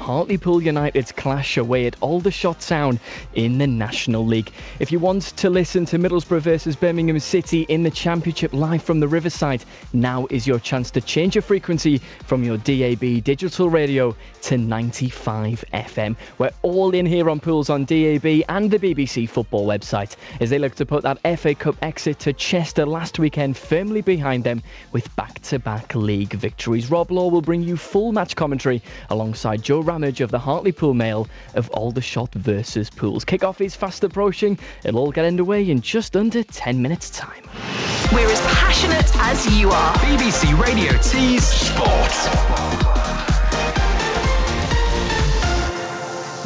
Hartlepool United's clash away at Aldershot Town in the National League. If you want to listen to Middlesbrough versus Birmingham City in the Championship live from the Riverside, now is your chance to change your frequency from your DAB digital radio to 95 FM. We're all in here on Pools on DAB and the BBC football website as they look to put that FA Cup exit to Chester last weekend firmly behind them with back-to-back league victories. Rob Law will bring you full match commentary alongside Joe Ramage of the Hartlepool Mail of Aldershot versus Pools. Kick-off is fast approaching. It'll all get underway in just under 10 minutes' time. We're as passionate as you are. BBC Radio T's Sport.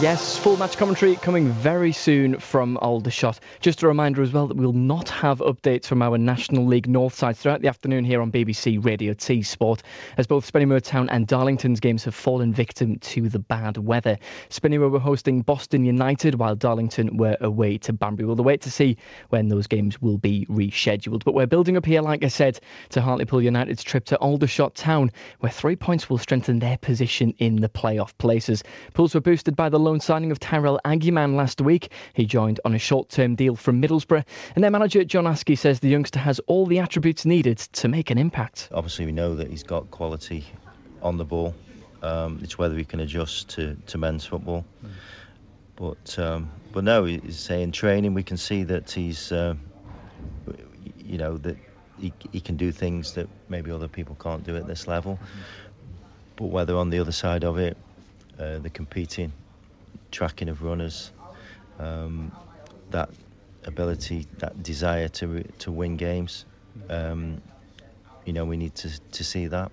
Yes, full match commentary coming very soon from Aldershot. Just a reminder as well that we'll not have updates from our National League North side throughout the afternoon here on BBC Radio T Sport, as both Spennymoor Town and Darlington's games have fallen victim to the bad weather. Spennymoor were hosting Boston United while Darlington were away to Banbury. We'll wait to see when those games will be rescheduled. But we're building up here, like I said, to Hartlepool United's trip to Aldershot Town, where 3 points will strengthen their position in the playoff places. Pools were boosted by the loan signing of Tyrell Aguiman last week. He joined on a short-term deal from Middlesbrough, and their manager John Askey says the youngster has all the attributes needed to make an impact. Obviously we know that he's got quality on the ball. It's whether he can adjust to men's football. But no, he's saying training we can see that he's that he can do things that maybe other people can't do at this level. But whether on the other side of it, the competing tracking of runners, that ability, that desire to win games, we need to see that.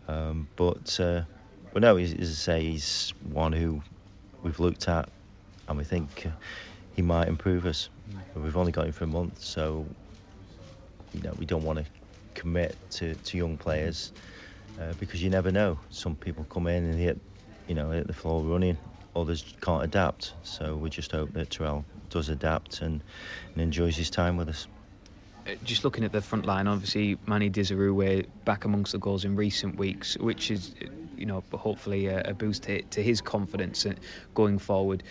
But no, as I say, he's one who we've looked at and we think he might improve us. But we've only got him for a month, so we don't want to commit to young players because you never know. Some people come in and hit the floor running. Others can't adapt, so we just hope that Tyrell does adapt and enjoys his time with us. Just looking at the front line, obviously Manny Dizaroué back amongst the goals in recent weeks, which is hopefully a boost to his confidence going forward.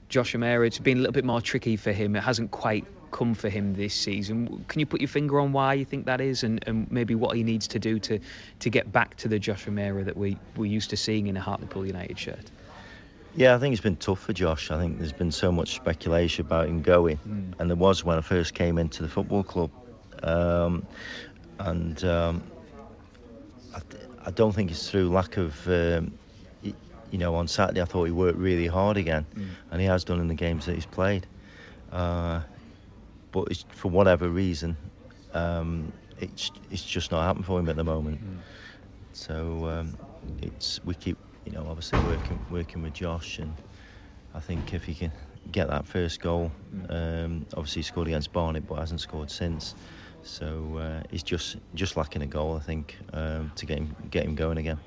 Josh O'Meara, it's been a little bit more tricky for him. It hasn't quite come for him this season. Can you put your finger on why you think that is, and maybe what he needs to do to get back to the Josh O'Meara that we're used to seeing in a Hartlepool United shirt? Yeah, I think it's been tough for Josh. I think there's been so much speculation about him going, and there was when I first came into the football club. I don't think it's through lack of, on Saturday I thought he worked really hard again, and he has done in the games that he's played. But it's, for whatever reason, it's just not happened for him at the moment. So we keep obviously working with Josh, and I think if he can get that first goal, obviously he scored against Barnet but hasn't scored since, so he's just lacking a goal, I think, to get him going again.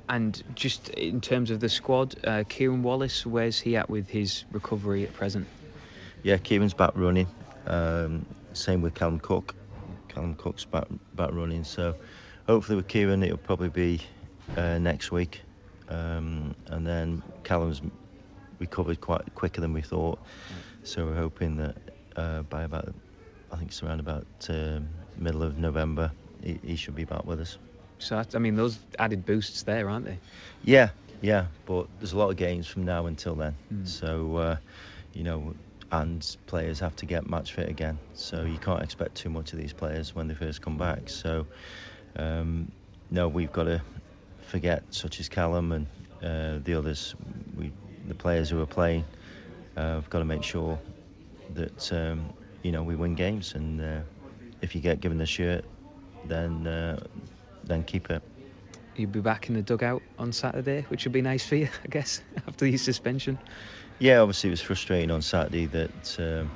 And just in terms of the squad, Kieran Wallace, where's he at with his recovery at present? Yeah, Kieran's back running, same with Callum Cook. Callum Cook's back running, so hopefully with Kieran it'll probably be next week. And then Callum's recovered quite quicker than we thought, so we're hoping that by about, I think it's around about middle of November, he should be back with us. So those added boosts there, aren't they? Yeah, but there's a lot of games from now until then, so and players have to get match fit again, so you can't expect too much of these players when they first come back. So no, we've got to forget, such as Callum and the others, the players who are playing, we've got to make sure that we win games, and if you get given the shirt, then keep it. You'll be back in the dugout on Saturday, which would be nice for you, I guess, after the suspension. Yeah, obviously it was frustrating on Saturday that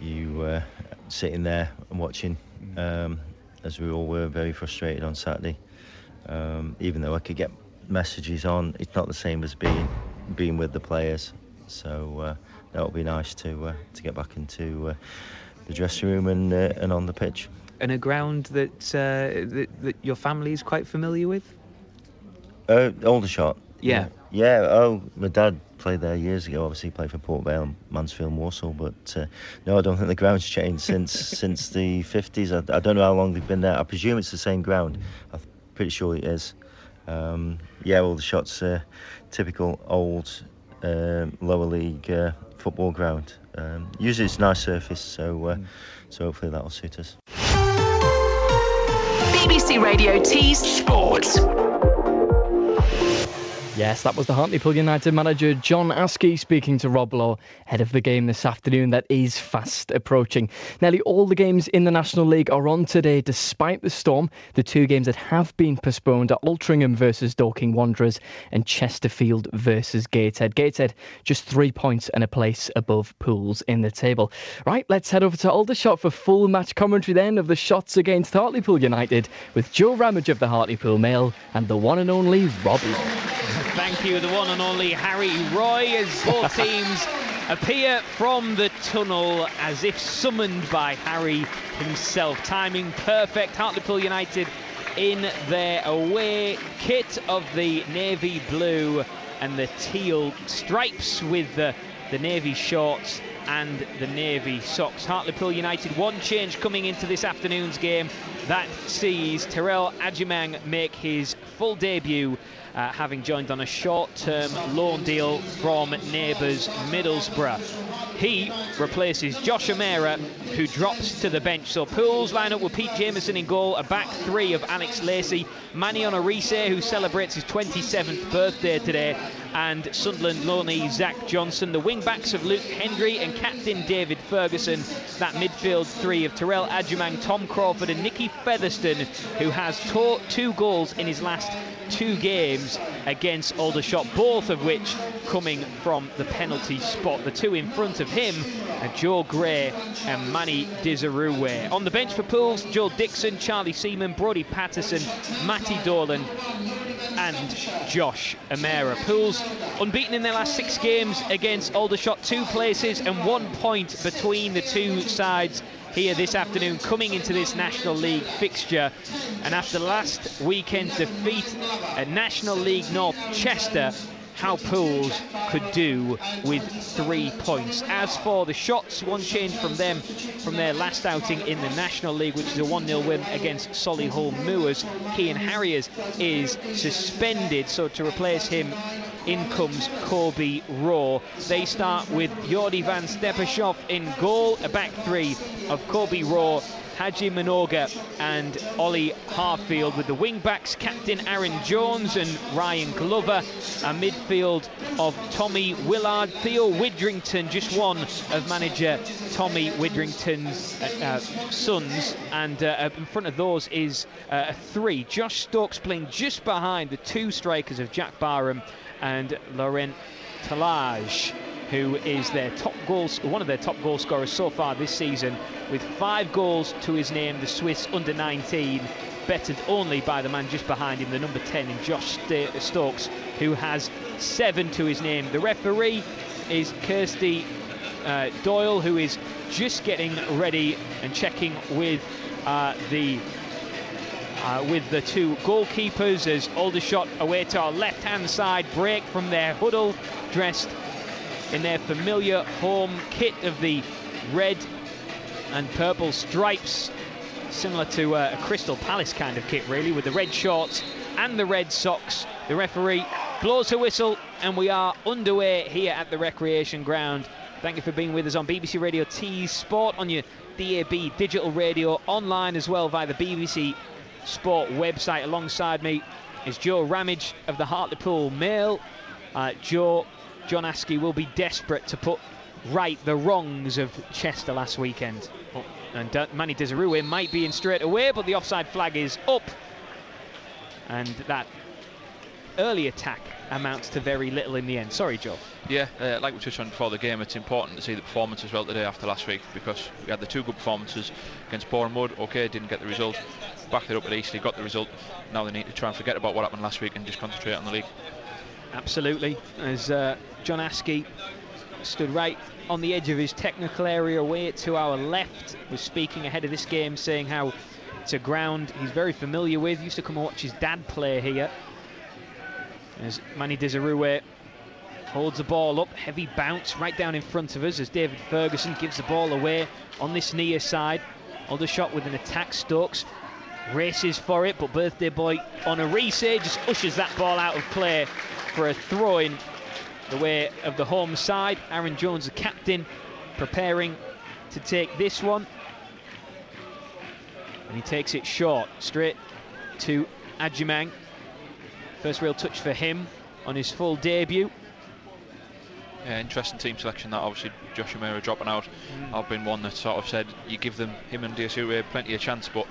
you sitting there and watching, as we all were very frustrated on Saturday. Even though I could get messages on, it's not the same as being with the players. So that would be nice to get back into the dressing room and on the pitch. And a ground that your family is quite familiar with? Aldershot. Yeah. Yeah. Oh, my dad played there years ago. Obviously, he played for Port Vale and Mansfield Walsall. But no, I don't think the ground's changed since the 50s. I don't know how long they've been there. I presume it's the same ground. I'm pretty sure it is. Aldershot's typical old lower league football ground. Usually it's a nice surface, so hopefully that'll suit us. BBC Radio T's Sport. Yes, that was the Hartlepool United manager John Askey speaking to Rob Law ahead of the game this afternoon that is fast approaching. Nearly all the games in the National League are on today despite the storm. The two games that have been postponed are Altrincham versus Dorking Wanderers and Chesterfield versus Gateshead. Gateshead just 3 points and a place above Pools in the table. Right, let's head over to Aldershot for full match commentary then of the Shots against Hartlepool United with Joe Ramage of the Hartlepool Mail and the one and only Rob Law. Thank you, the one and only Harry Roy, as both teams appear from the tunnel as if summoned by Harry himself. Timing perfect. Hartlepool United in their away kit of the navy blue and the teal stripes with the navy shorts and the navy socks. Hartlepool United, one change coming into this afternoon's game that sees Terrell Adjumang make his full debut, having joined on a short-term loan deal from neighbours Middlesbrough. He replaces Josh O'Meara, who drops to the bench. So Pools line up with Pete Jameson in goal, a back three of Alex Lacey, Manny Onorise, who celebrates his 27th birthday today, and Sunderland loanee Zach Johnson. The wing-backs of Luke Hendry and captain David Ferguson. That midfield three of Terrell Adjumang, Tom Crawford and Nicky Featherstone, who has 2 goals in his last 2 games against Aldershot, both of which coming from the penalty spot. The two in front of him are Joe Gray and Manny Dizaruwe. On the bench for Pools, Joel Dixon, Charlie Seaman, Brodie Patterson, Matty Dolan and Josh O'Meara. Pools unbeaten in their last 6 games against Aldershot, 2 places and 1 point between the two sides here this afternoon coming into this National League fixture. And after last weekend's defeat at National League North Chester, how Pools could do with 3 points. As for the Shots, one change from them from their last outing in the National League, which is a 1-0 win against Solihull Moors. Cian Harriers is suspended, so to replace him in comes Kobe Rowe. They start with Jordi van Steppenschov in goal, a back three of Kobe Rowe, Haji Minoga and Ollie Harfield, with the wing-backs captain Aaron Jones and Ryan Glover, a midfield of Tommy Willard, Theo Widrington, just one of manager Tommy Widrington's sons, and in front of those is a 3. Josh Stokes playing just behind the 2 strikers of Jack Barham and Laurent Talage, who is their one of their top goal scorers so far this season, with 5 goals to his name. The Swiss under-19, bettered only by the man just behind him, the number 10 in Josh Stokes, who has 7 to his name. The referee is Kirsty Doyle, who is just getting ready and checking with the 2 goalkeepers as Aldershot away to our left-hand side break from their huddle, dressed in their familiar home kit of the red and purple stripes, similar to a Crystal Palace kind of kit really, with the red shorts and the red socks. The referee blows her whistle and we are underway here at the recreation ground. Thank you for being with us on BBC Radio T Sport, on your DAB digital radio, online as well via the BBC Sport website. Alongside me is Joe Ramage of the Hartlepool Mail. John Askey will be desperate to put right the wrongs of Chester last weekend. And Manny Dizaruwe might be in straight away, but the offside flag is up. And that early attack amounts to very little in the end. Sorry, Joe. Yeah, like we touched on before the game, it's important to see the performance as well today after last week, because we had the 2 good performances against Bournemouth. Okay, didn't get the result. Backed it up at Eastleigh, got the result. Now they need to try and forget about what happened last week and just concentrate on the league. Absolutely. As John Askey stood right on the edge of his technical area way to our left, was speaking ahead of this game, saying how it's a ground he's very familiar with, used to come and watch his dad play here. As Manny Desirue holds the ball up, heavy bounce right down in front of us as David Ferguson gives the ball away on this near side. Aldershot with an attack. Stokes races for it, but birthday boy Onarise just ushers that ball out of play for a throw-in the way of the home side. Aaron Jones, the captain, preparing to take this one. And he takes it short, straight to Adjumang. First real touch for him on his full debut. Yeah, interesting team selection that. Obviously Josh O'Meara dropping out. I've been one that sort of said you give him and Desirue plenty of chance, but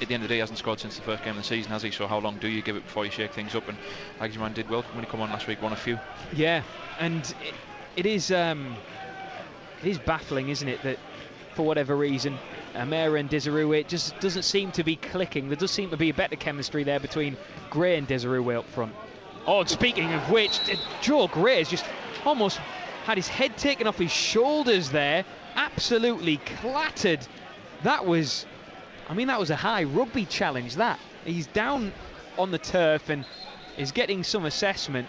at the end of the day he hasn't scored since the first game of the season, has he? So how long do you give it before you shake things up? And Adjumang did well when he come on last week, won a few. Yeah, and it is baffling, isn't it, that for whatever reason O'Meara and Desirue, it just doesn't seem to be clicking. There does seem to be a better chemistry there between Gray and Desirue up front. Oh, and speaking of which, Joe Gray has just almost had his head taken off his shoulders there. Absolutely clattered. That was a high rugby challenge, that. He's down on the turf and is getting some assessment.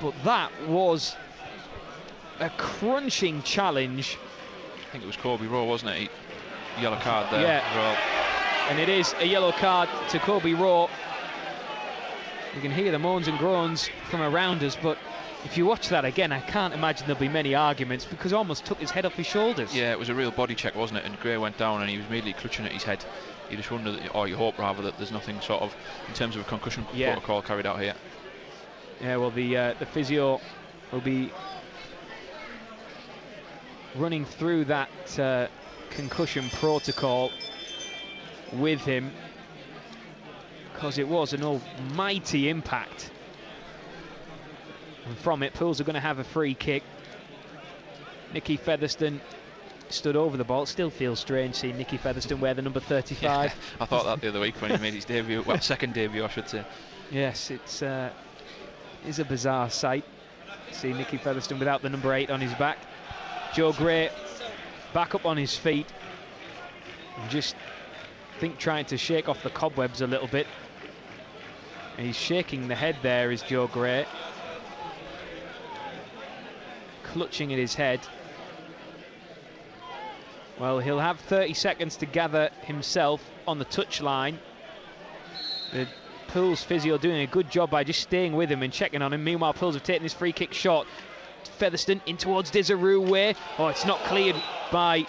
But that was a crunching challenge. I think it was Kobe Rowe, wasn't it? Yellow card there as well. And it is a yellow card to Kobe Rowe. You can hear the moans and groans from around us, but if you watch that again, I can't imagine there'll be many arguments because he almost took his head off his shoulders. Yeah, it was a real body check, wasn't it? And Gray went down and he was immediately clutching at his head. You just wonder, or you hope rather, that there's nothing sort of in terms of a concussion protocol carried out here. Yeah, well, the physio will be running through that concussion protocol with him, because it was an almighty impact. And from it, Pools are going to have a free kick. Nicky Featherstone stood over the ball. It still feels strange seeing Nicky Featherstone wear the number 35. Yeah, I thought that the other week when he made his debut, well, second debut I should say. Yes, it's a bizarre sight. See Nicky Featherstone without the number 8 on his back. Joe Gray back up on his feet and just trying to shake off the cobwebs a little bit. And he's shaking the head there, is Joe Gray, clutching at his head. Well, he'll have 30 seconds to gather himself on the touchline. The Pools physio doing a good job by just staying with him and checking on him. Meanwhile, Pools have taken this free kick shot. Featherstone in towards Desirue. Oh, it's not cleared by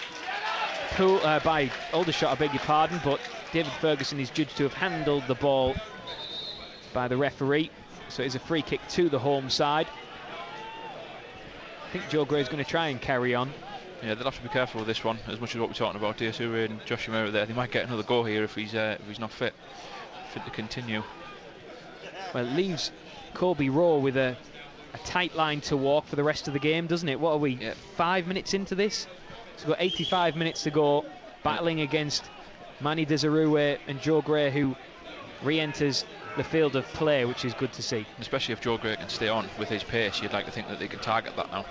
Aldershot, I beg your pardon, but David Ferguson is judged to have handled the ball by the referee. So it's a free kick to the home side. I think Joe Gray is going to try and carry on. Yeah, they'll have to be careful with this one, as much as what we're talking about Desirue and Josh O'Meara there. They might get another go here if he's not fit to continue. Well, it leaves Kobe Rowe with a tight line to walk for the rest of the game, doesn't it? What are we, 5 minutes into this? So we've got 85 minutes to go, battling against Manny Desirue and Joe Gray, who re-enters the field of play, which is good to see. Especially if Joe Gray can stay on with his pace, you'd like to think that they can target that now.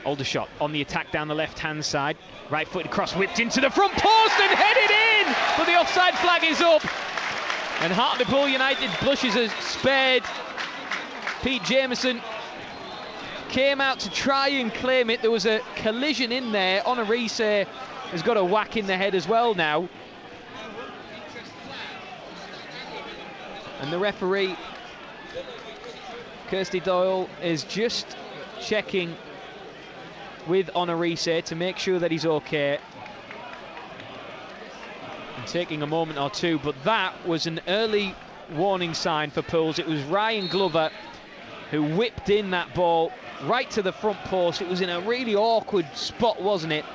Aldershot on the attack down the left-hand side. Right-footed cross whipped into the front post and headed in! But the offside flag is up. And Hartlepool United blushes as spared. Pete Jameson came out to try and claim it. There was a collision in there. Onarise has got a whack in the head as well now. And the referee, Kirsty Doyle, is just checking with Onarise to make sure that he's okay. And taking a moment or two, but that was an early warning sign for Pools. It was Ryan Glover who whipped in that ball right to the front post. It was in a really awkward spot, wasn't it,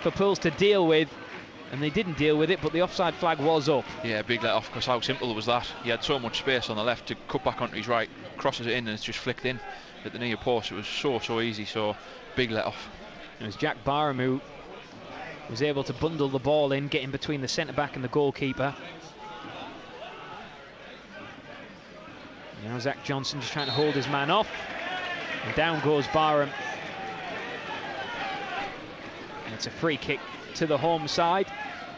for Pools to deal with, and they didn't deal with it, but the offside flag was up. Yeah, big let off, because how simple was that? He had so much space on the left to cut back onto his right, crosses it in, and it's just flicked in at the near post. It was so easy, so big let off. It was Jack Barham who was able to bundle the ball in, get in between the centre-back and the goalkeeper. Now Zach Johnson just trying to hold his man off. And down goes Barham. And it's a free kick to the home side.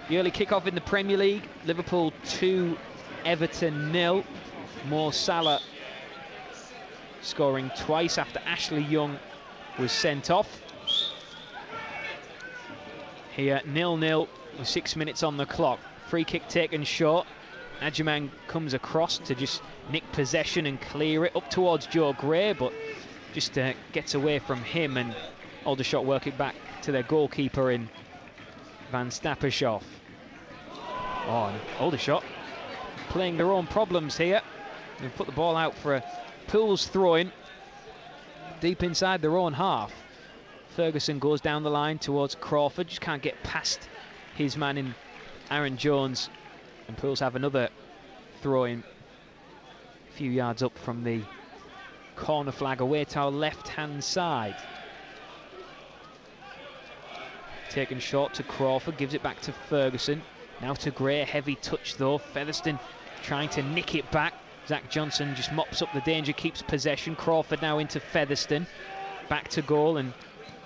The early kick-off in the Premier League. Liverpool 2, Everton 0. Mo Salah scoring twice after Ashley Young was sent off. Here 0-0 with 6 minutes on the clock. Free kick taken short. Adjumang comes across to just nick possession and clear it up towards Joe Gray, but just gets away from him, and Aldershot work it back to their goalkeeper in Van Stappershoff. Oh, and Aldershot playing their own problems here. They've put the ball out for a Pools throw-in deep inside their own half. Ferguson goes down the line towards Crawford, just can't get past his man in Aaron Jones, and Pools have another throw-in a few yards up from the corner flag away to our left-hand side. Taken short to Crawford, gives it back to Ferguson. Now to Gray, heavy touch though. Featherstone trying to nick it back. Zach Johnson just mops up the danger, keeps possession. Crawford now into Featherstone. Back to goal and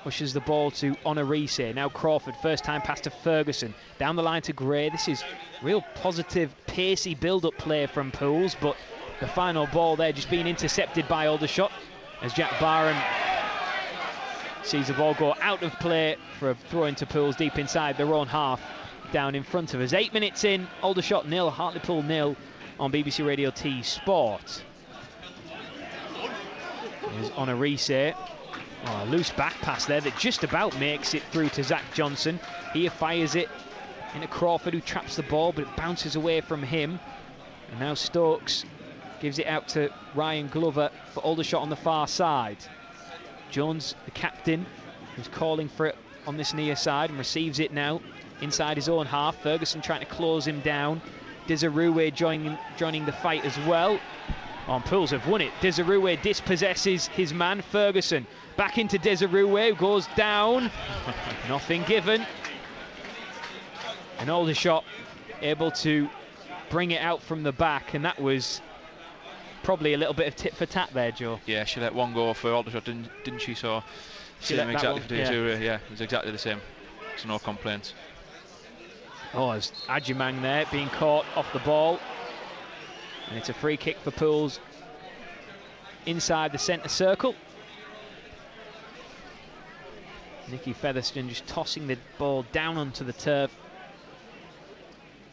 pushes the ball to Onarise. Now Crawford, first time pass to Ferguson. Down the line to Gray. This is real positive, pacey build-up play from Pools, but the final ball there just being intercepted by Aldershot as Jack Barham sees the ball go out of play for a throw into Pools deep inside their own half down in front of us. 8 minutes in, Aldershot 0, Hartlepool 0 on BBC Radio T Sport. Here's Onarise. Oh, a loose back pass there that just about makes it through to Zach Johnson. He fires it into Crawford, who traps the ball, but it bounces away from him. And now Stokes gives it out to Ryan Glover for Aldershot on the far side. Jones, the captain, who's calling for it on this near side, and receives it now inside his own half. Ferguson trying to close him down. Desirue joining the fight as well. Oh, Pools have won it. Desirue dispossesses his man Ferguson. Back into Desirue, goes down. Nothing given. And Aldershot able to bring it out from the back, and that was probably a little bit of tit for tat there, Joe. Yeah, she let one go for Aldershot, didn't she? So same exactly for Desirue. Yeah, it was exactly the same. So no complaints. Oh, there's Adjumang there being caught off the ball. And it's a free kick for Pools inside the centre circle. Nicky Featherstone just tossing the ball down onto the turf.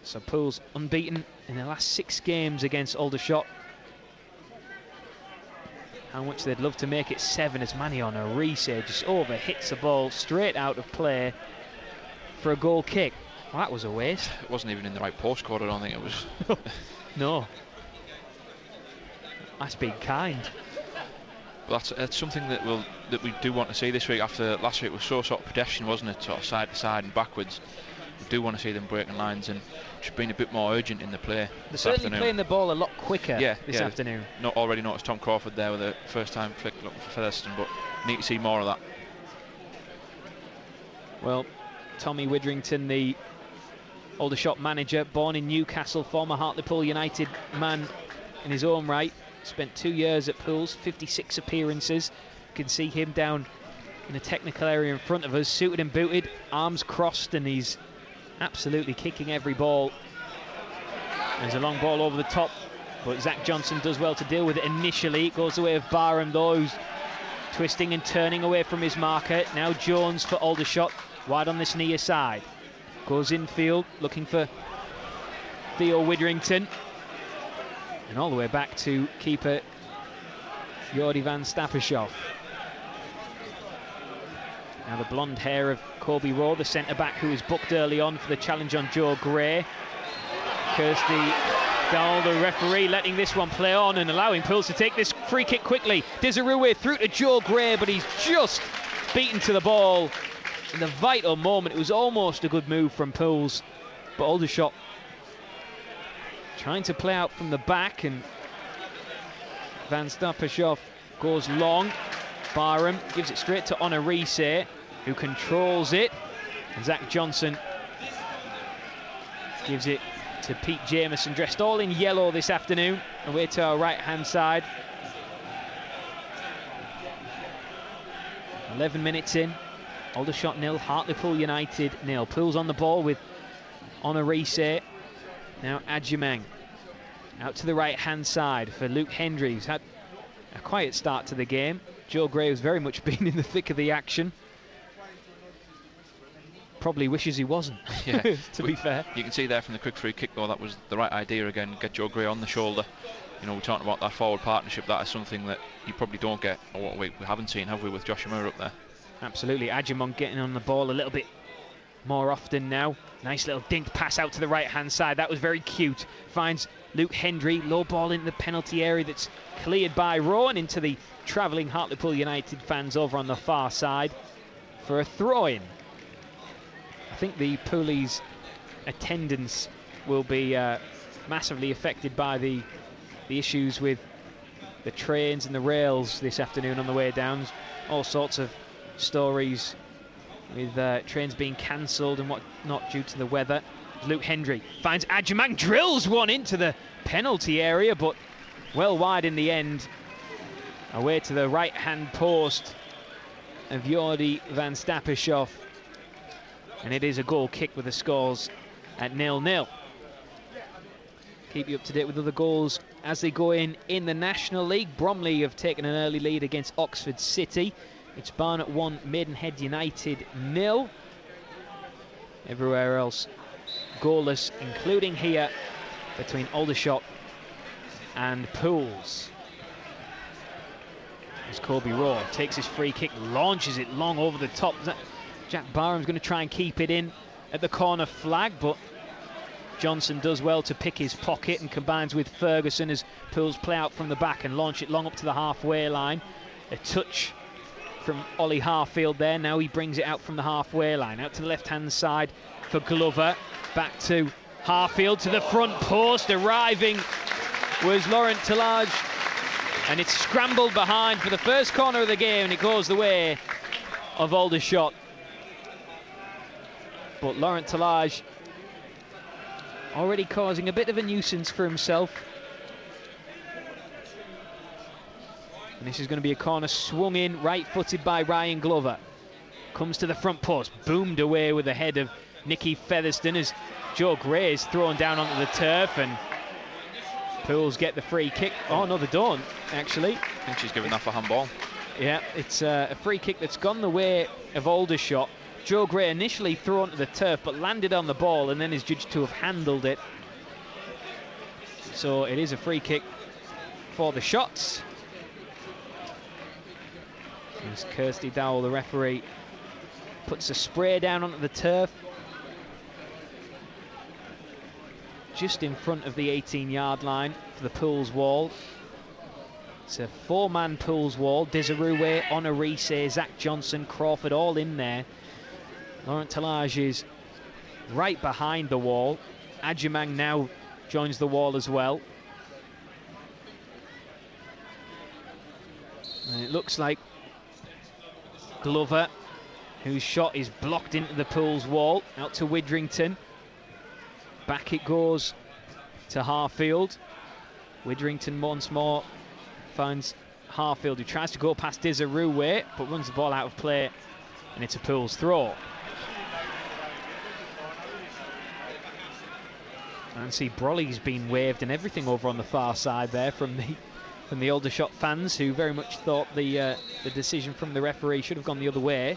So Pools unbeaten in the last 6 games against Aldershot. How much they'd love to make it 7 as Manny Onarise just hits the ball straight out of play for a goal kick. Well, that was a waste. It wasn't even in the right postcode, I don't think it was. No. That's being kind. But that's something that we do want to see this week. After last week was so sort of pedestrian, wasn't it? Sort of side to side and backwards. We do want to see them breaking lines and just being a bit more urgent in the play. They're certainly playing the ball a lot quicker this afternoon. Not already noticed Tom Crawford there with a first time flick look for Featherstone, but need to see more of that. Well, Tommy Widdrington, the Aldershot manager, born in Newcastle, former Hartlepool United man in his own right, spent 2 years at Pools, 56 appearances. You can see him down in the technical area in front of us, suited and booted, arms crossed, and he's absolutely kicking every ball. There's a long ball over the top, but Zach Johnson does well to deal with it initially. It goes the way of Barham though, who's twisting and turning away from his marker. Now Jones for Aldershot, wide on this near side. Goes infield, looking for Theo Widdrington. And all the way back to keeper Jordi Van Stappershoff. Now the blonde hair of Kobe Rowe, the centre-back who was booked early on for the challenge on Joe Gray. Kirsty Dahl, the referee, letting this one play on and allowing Pools to take this free kick quickly. Desirue through to Joe Gray, but he's just beaten to the ball in the vital moment. It was almost a good move from Pools, but Aldershot trying to play out from the back, and Van Stappershoff goes long. Barham gives it straight to Onarise, who controls it. And Zach Johnson gives it to Pete Jameson, dressed all in yellow this afternoon, away to our right-hand side. 11 minutes in, Aldershot 0, Hartlepool United 0. Pools on the ball with Onarise. Now Adjumang Out to the right-hand side for Luke Hendry, who's had a quiet start to the game. Joe Gray has very much been in the thick of the action. Probably wishes he wasn't, Yeah. to be fair. You can see there from the quick free kick, though, that was the right idea again. Get Joe Gray on the shoulder. You know, we're talking about that forward partnership. That is something that you probably don't get, or what we haven't seen, have we, with Josh Moore up there? Absolutely. Ajimon getting on the ball a little bit more often now. Nice little dink pass out to the right-hand side. That was very cute. Finds Luke Hendry, low ball in the penalty area that's cleared by Rowan into the travelling Hartlepool United fans over on the far side for a throw-in. I think the Poolies' attendance will be massively affected by the issues with the trains and the rails this afternoon on the way down. All sorts of stories with trains being cancelled and what not due to the weather. Luke Hendry finds Ajimang, drills one into the penalty area, but well wide in the end. Away to the right-hand post of Jordi van Stappershoff. And it is a goal kick with the scores at 0-0. Keep you up to date with other goals as they go in the National League. Bromley have taken an early lead against Oxford City. It's Barnet 1, Maidenhead United 0. Everywhere else goalless, including here between Aldershot and Pools. As Kobe Rowe takes his free kick, launches it long over the top. Jack Barham's going to try and keep it in at the corner flag, but Johnson does well to pick his pocket and combines with Ferguson as Pools play out from the back and launch it long up to the halfway line. A touch from Ollie Harfield there. Now he brings it out from the halfway line, out to the left-hand side for Glover. Back to Harfield to the front post. Arriving was Laurent Tillage, and it's scrambled behind for the first corner of the game, and it goes the way of Aldershot. But Laurent Tillage already causing a bit of a nuisance for himself. And this is going to be a corner swung in, right-footed by Ryan Glover. Comes to the front post, boomed away with the head of Nicky Featherston as Joe Gray is thrown down onto the turf, and Pools get the free kick. Oh no, they don't, actually. I think she's given that for handball. Yeah, it's a free kick that's gone the way of Aldershot. Joe Gray initially thrown to the turf but landed on the ball and then is judged to have handled it. So it is a free kick for the Shots. As Kirsty Dowell, the referee, puts a spray down onto the turf just in front of the 18-yard line for the Pools wall. It's a four-man Pools wall. Desirue, Honorise, Zach Johnson, Crawford all in there. Laurent Tillage is right behind the wall. Ajimang now joins the wall as well. And it looks like Glover, whose shot is blocked into the Pools wall, out to Widrington. Back it goes to Harfield. Widrington once more finds Harfield, who tries to go past Desirue but runs the ball out of play, and it's a Pools throw. Nancy Brolly's been waved and everything over on the far side there from the Aldershot fans, who very much thought the decision from the referee should have gone the other way.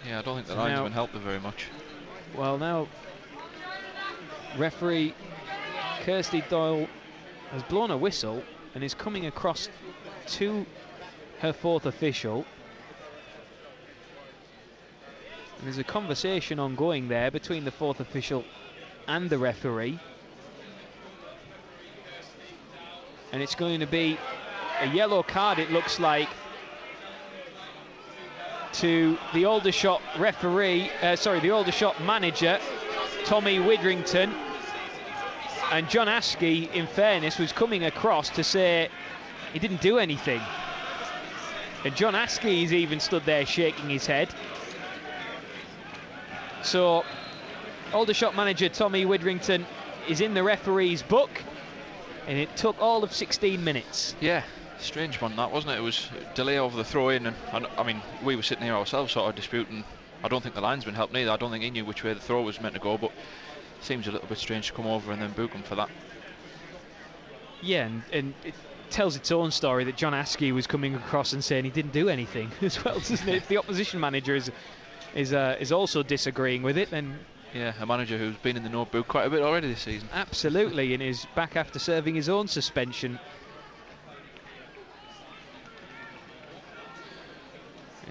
Yeah, I don't think the linesman helped her very much. Well, now referee Kirsty Doyle has blown a whistle and is coming across to her fourth official. And there's a conversation ongoing there between the fourth official and the referee. And it's going to be a yellow card, it looks like, to the Aldershot referee, the Aldershot manager, Tommy Widrington. And John Askey, in fairness, was coming across to say he didn't do anything. And John Askey is even stood there shaking his head. So Aldershot manager Tommy Widrington is in the referee's book, and it took all of 16 minutes. Yeah, strange one that, wasn't it? It was a delay over the throw-in, and I mean, we were sitting here ourselves sort of disputing. I don't think the linesman helped either. I don't think he knew which way the throw was meant to go, but it seems a little bit strange to come over and then book him for that. Yeah, and it tells its own story that John Askey was coming across and saying he didn't do anything as well, doesn't it? If the opposition manager is also disagreeing with it, then yeah, a manager who's been in the notebook quite a bit already this season. Absolutely, and is back after serving his own suspension.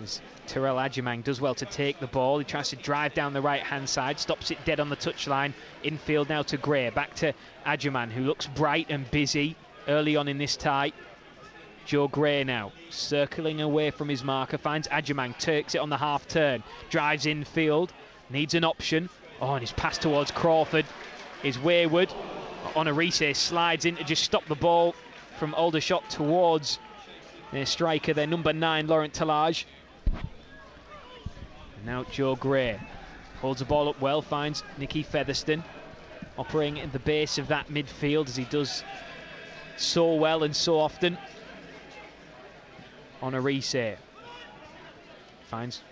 As Terrell Adjumang does well to take the ball. He tries to drive down the right-hand side, stops it dead on the touchline. Infield now to Gray, back to Adjumang, who looks bright and busy early on in this tie. Joe Gray now circling away from his marker, finds Adjumang, takes it on the half turn, drives infield, needs an option. Oh, and his pass towards Crawford is wayward. Onarise slides in to just stop the ball from Aldershot towards their striker, their number 9, Laurent Talage. And now Joe Gray holds the ball up well, finds Nicky Featherstone, operating at the base of that midfield as he does so well and so often. Onarise finds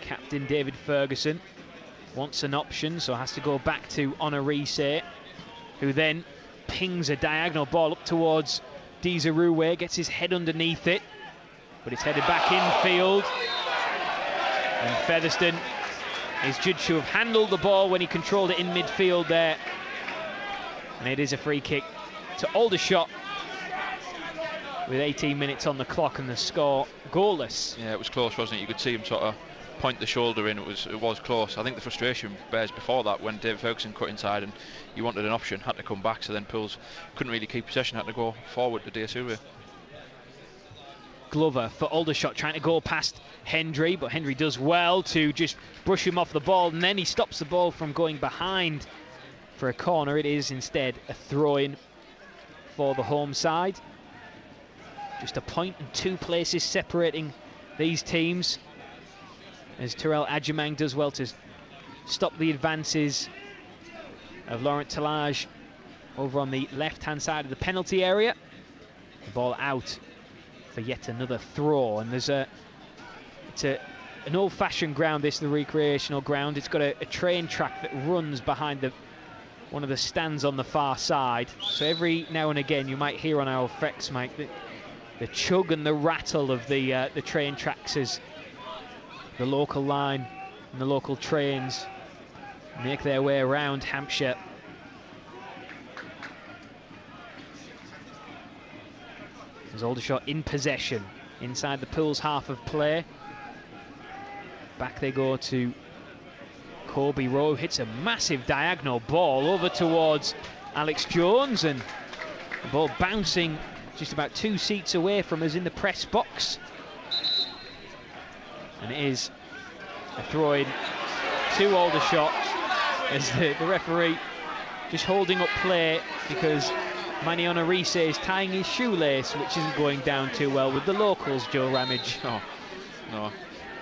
captain David Ferguson, wants an option, so has to go back to Onarise, who then pings a diagonal ball up towards Desirue, gets his head underneath it, but it's headed back infield. And Featherstone is judged to have handled the ball when he controlled it in midfield there. And it is a free kick to Aldershot with 18 minutes on the clock and the score goalless. Yeah, it was close, wasn't it? You could see him sort of point the shoulder in. It was close. I think the frustration bears before that when David Ferguson cut inside and he wanted an option, had to come back, so then Pools couldn't really keep possession, had to go forward to Desirue. Glover for Aldershot trying to go past Hendry, but Hendry does well to just brush him off the ball, and then he stops the ball from going behind for a corner. It is instead a throw-in for the home side. Just a point and 2 places separating these teams, as Terrell Adjumang does well to stop the advances of Laurent Talage over on the left-hand side of the penalty area. The ball out for yet another throw, and it's an old-fashioned ground, this, the recreational ground. It's got a train track that runs behind one of the stands on the far side, so every now and again you might hear on our effects mic the chug and the rattle of the train tracks as the local line and the local trains make their way around Hampshire. As Aldershot in possession inside the Pools half of play. Back they go to Kobe Rowe, hits a massive diagonal ball over towards Alex Jones, and the ball bouncing just about 2 seats away from us in the press box. And it is a throw-in to Aldershot as the referee just holding up play because Manny Onarise is tying his shoelace, which isn't going down too well with the locals, Joe Ramage. Oh, no.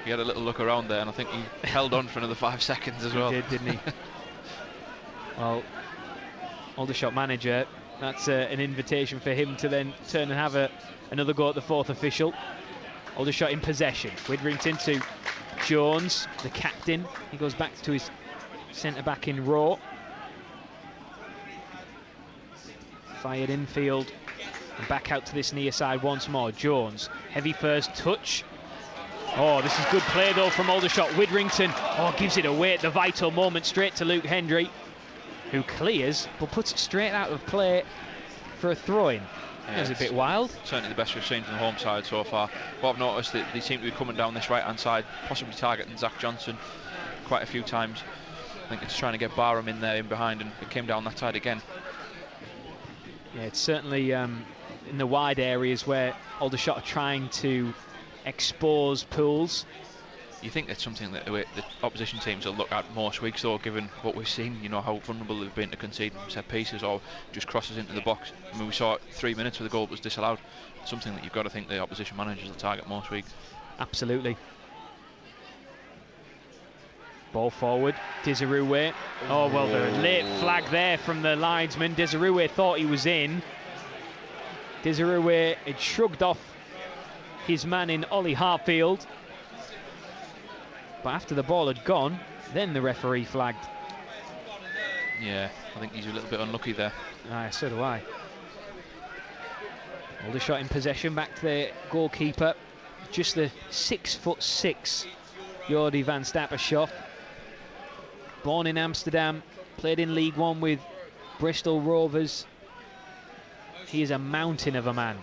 He had a little look around there, and I think he held on for another 5 seconds as well. He did, didn't he? Well, Aldershot manager, that's an invitation for him to then turn and have another go at the 4th official. Aldershot in possession. Widrington to Jones, the captain. He goes back to his centre-back in Rowe. Fired infield and back out to this near side once more. Jones, heavy first touch. Oh, this is good play though from Aldershot. Widrington, gives it away at the vital moment straight to Luke Hendry, who clears but puts it straight out of play for a throw-in. That was a bit wild. Certainly the best we've seen from the home side so far. But I've noticed that they seem to be coming down this right-hand side, possibly targeting Zach Johnson quite a few times. I think it's trying to get Barham in there in behind, and it came down that side again. Yeah, it's certainly in the wide areas where Aldershot are trying to expose Pools. You think that's something that the opposition teams will look at most weeks, though, given what we've seen, you know, how vulnerable they've been to conceding set pieces or just crosses into the box. I mean, we saw it 3 minutes where the goal was disallowed. Something that you've got to think the opposition managers will target most weeks. Absolutely. Ball forward, Desirue. Oh, well, the late flag there from the linesman. Desirue thought he was in. Desirue had shrugged off his man in Ollie Hartfield. But after the ball had gone, then the referee flagged. Yeah, I think he's a little bit unlucky there. So do I. Aldershot in possession, back to the goalkeeper. Just the 6'6" Jordi van Stappershoff. Born in Amsterdam, played in League One with Bristol Rovers. He is a mountain of a man.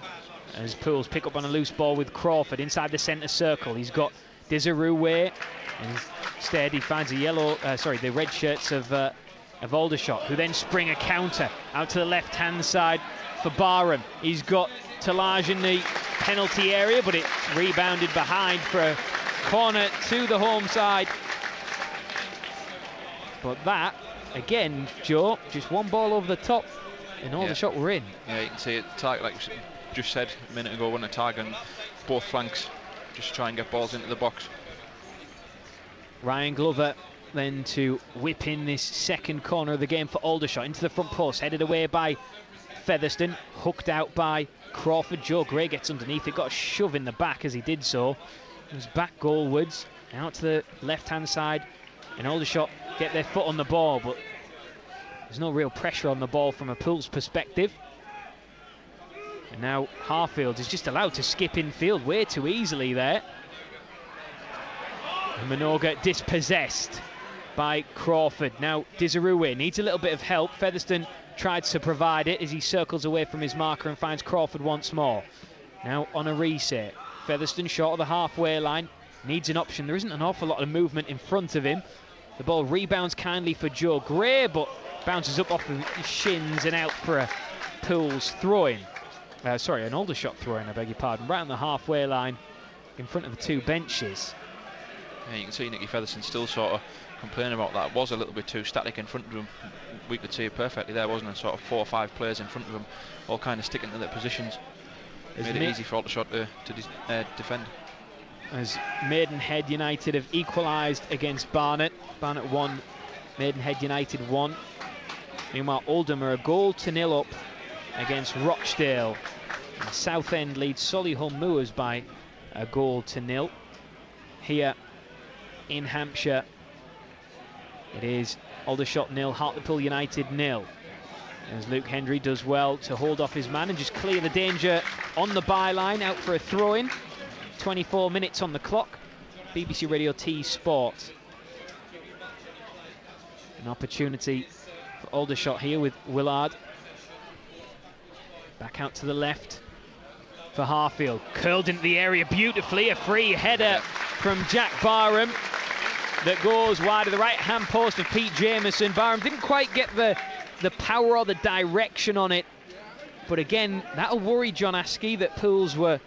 As Pools pick up on a loose ball with Crawford inside the centre circle. He's got Desiree, and instead he finds the red shirts of Aldershot, who then spring a counter out to the left-hand side for Barham. He's got Talage in the penalty area, but it's rebounded behind for a corner to the home side. But that, again, Joe, just one ball over the top, and Aldershot were in. Yeah, you can see it. Like you just said a minute ago, when a target on both flanks, just try and get balls into the box. Ryan Glover then to whip in this second corner of the game for Aldershot into the front post, headed away by Featherstone, hooked out by Crawford. Joe Gray gets underneath it, got a shove in the back as he did so. It was back goalwards, out to the left-hand side, and Aldershot get their foot on the ball, but there's no real pressure on the ball from a Pools perspective. And now Harfield is just allowed to skip infield way too easily there. And Minoga dispossessed by Crawford. Now Desiree needs a little bit of help. Featherstone tried to provide it as he circles away from his marker and finds Crawford once more. Now on a reset. Featherstone short of the halfway line. Needs an option. There isn't an awful lot of movement in front of him. The ball rebounds kindly for Joe Gray, but bounces up off his shins and out for a Pools throw-in. An Aldershot throw-in, I beg your pardon. Right on the halfway line in front of the two benches. Yeah, you can see Nicky Featherstone still sort of complaining about that. It was a little bit too static in front of him. We could see it perfectly there, wasn't it? Sort of 4 or 5 players in front of him, all kind of sticking to their positions. Made it easy for Aldershot to defend. As Maidenhead United have equalised against Barnet. Barnet 1, Maidenhead United 1. Meanwhile, Oldham are a 1-0 up against Rochdale. And Southend leads Solihull Moors by a 1-0. Here in Hampshire, it is Aldershot 0, Hartlepool United 0. As Luke Hendry does well to hold off his man and just clear the danger on the byline, out for a throw-in. 24 minutes on the clock. BBC Radio T Sport. An opportunity for Aldershot here with Willard. Back out to the left for Harfield. Curled into the area beautifully. A free header from Jack Barham that goes wide of the right-hand post of Pete Jameson. Barham didn't quite get the power or the direction on it. But again, that'll worry John Askey that Pools were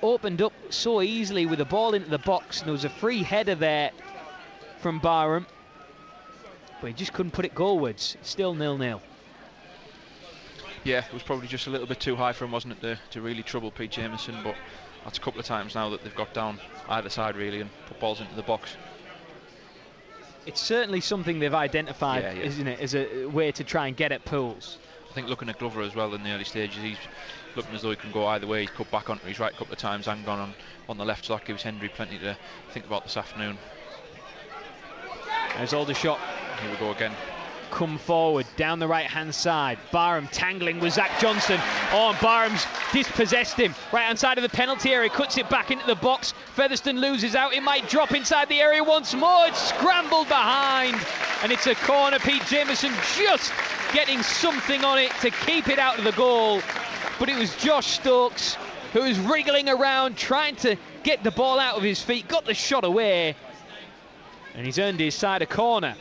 opened up so easily with the ball into the box. And there was a free header there from Barham. But he just couldn't put it goalwards. Still 0-0. Yeah, it was probably just a little bit too high for him, wasn't it, to really trouble Pete Jameson, but that's a couple of times now that they've got down either side really and put balls into the box. It's certainly something they've identified, isn't it, as a way to try and get at Pools. I think looking at Glover as well in the early stages, he's looking as though he can go either way. He's cut back onto his right a couple of times and gone on the left, so that gives Hendry plenty to think about this afternoon. There's Aldershot. Here we go again. Come forward down the right hand side. Barham tangling with Zach Johnson. Oh, and Barham's dispossessed him. Right hand side of the penalty area, cuts it back into the box. Featherstone loses out. It might drop inside the area once more. It's scrambled behind, and it's a corner. Pete Jameson just getting something on it to keep it out of the goal, but it was Josh Stokes who was wriggling around trying to get the ball out of his feet, got the shot away, and he's earned his side a corner.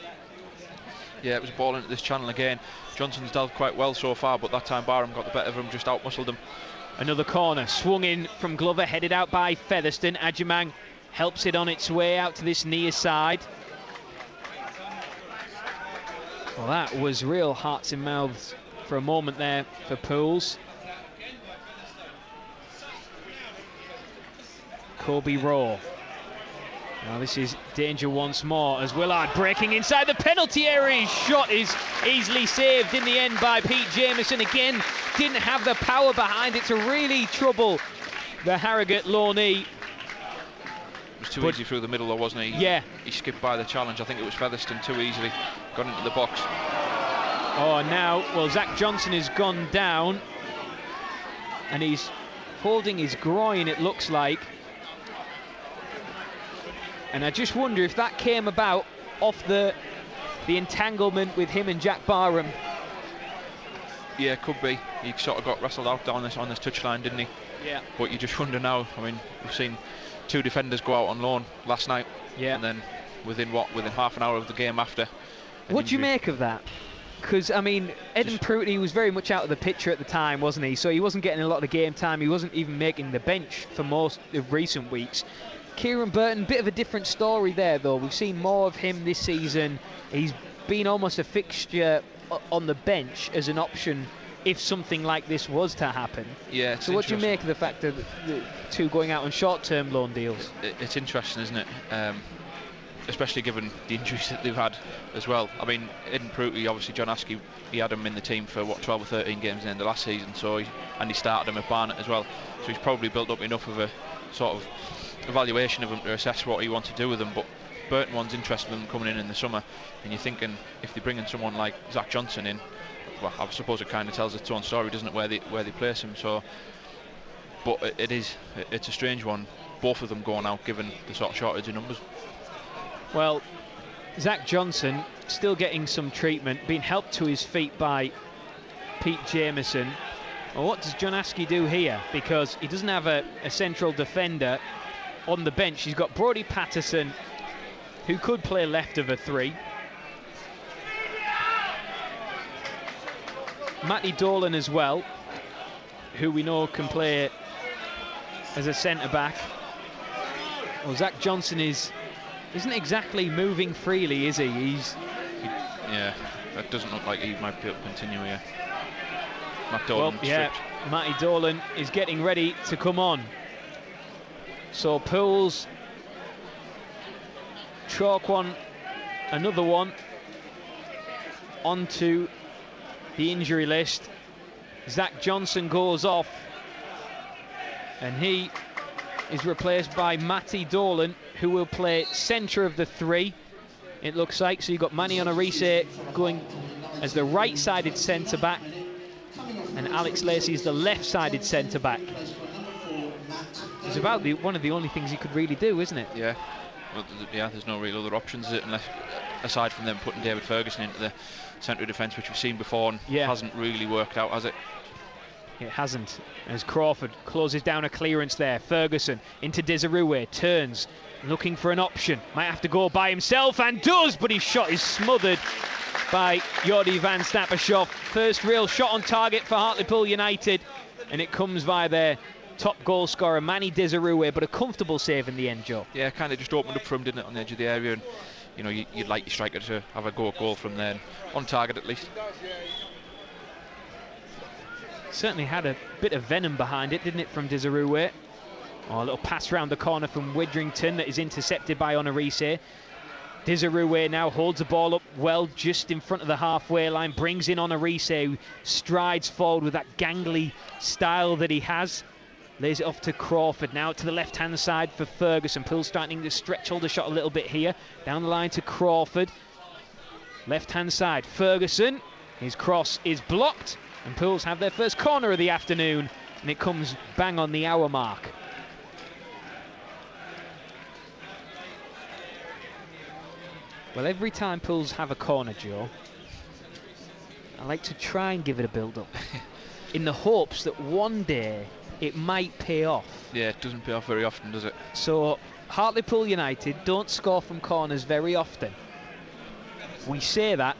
Yeah, it was a ball into this channel again. Johnson's dealt quite well so far, but that time Barham got the better of him, just out-muscled him. Another corner, swung in from Glover, headed out by Featherstone. Adjumang helps it on its way out to this near side. Well, that was real hearts and mouths for a moment there for Pools. Kobe Rowe. Now this is danger once more as Willard breaking inside the penalty area. His shot is easily saved in the end by Pete Jameson. Again, didn't have the power behind it to really trouble the Harrogate loanee. It was too easy through the middle though, wasn't he? Yeah. He skipped by the challenge. I think it was Featherstone too easily. Got into the box. Oh, now, well, Zach Johnson has gone down. and he's holding his groin, it looks like. And I just wonder if that came about off the entanglement with him and Jack Barham. Yeah, could be. He sort of got wrestled out on this touchline, didn't he? Yeah. But you just wonder now. I mean, we've seen 2 defenders go out on loan last night. Yeah. And then within half an hour of the game after. What do you make of that? Because, I mean, Eden Pruitt was very much out of the picture at the time, wasn't he? So he wasn't getting a lot of game time. He wasn't even making the bench for most of recent weeks. Kieran Burton, bit of a different story there, though. We've seen more of him this season. He's been almost a fixture on the bench as an option if something like this was to happen. Yeah. So what do you make of the fact that the 2 going out on short-term loan deals? It's interesting, isn't it? Especially given the injuries that they've had as well. I mean, Eden Pruitt, obviously John Askey, he had him in the team for 12 or 13 games in the end of last season, and he started him at Barnet as well. So he's probably built up enough of a sort of evaluation of him to assess what he wants to do with them. But Burton one's interested in them coming in the summer, and you're thinking if they bring in someone like Zach Johnson in, well, I suppose it kind of tells its own story, doesn't it, where they place him. So, but it's a strange one, both of them going out given the sort of shortage of numbers. Well, Zach Johnson still getting some treatment, being helped to his feet by Pete Jameson. Well, what does John Askey do here? Because he doesn't have a central defender on the bench. He's got Brodie Patterson, who could play left of a 3. Matty Dolan as well, who we know can play as a centre-back. Well, Zach Johnson isn't exactly moving freely, is he? Yeah, that doesn't look like he might be able to continue here. Matt Dolan Matty Dolan is getting ready to come on. So Pools, chalk another one onto the injury list. Zach Johnson goes off, and he is replaced by Matty Dolan, who will play centre of the 3, it looks like. So you've got Manny Onarise going as the right-sided centre-back, and Alex Lacey is the left-sided centre-back. It's about one of the only things he could really do, isn't it? Yeah. Well, there's no real other options, unless, aside from them putting David Ferguson into the centre of defence, which we've seen before, and hasn't really worked out, has it? It hasn't, as Crawford closes down a clearance there. Ferguson into Desirue, turns, looking for an option. Might have to go by himself, and does, but his shot is smothered by Jordi van Stappershoff. First real shot on target for Hartlepool United, and it comes via their top goal scorer, Manny Desirue, but a comfortable save in the end, Joe. Yeah, kind of just opened up for him, didn't it, on the edge of the area, and you'd like your striker to have a goal from there, on target at least. Certainly had a bit of venom behind it, didn't it, from Desirue? A little pass round the corner from Widrington that is intercepted by Onarise. Desirue now holds the ball up well just in front of the halfway line, brings in Onarise, who strides forward with that gangly style that he has. Lays it off to Crawford, now to the left-hand side for Ferguson. Poole starting to stretch Aldershot a little bit here. Down the line to Crawford. Left-hand side, Ferguson. His cross is blocked, and Pools have their first corner of the afternoon, and it comes bang on the hour mark. Well, every time Pools have a corner, Joe, I like to try and give it a build-up in the hopes that one day it might pay off. Yeah, it doesn't pay off very often, does it? So Hartlepool United don't score from corners very often. We say that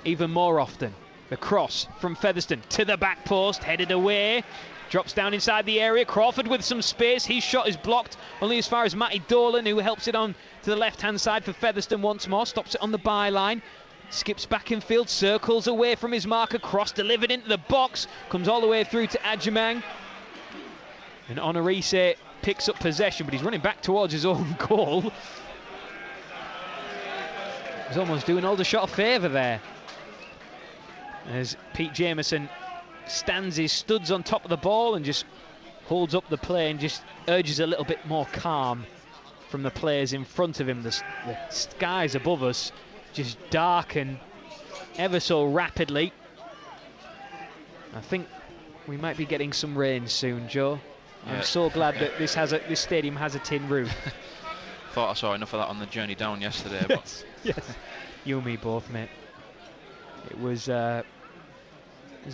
even more often. The cross from Featherstone to the back post, headed away, drops down inside the area. Crawford with some space, his shot is blocked only as far as Matty Dolan, who helps it on to the left hand side for Featherstone once more, stops it on the byline, skips back in field, circles away from his marker, cross delivered into the box, comes all the way through to Adjumang, and Onarise picks up possession, but he's running back towards his own goal. He's almost doing Aldershot a favour there, as Pete Jameson studs on top of the ball and just holds up the play and just urges a little bit more calm from the players in front of him. The skies above us just darken ever so rapidly. I think We might be getting some rain soon, Joe. Yeah. I'm so glad that this stadium has a tin roof. Thought I saw enough of that on the journey down yesterday. Yes, yes. You and me both, mate. It was a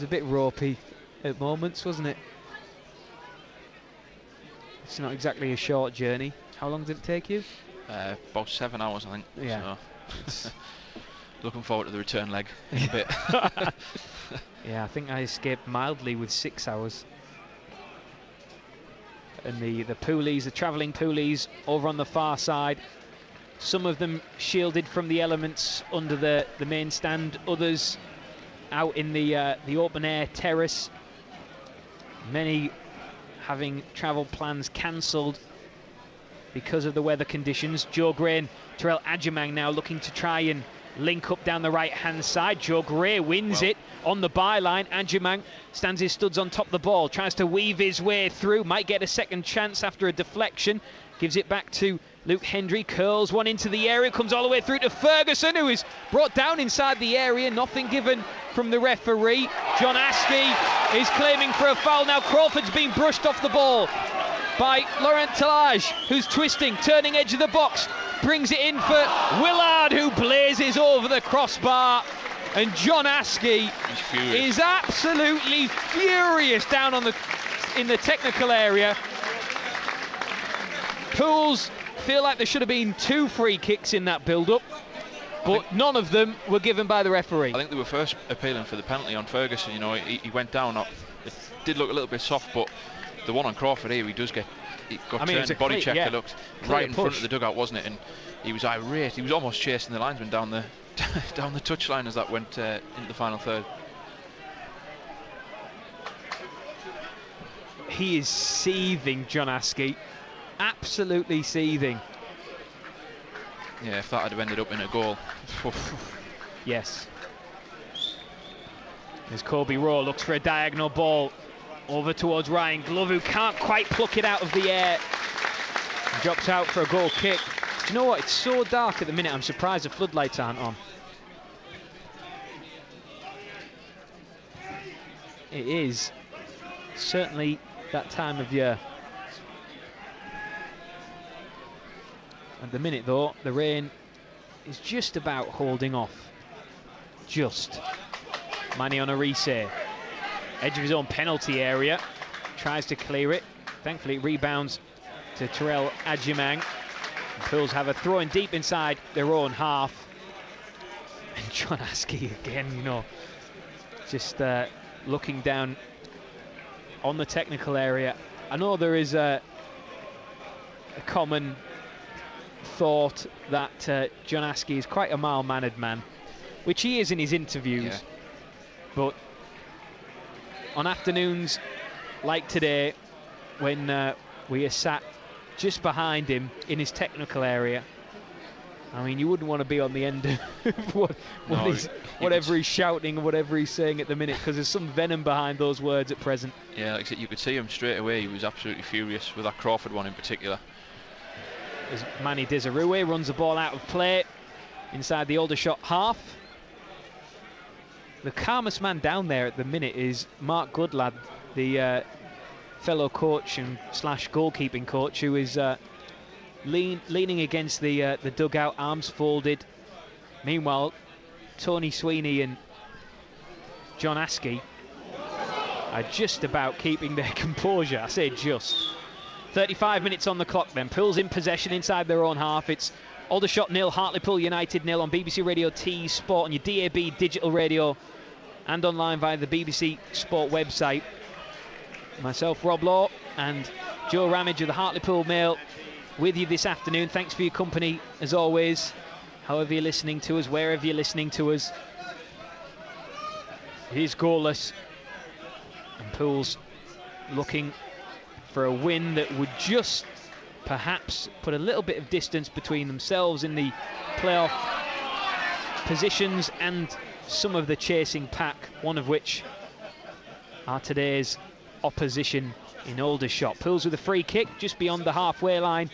bit ropey at moments, wasn't it? It's not exactly a short journey. How long did it take you? About 7 hours, I think. Yeah. So looking forward to the return leg in a bit. Yeah, I think I escaped mildly with 6 hours. And the poolies, the travelling poolies over on the far side, some of them shielded from the elements under the main stand, others out in the open air terrace. Many having travel plans cancelled because of the weather conditions. Joe Gray and Terrell Adjumang now looking to try and link up down the right hand side. Joe Gray wins it on the byline. Adjumang stands his studs on top of the ball, tries to weave his way through, might get a second chance after a deflection, gives it back to Luke Hendry, curls one into the area, comes all the way through to Ferguson, who is brought down inside the area. Nothing given from the referee. John Askey is claiming for a foul. Now Crawford's being brushed off the ball by Laurent Talage, who's twisting, turning edge of the box, brings it in for Willard, who blazes over the crossbar. And John Askey is absolutely furious down in the technical area. Pools feel like there should have been 2 free kicks in that build-up, but none of them were given by the referee. I think they were first appealing for the penalty on Ferguson. You know, he went down. It did look a little bit soft, but the one on Crawford here, he got turned, body check. It looked right in front of the dugout, wasn't it? And he was irate. He was almost chasing the linesman down the down the touchline as that went into the final third. He is seething, John Askey. Absolutely seething. Yeah, if that had ended up in a goal. Yes. As Kobe Rowe looks for a diagonal ball over towards Ryan Glove, who can't quite pluck it out of the air. Drops out for a goal kick. Do you know what? It's so dark at the minute, I'm surprised the floodlights aren't on. It is certainly that time of year. At the minute, though, the rain is just about holding off. Just. Manny Onarise, edge of his own penalty area, tries to clear it. Thankfully, it rebounds to Terrell Adjumang. Pools have a throw in deep inside their own half. And John Askey again, you know, just looking down on the technical area. I know there is a common thought that John Askey is quite a mild-mannered man, which he is in his interviews. Yeah. But on afternoons like today, when we are sat just behind him in his technical area, I mean, you wouldn't want to be on the end of whatever he's shouting and whatever he's saying at the minute, because there's some venom behind those words at present. Yeah, like I said, you could see him straight away. He was absolutely furious with that Crawford one in particular. As Manny Desirue runs the ball out of play inside the Aldershot half. The calmest man down there at the minute is Mark Goodlad, the fellow coach and / goalkeeping coach, who is leaning against the dugout, arms folded. Meanwhile, Tony Sweeney and John Askey are just about keeping their composure. I say just. 35 minutes on the clock then. Pools in possession inside their own half. It's Aldershot 0, Hartlepool United 0 on BBC Radio T Sport, on your DAB digital radio, and online via the BBC Sport website. Myself, Rob Law, and Joe Ramage of the Hartlepool Mail with you this afternoon. Thanks for your company, as always, however you're listening to us, wherever you're listening to us. It is goalless, and Pools looking for a win that would just perhaps put a little bit of distance between themselves in the playoff positions and some of the chasing pack, one of which are today's opposition in Aldershot. Pools with a free kick just beyond the halfway line.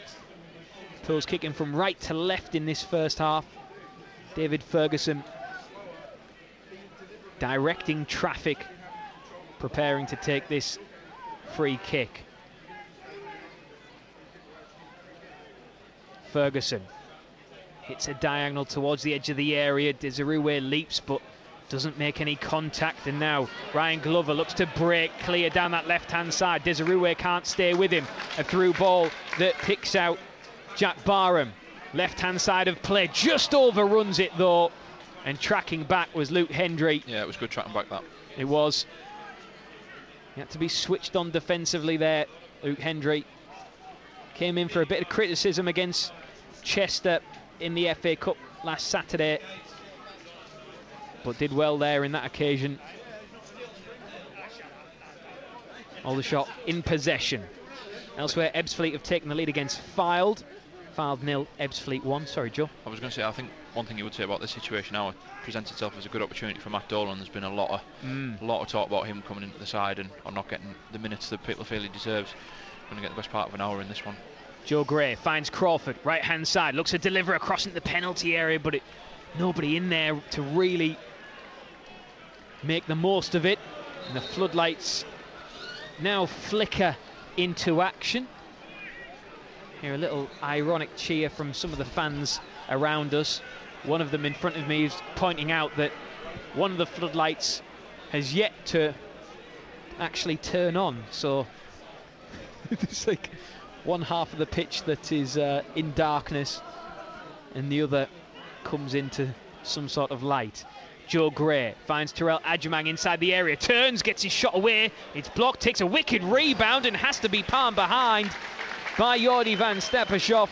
Pools kicking from right to left in this first half. David Ferguson directing traffic preparing to take this free kick. Ferguson hits a diagonal towards the edge of the area. Desirue leaps but doesn't make any contact, and now Ryan Glover looks to break clear down that left-hand side. Desirue can't stay with him. A through ball that picks out Jack Barham. Left-hand side of play, just overruns it though, and tracking back was Luke Hendry. Yeah, it was good tracking back, that. It was. He had to be switched on defensively there. Luke Hendry came in for a bit of criticism against Chester in the FA Cup last Saturday, but did well there in that occasion. Aldershot in possession. Elsewhere, Ebbsfleet have taken the lead against Fylde. Fylde 0, Ebbsfleet 1. Sorry, Joe. I was going to say, I think one thing you would say about this situation now, it presents itself as a good opportunity for Matt Dolan. There's been a lot of talk about him coming into the side and or not getting the minutes that people feel he deserves. Going to get the best part of an hour in this one. Joe Gray finds Crawford, right hand side, looks to deliver across into the penalty area, but nobody in there to really make the most of it. And the floodlights now flicker into action. Hear a little ironic cheer from some of the fans around us. One of them in front of me is pointing out that one of the floodlights has yet to actually turn on, so it's like one half of the pitch that is in darkness and the other comes into some sort of light. Joe Gray finds Terrell Adjumang inside the area, turns, gets his shot away, it's blocked, takes a wicked rebound and has to be palmed behind by Jordi van Steppershoff.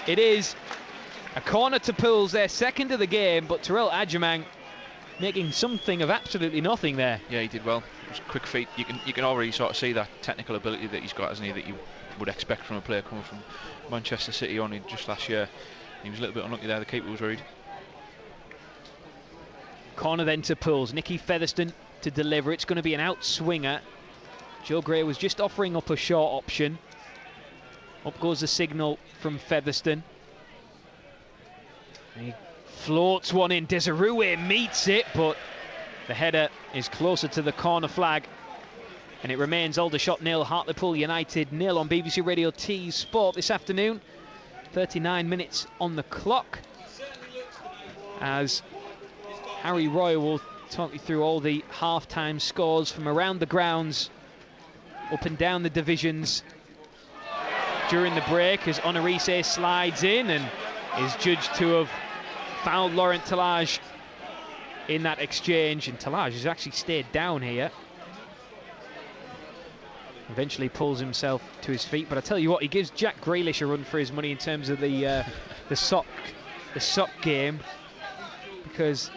It is a corner to Pools, their second of the game, but Terrell Adjumang making something of absolutely nothing there. Yeah, he did well. It was quick feet. You can already sort of see that technical ability that he's got, hasn't he, that you would expect from a player coming from Manchester City only just last year. He was a little bit unlucky there, the keeper was worried. Corner then to Pools, Nicky Featherstone to deliver. It's going to be an out swinger. Joe Gray was just offering up a short option. Up goes the signal from Featherstone. He floats one in, Desirue meets it, but the header is closer to the corner flag. And it remains Aldershot 0, Hartlepool United 0 on BBC Radio T Sport this afternoon. 39 minutes on the clock. As Harry Roy will talk you through all the half-time scores from around the grounds, up and down the divisions during the break, as Honorise slides in and is judged to have fouled Laurent Talage in that exchange, and Talage has actually stayed down here. Eventually pulls himself to his feet, but I tell you what, he gives Jack Grealish a run for his money in terms of the sock game, because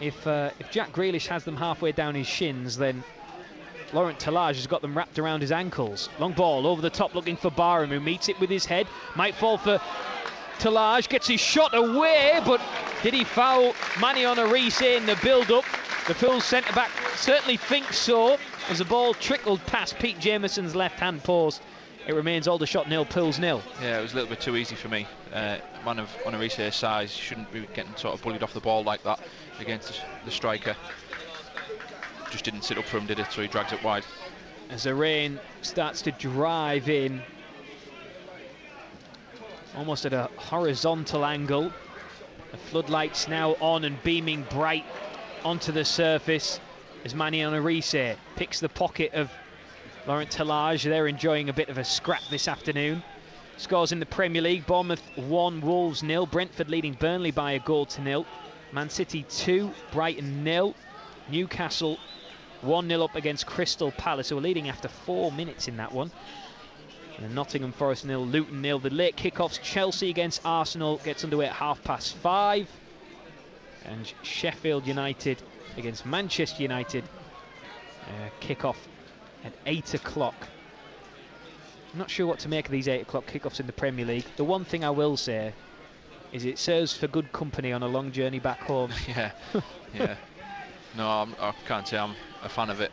if Jack Grealish has them halfway down his shins, then Laurent Talage has got them wrapped around his ankles. Long ball over the top looking for Barham, who meets it with his head, might fall for Talage, gets his shot away, but did he foul Manny Honorise in the build-up? The Pools centre-back certainly thinks so, as the ball trickled past Pete Jameson's left-hand post. It remains Aldershot 0, Pools 0. Yeah, it was a little bit too easy for me. A man of Honorise's size shouldn't be getting sort of bullied off the ball like that against the striker. Just didn't sit up for him, did it? So he drags it wide. As the rain starts to drive in, almost at a horizontal angle. The floodlights now on and beaming bright onto the surface as Manny Honorise picks the pocket of Laurent Talage. They're enjoying a bit of a scrap this afternoon. Scores in the Premier League: Bournemouth 1, Wolves 0, Brentford leading Burnley by a goal to 0, Man City 2, Brighton 0, Newcastle 1-0 up against Crystal Palace, who are leading after 4 minutes in that one. And Nottingham Forest 0, Luton 0. The late kickoffs: Chelsea against Arsenal gets underway at 5:30, and Sheffield United against Manchester United kick-off at 8 o'clock. I'm not sure what to make of these 8 o'clock kickoffs in the Premier League. The one thing I will say is it serves for good company on a long journey back home. Yeah. No, I can't say I'm a fan of it.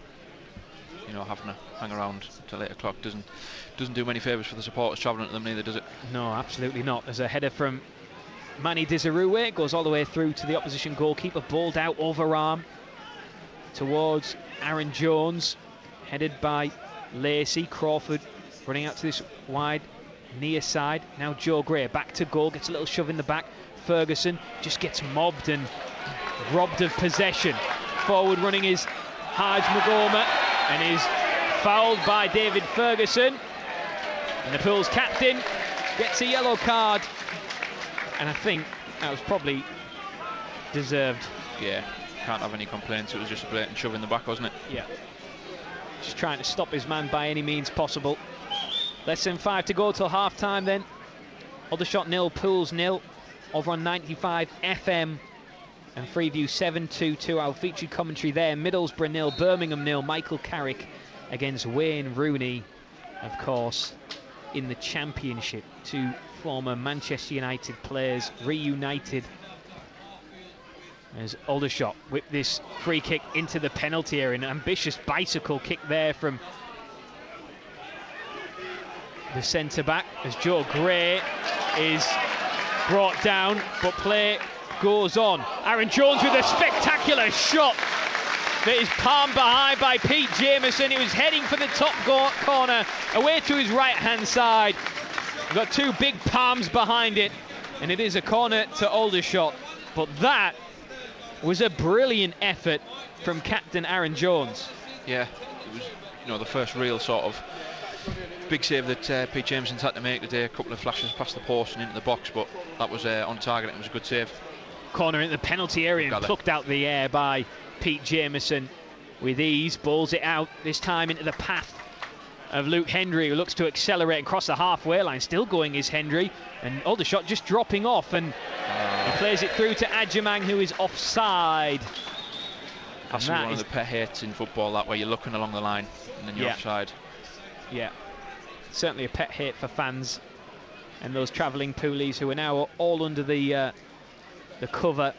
You know, having to hang around till 8 o'clock doesn't do many favours for the supporters travelling to them, neither does it? No, absolutely not. There's a header from Manny Desirue, goes all the way through to the opposition goalkeeper, balled out overarm towards Aaron Jones, headed by Lacey. Crawford running out to this wide near side. Now Joe Gray back to goal, gets a little shove in the back. Ferguson just gets mobbed and robbed of possession. Forward running is Haj Magoma and is fouled by David Ferguson. And the Pool's captain gets a yellow card. And I think that was probably deserved. Yeah, can't have any complaints. It was just a blatant shove in the back, wasn't it? Yeah. Just trying to stop his man by any means possible. Less than 5 to go till half-time then. Aldershot 0, Pools 0. Over on 95 FM and Freeview 722. Our featured commentary there. Middlesbrough 0, Birmingham 0. Michael Carrick against Wayne Rooney, of course, in the Championship. Two former Manchester United players reunited as Aldershot whip this free kick into the penalty area. An ambitious bicycle kick there from the centre-back as Joe Gray is brought down, but play goes on. Aaron Jones with a spectacular shot that is palmed behind by Pete Jameson. He was heading for the top corner, away to his right-hand side. Got two big palms behind it, and it is a corner to Aldershot. But that was a brilliant effort from captain Aaron Jones. Yeah, it was, you know, the first real sort of big save that Pete Jameson's had to make today. A couple of flashes past the post and into the box, but that was on target. It was a good save. Corner into the penalty area and plucked out the air by Pete Jameson with ease. Balls it out, this time into the path of Luke Hendry, who looks to accelerate and cross the halfway line. Still going is Hendry, and Aldershot just dropping off, and he plays it through to Adjamang, who is offside. That's one of the pet hates in football, that way you're looking along the line and then you're offside. Yeah, certainly a pet hate for fans and those travelling poolies who are now all under the cover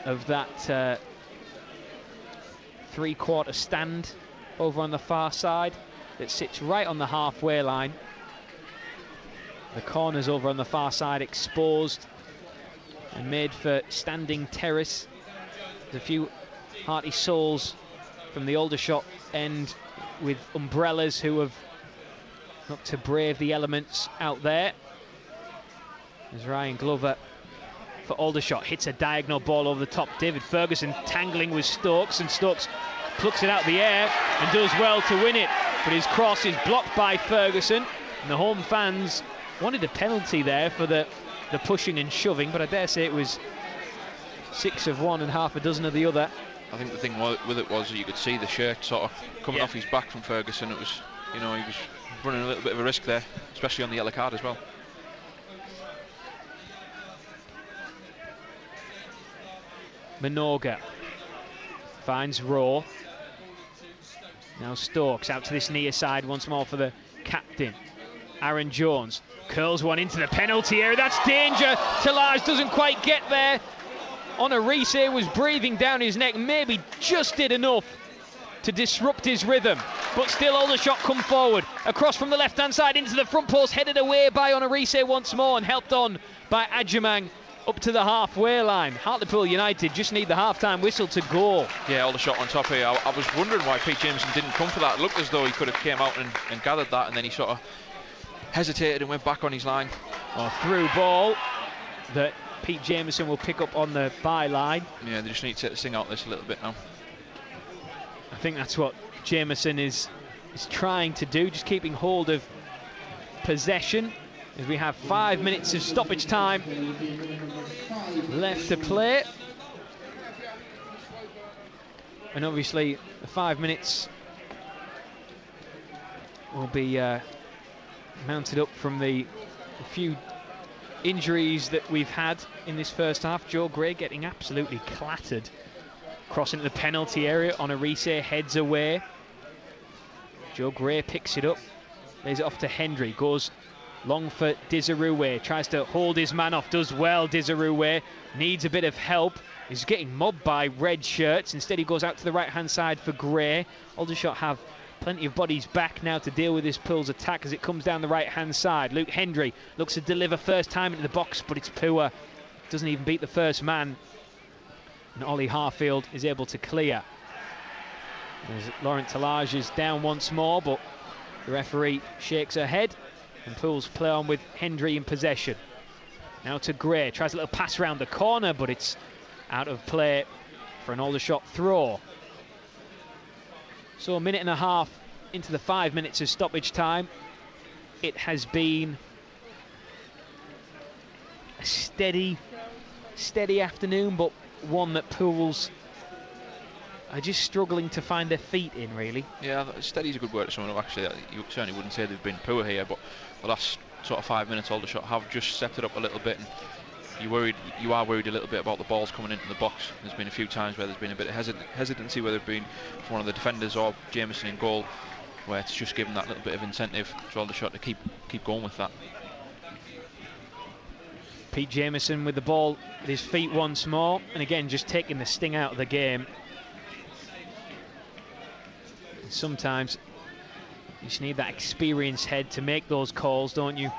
of that three-quarter stand over on the far side that sits right on the halfway line. The corners over on the far side exposed and made for standing terrace. There's a few hearty souls from the Aldershot end with umbrellas who have looked to brave the elements out there. As Ryan Glover for Aldershot hits a diagonal ball over the top. David Ferguson tangling with Stokes, and Stokes plucks it out the air and does well to win it, but his cross is blocked by Ferguson, and the home fans wanted a penalty there for the pushing and shoving, but I dare say it was 6 of one and half a dozen of the other. I think the thing with it was that you could see the shirt sort of coming off his back from Ferguson. It was, you know, he was running a little bit of a risk there, especially on the yellow card as well. Minoga finds Rowe. Now Stokes out to this near side once more for the captain. Aaron Jones curls one into the penalty area. That's danger. Talaj doesn't quite get there. Onarise was breathing down his neck, maybe just did enough to disrupt his rhythm, but still Aldershot come forward across from the left hand side into the front post, headed away by Onarise once more and helped on by Adjamang up to the halfway line. Hartlepool United just need the half-time whistle to go. Yeah, Aldershot on top here. I was wondering why Pete Jameson didn't come for that. It looked as though he could have came out and gathered that, and then he sort of hesitated and went back on his line. A through ball that Pete Jameson will pick up on the byline. Yeah, they just need to sing out this a little bit now. I think that's what Jameson is trying to do, just keeping hold of possession, as we have 5 minutes of stoppage time left to play. And obviously the 5 minutes will be mounted up from the few injuries that we've had in this first half. Joe Gray getting absolutely clattered, crossing to the penalty area. Onarise heads away. Joe Gray picks it up, lays it off to Hendry, goes long for Dizaruwe, tries to hold his man off, does well. Dizaruwe needs a bit of help, he's getting mobbed by red shirts. Instead he goes out to the right hand side for Gray. Aldershot have plenty of bodies back now to deal with this Pool's attack as it comes down the right hand side. Luke Hendry looks to deliver first time into the box, but it's poor, doesn't even beat the first man, and Ollie Harfield is able to clear. As Laurent Talage is down once more, but the referee shakes her head, and Pools play on with Hendry in possession. Now to Gray, tries a little pass around the corner, but it's out of play for an Aldershot throw. So a minute and a half into the 5 minutes of stoppage time. It has been a steady afternoon, but one that Pools are just struggling to find their feet in, really. Yeah, steady's a good word to sum it up, actually. You certainly wouldn't say they've been poor here, but the last sort of 5 minutes Aldershot have just stepped it up a little bit, and you are worried a little bit about the balls coming into the box. There's been a few times where there's been a bit of hesitancy, whether it been from one of the defenders or Jameson in goal, where it's just given that little bit of incentive to Aldershot to keep going with that. Pete Jameson with the ball at his feet once more, and again just taking the sting out of the game. And sometimes you just need that experienced head to make those calls, don't you?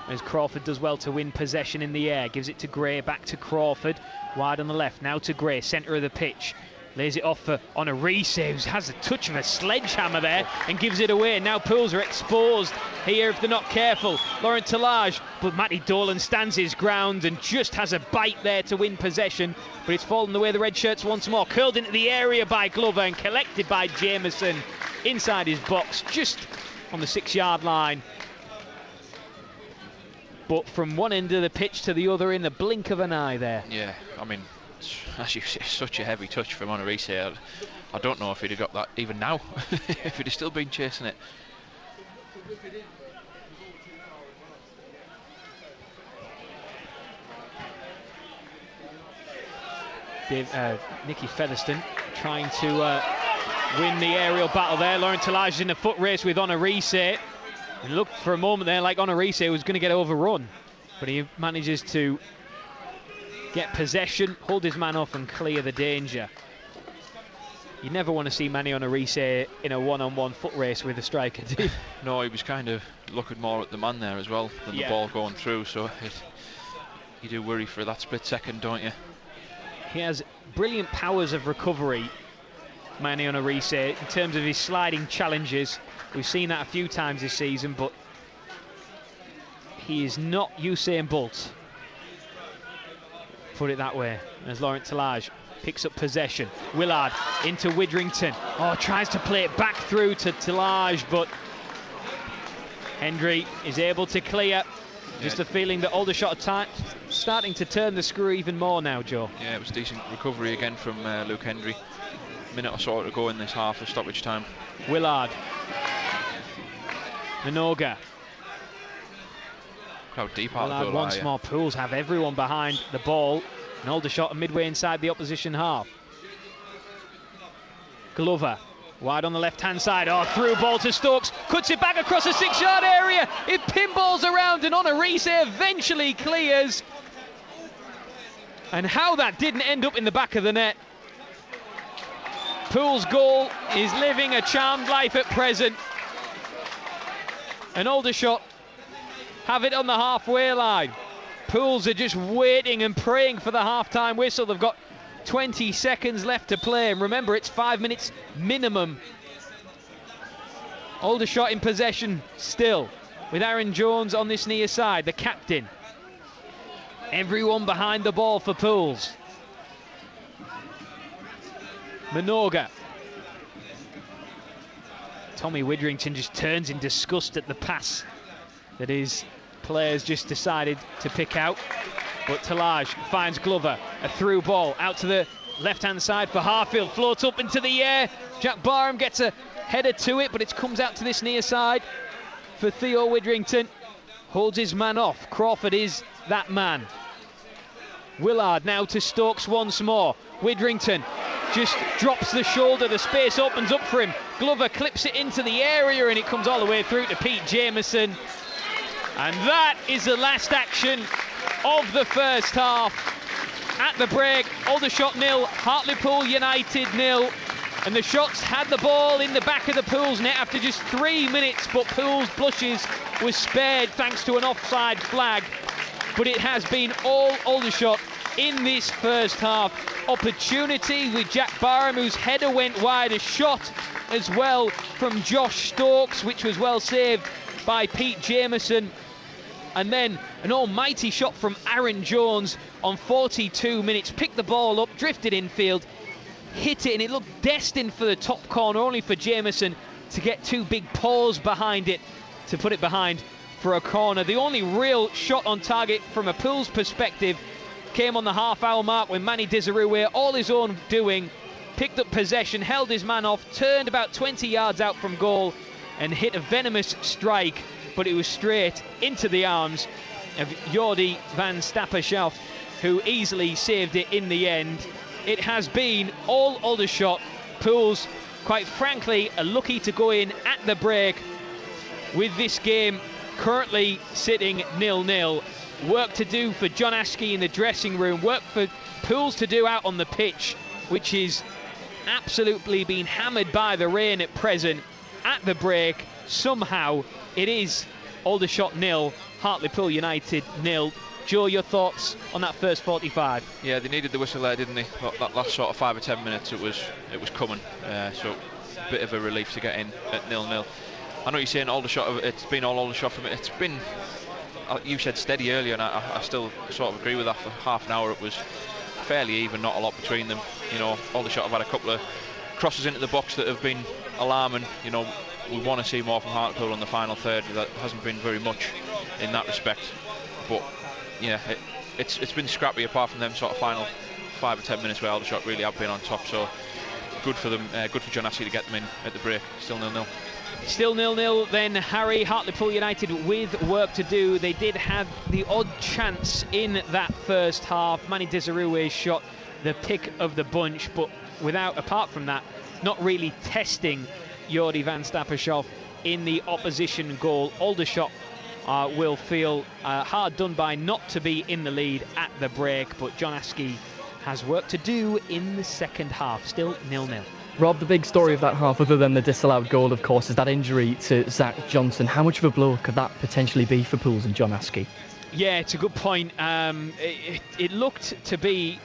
As Crawford does well to win possession in the air, gives it to Gray, back to Crawford, wide on the left, now to Gray, centre of the pitch, lays it off for Honorese, who has a touch of a sledgehammer there and gives it away. Now Pools are exposed here if they're not careful. Laurent Talage, but Matty Dolan stands his ground and just has a bite there to win possession, but it's fallen the way of the red shirts once more. Curled into the area by Glover and collected by Jameson inside his box, just on the 6-yard line. But from one end of the pitch to the other in the blink of an eye there. Yeah, I mean, as you say, such a heavy touch from Honorese. I don't know if he'd have got that even now, if he'd have still been chasing it. Nicky Featherstone trying to win the aerial battle there. Laurent Talage is in a foot race with Honorese. It looked for a moment there like Honorese was going to get overrun, but he manages to get possession, hold his man off and clear the danger. You never want to see Manny Honorese in a one-on-one foot race with a striker, do you? No, he was kind of looking more at the man there as well than the ball going through, so you do worry for that split second, don't you? He has brilliant powers of recovery, Manny Honorese, in terms of his sliding challenges. We've seen that a few times this season, but he is not Usain Bolt, put it that way, as Laurent Talage picks up possession. Willard into Widrington. Oh, tries to play it back through to Talage, but Hendry is able to clear. Just a feeling that Aldershot are starting to turn the screw even more now, Joe. Yeah, it was decent recovery again from Luke Hendry. Minute or so to go in this half of stoppage time. Willard. Minoga. How deep Willard once more. Pools have everyone behind the ball. And Aldershot are midway inside the opposition half. Glover. Wide on the left-hand side. Oh, through ball to Stokes. Cuts it back across the 6-yard area. It pinballs around and Honorese eventually clears. And how that didn't end up in the back of the net. Pools' goal is living a charmed life at present. And Aldershot have it on the halfway line. Pools are just waiting and praying for the half-time whistle. They've got 20 seconds left to play, and remember, it's 5 minutes minimum. Aldershot in possession still, with Aaron Jones on this near side, the captain. Everyone behind the ball for Pools. Minoga. Tommy Widrington just turns in disgust at the pass that his players just decided to pick out. But Talage finds Glover, a through ball out to the left-hand side for Harfield, floats up into the air. Jack Barham gets a header to it, but it comes out to this near side for Theo Widrington. Holds his man off. Crawford is that man. Willard now to Stokes once more. Widrington just drops the shoulder, the space opens up for him. Glover clips it into the area and it comes all the way through to Pete Jameson. And that is the last action of the first half. At the break, Aldershot 0, Hartlepool United 0. And the Shots had the ball in the back of the Pools net after just 3 minutes, but Pools blushes was spared thanks to an offside flag. But it has been all Aldershot in this first half. Opportunity with Jack Barham, whose header went wide, a shot as well from Josh Stokes, which was well saved by Pete Jameson. And then an almighty shot from Aaron Jones on 42 minutes. Picked the ball up, drifted infield, hit it, and it looked destined for the top corner, only for Jameson to get two big paws behind it to put it behind for a corner. The only real shot on target from a Pools perspective came on the half-hour mark when Manny Desirue, all his own doing, picked up possession, held his man off, turned about 20 yards out from goal and hit a venomous strike, but it was straight into the arms of Jordi van Stappershoff, who easily saved it in the end. It has been all Aldershot. Pools, quite frankly, are lucky to go in at the break with this game currently sitting 0-0. Work to do for John Askey in the dressing room, work for Pools to do out on the pitch, which is absolutely being hammered by the rain at present. At the break, somehow it is Aldershot 0, Hartlepool United 0. Joe, your thoughts on that first 45? Yeah, they needed the whistle there, didn't they? That last sort of 5 or 10 minutes, it was coming. So a bit of a relief to get in at 0-0. I know you're saying Aldershot, it's been all Aldershot for me. It's been, you said steady earlier, and I still sort of agree with that. For half an hour it was fairly even, not a lot between them. You know, Aldershot have had a couple of crosses into the box that have been alarming. You know, we want to see more from Hartlepool in the final third. That hasn't been very much in that respect, but yeah, it's been scrappy apart from them sort of final 5 or 10 minutes where Aldershot really have been on top. So good for them, good for John Askey to get them in at the break. Still 0-0. Still 0-0 then, Harry. Hartlepool United with work to do. They did have the odd chance in that first half. Manny Desirue's shot, the pick of the bunch, but apart from that, not really testing Jordi van Stappershoff in the opposition goal. Aldershot will feel hard done by not to be in the lead at the break, but John Askey has work to do in the second half. Still 0-0. Rob, the big story of that half, other than the disallowed goal, of course, is that injury to Zach Johnson. How much of a blow could that potentially be for Pools and John Askey? Yeah, it's a good point. It looked to be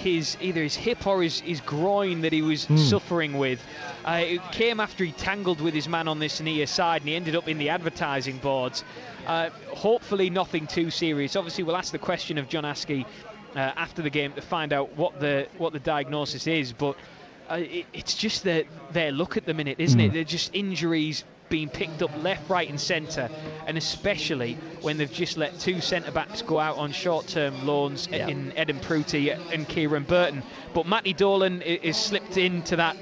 either his hip or his groin that he was suffering with. It came after he tangled with his man on this near side, and he ended up in the advertising boards. Hopefully nothing too serious. Obviously we'll ask the question of John Askey after the game to find out what the diagnosis is, but it's just their luck at the minute, isn't it? They're just injuries being picked up left, right and centre, and especially when they've just let two centre-backs go out on short-term loans in Eden Pruti and Kieran Burton. But Matty Dolan is slipped into that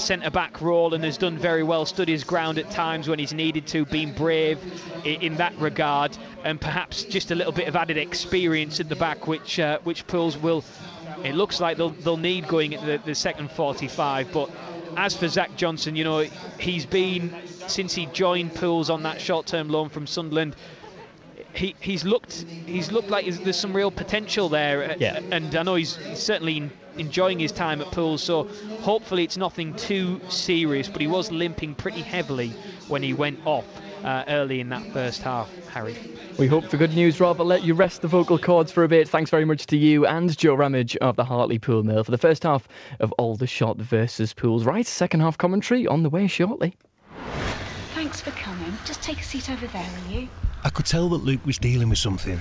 centre-back role and has done very well, stood his ground at times when he's needed to, been brave in that regard, and perhaps just a little bit of added experience at the back, which Pools will, it looks like they'll need going into the second 45. But as for Zach Johnson, you know, he's been, since he joined Pools on that short-term loan from Sunderland, he's looked like there's some real potential there. And I know he's certainly enjoying his time at Pools, so hopefully it's nothing too serious, but he was limping pretty heavily when he went off early in that first half, Harry. We hope for good news, Rob. I'll let you rest the vocal cords for a bit. Thanks very much to you and Joe Ramage of the Hartlepool Mill for the first half of Aldershot versus Pools. Right, second half commentary on the way shortly. Thanks for coming. Just take a seat over there, will you? I could tell that Luke was dealing with something.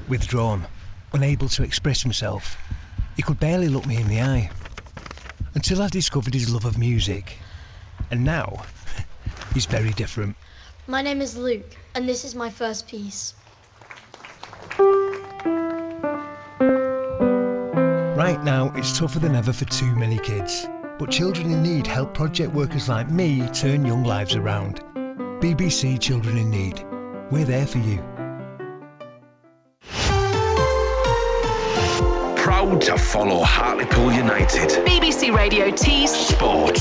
Withdrawn, unable to express himself. He could barely look me in the eye. Until I discovered his love of music. And now, he's very different. My name is Luke, and this is my first piece. Right now, it's tougher than ever for too many kids. But Children in Need help project workers like me turn young lives around. BBC Children in Need. We're there for you. Proud to follow Hartlepool United. BBC Radio T's Sport.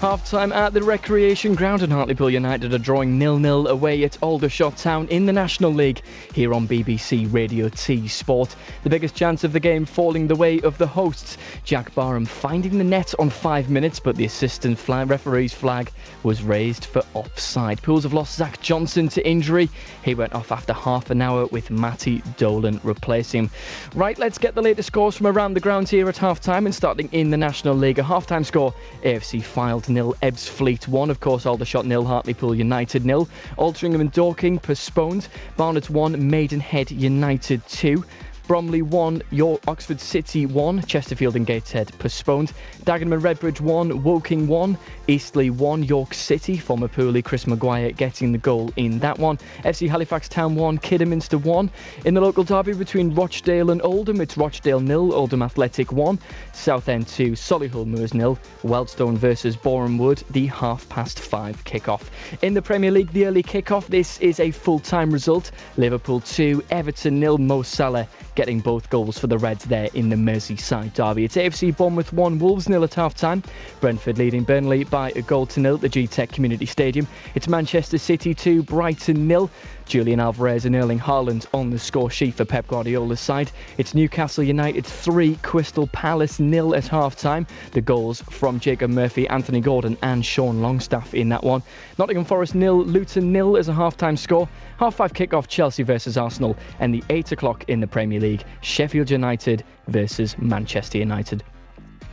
Half-time at the Recreation Ground, and Hartlepool United are drawing 0-0 away at Aldershot Town in the National League here on BBC Radio T Sport. The biggest chance of the game falling the way of the hosts. Jack Barham finding the net on 5 minutes, but the assistant referee's flag was raised for offside. Pools have lost Zach Johnson to injury. He went off after half an hour with Matty Dolan replacing him. Right, let's get the latest scores from around the ground here at half-time, and starting in the National League. A half-time score: AFC Fylde 0, Ebbsfleet 1, of course Aldershot 0, Hartlepool United 0. Altrincham and Dorking postponed. Barnet 1, Maidenhead United 2. Bromley 1, Oxford City 1, Chesterfield and Gateshead postponed. Dagenham and Redbridge 1, Woking 1, Eastleigh 1, York City, former Poolie Chris Maguire getting the goal in that one. FC Halifax Town 1, Kidderminster 1. In the local derby between Rochdale and Oldham, it's Rochdale 0, Oldham Athletic 1, Southend 2, Solihull Moors 0, Wealdstone versus Boreham Wood, the 5:30 kick-off. In the Premier League, the early kick-off, this is a full-time result. Liverpool 2, Everton 0, Mo Salah getting both goals for the Reds there in the Merseyside derby. It's AFC Bournemouth 1, Wolves 0 at half-time. Brentford leading Burnley by a goal to 0 at the G-Tech Community Stadium. It's Manchester City 2, Brighton 0. Julian Alvarez and Erling Haaland on the score sheet for Pep Guardiola's side. It's Newcastle United 3, Crystal Palace 0 at half-time. The goals from Jacob Murphy, Anthony Gordon and Sean Longstaff in that one. Nottingham Forest 0, Luton 0 as a half-time score. 5:30 kick-off, Chelsea versus Arsenal, and the 8 o'clock in the Premier League, Sheffield United versus Manchester United.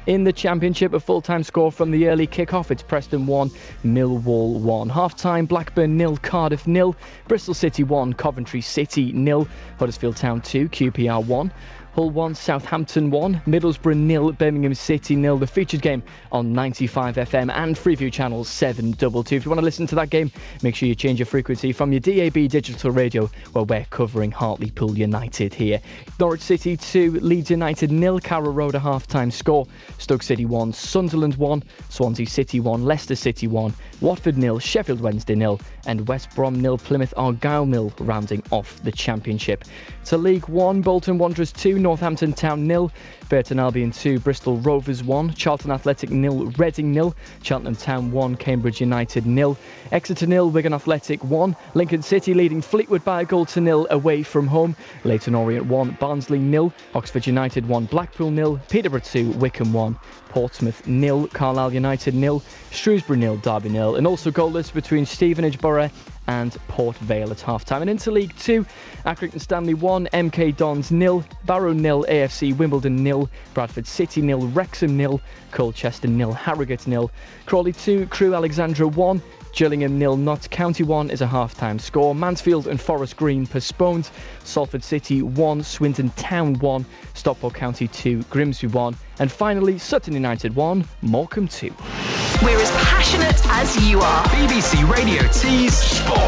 In the Championship, a full-time score from the early kick-off. It's Preston 1, Millwall 1. Half-time, Blackburn 0, Cardiff 0. Bristol City 1, Coventry City 0. Huddersfield Town 2, QPR 1. Hull 1, Southampton 1, Middlesbrough 0, Birmingham City 0. The featured game on 95 FM and Freeview channel 722. If you want to listen to that game, make sure you change your frequency from your DAB digital radio, where we're covering Hartlepool United here. Norwich City 2, Leeds United 0, Carrow Road a half-time score. Stoke City 1, Sunderland 1, Swansea City 1, Leicester City 1, Watford 0, Sheffield Wednesday 0, and West Brom 0, Plymouth Argyle 0, rounding off the Championship. To League 1, Bolton Wanderers 2, Northampton Town 0, Burton Albion 2, Bristol Rovers 1, Charlton Athletic 0, Reading 0, Cheltenham Town 1, Cambridge United 0, Exeter 0, Wigan Athletic 1, Lincoln City leading Fleetwood by a goal to 0 away from home, Leyton Orient 1, Barnsley 0, Oxford United 1, Blackpool 0, Peterborough 2, Wycombe 1, Portsmouth 0, Carlisle United 0, Shrewsbury 0, Derby 0, and also goalless between Stevenage Borough and Port Vale at half-time. And into League 2, Accrington Stanley 1, MK Dons 0, Barrow 0, AFC Wimbledon 0, Bradford City 0, Wrexham 0, Colchester 0, Harrogate 0, Crawley 2, Crewe Alexandra 1, Gillingham 0, Notts County 1 is a half-time score. Mansfield and Forest Green postponed. Salford City 1, Swinton Town 1, Stockport County 2, Grimsby 1, and finally Sutton United 1, Morecambe 2. We're as passionate as you are. BBC Radio T's Sport.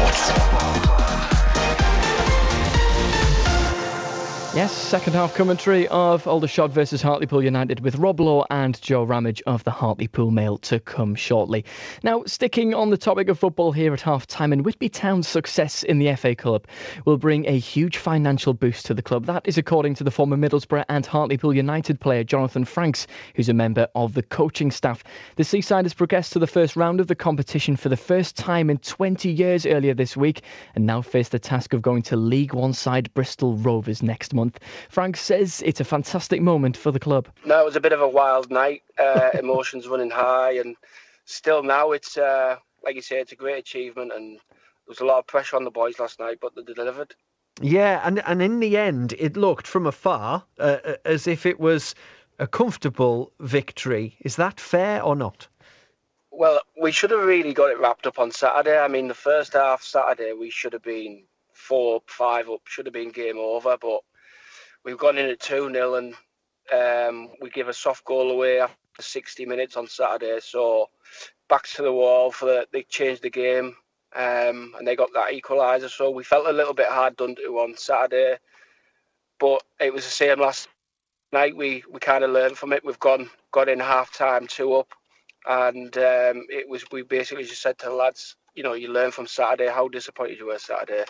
Yes, second half commentary of Aldershot versus Hartlepool United with Rob Law and Joe Ramage of the Hartlepool Mail to come shortly. Now, sticking on the topic of football here at half-time, and Whitby Town's success in the FA Cup will bring a huge financial boost to the club. That is according to the former Middlesbrough and Hartlepool United player Jonathan Franks, who's a member of the coaching staff. The Seaside has progressed to the first round of the competition for the first time in 20 years earlier this week, and now face the task of going to League One side Bristol Rovers next month. Frank says it's a fantastic moment for the club. No, it was a bit of a wild night, emotions running high, and still now it's, like you say, it's a great achievement, and there was a lot of pressure on the boys last night, but they delivered. Yeah, and in the end, it looked from afar as if it was a comfortable victory. Is that fair or not? Well, we should have really got it wrapped up on Saturday. I mean, the first half Saturday, we should have been 4-5 up, should have been game over, but we've gone in at 2-0 and we give a soft goal away after 60 minutes on Saturday. So backs to the wall they changed the game and they got that equaliser. So we felt a little bit hard done to on Saturday, but it was the same last night. We kind of learned from it. We've got in half time 2 up, and we basically just said to the lads, you know, you learn from Saturday. How disappointed you were Saturday.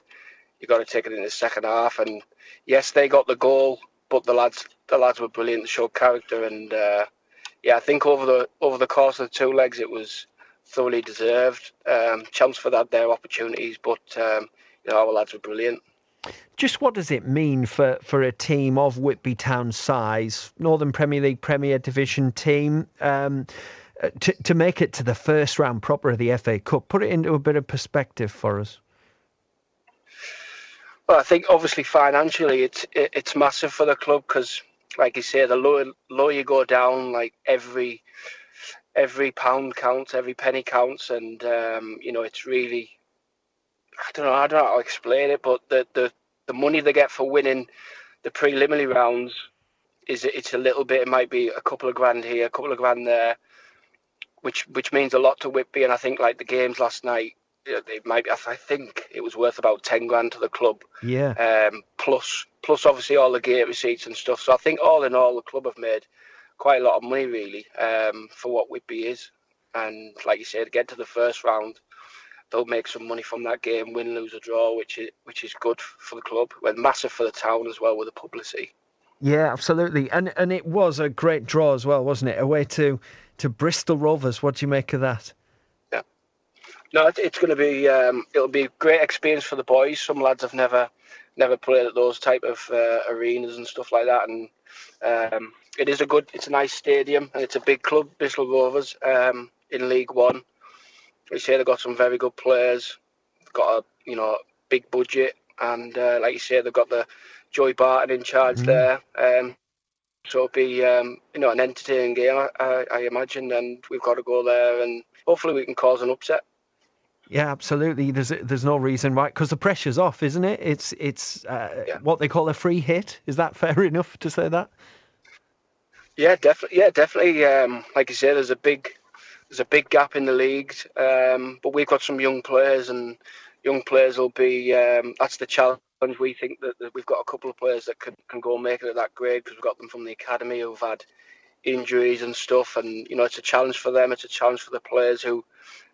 You got to take it in the second half, and yes, they got the goal, but the lads were brilliant. They showed character, and I think over the course of the 2 legs, it was thoroughly deserved. Chelmsford had their opportunities, but our lads were brilliant. Just what does it mean for a team of Whitby Town's size, Northern Premier League Premier Division team, to make it to the first round proper of the FA Cup? Put it into a bit of perspective for us. Well, I think obviously financially it's massive for the club because, like you say, the lower you go down, like every pound counts, every penny counts, and it's really, I don't know how to explain it, but the money they get for winning the preliminary rounds it's a little bit. It might be a couple of grand here, a couple of grand there, which means a lot to Whitby. And I think like the games last night, it might be, I think it was worth about 10 grand to the club. Yeah. Plus obviously all the gate receipts and stuff. So I think all in all, the club have made quite a lot of money really for what Whitby is. And like you said, get to the first round, they'll make some money from that game, win, lose or draw, which is good for the club. Well, massive for the town as well with the publicity. Yeah, absolutely. And it was a great draw as well, wasn't it? Away to Bristol Rovers. What do you make of that? Yeah. No, it's going to be it'll be a great experience for the boys. Some lads have never played at those type of arenas and stuff like that, and it's a nice stadium and it's a big club, Bristol Rovers, in League One. We say they've got some very good players. They've got a big budget, and like you say, they've got the Joey Barton in charge there. So it'll be an entertaining game, I imagine, and we've got to go there and hopefully we can cause an upset. Yeah, absolutely. There's no reason why, because the pressure's off, isn't it? It's what they call a free hit. Is that fair enough to say that? Yeah, definitely. Yeah, definitely. Like you say, there's a big gap in the leagues, but we've got some young players, and young players will be. That's the challenge. We think that we've got a couple of players that can go and make it at that grade because we've got them from the academy who've had injuries and stuff, and it's a challenge for them. It's a challenge for the players who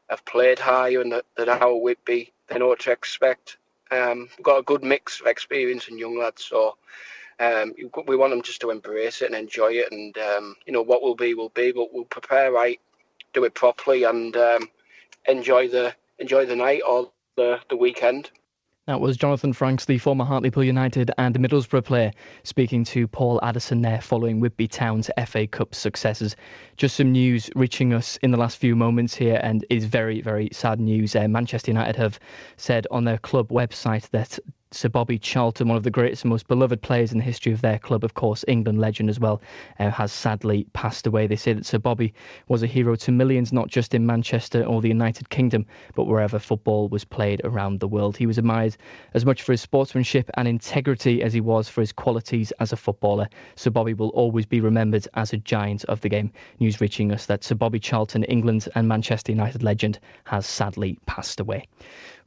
have played higher and that now at Whitby, they know what to expect. We've got a good mix of experience and young lads, so we want them just to embrace it and enjoy it, and what will be, but we'll prepare right, do it properly, and enjoy the night or the weekend. That was Jonathan Franks, the former Hartlepool United and Middlesbrough player, speaking to Paul Addison there following Whitby Town's FA Cup successes. Just some news reaching us in the last few moments here, and is very, very sad news. Manchester United have said on their club website that Sir Bobby Charlton, one of the greatest and most beloved players in the history of their club, of course, England legend as well, has sadly passed away. They say that Sir Bobby was a hero to millions, not just in Manchester or the United Kingdom, but wherever football was played around the world. He was admired as much for his sportsmanship and integrity as he was for his qualities as a footballer. Sir Bobby will always be remembered as a giant of the game. News reaching us that Sir Bobby Charlton, England and Manchester United legend, has sadly passed away.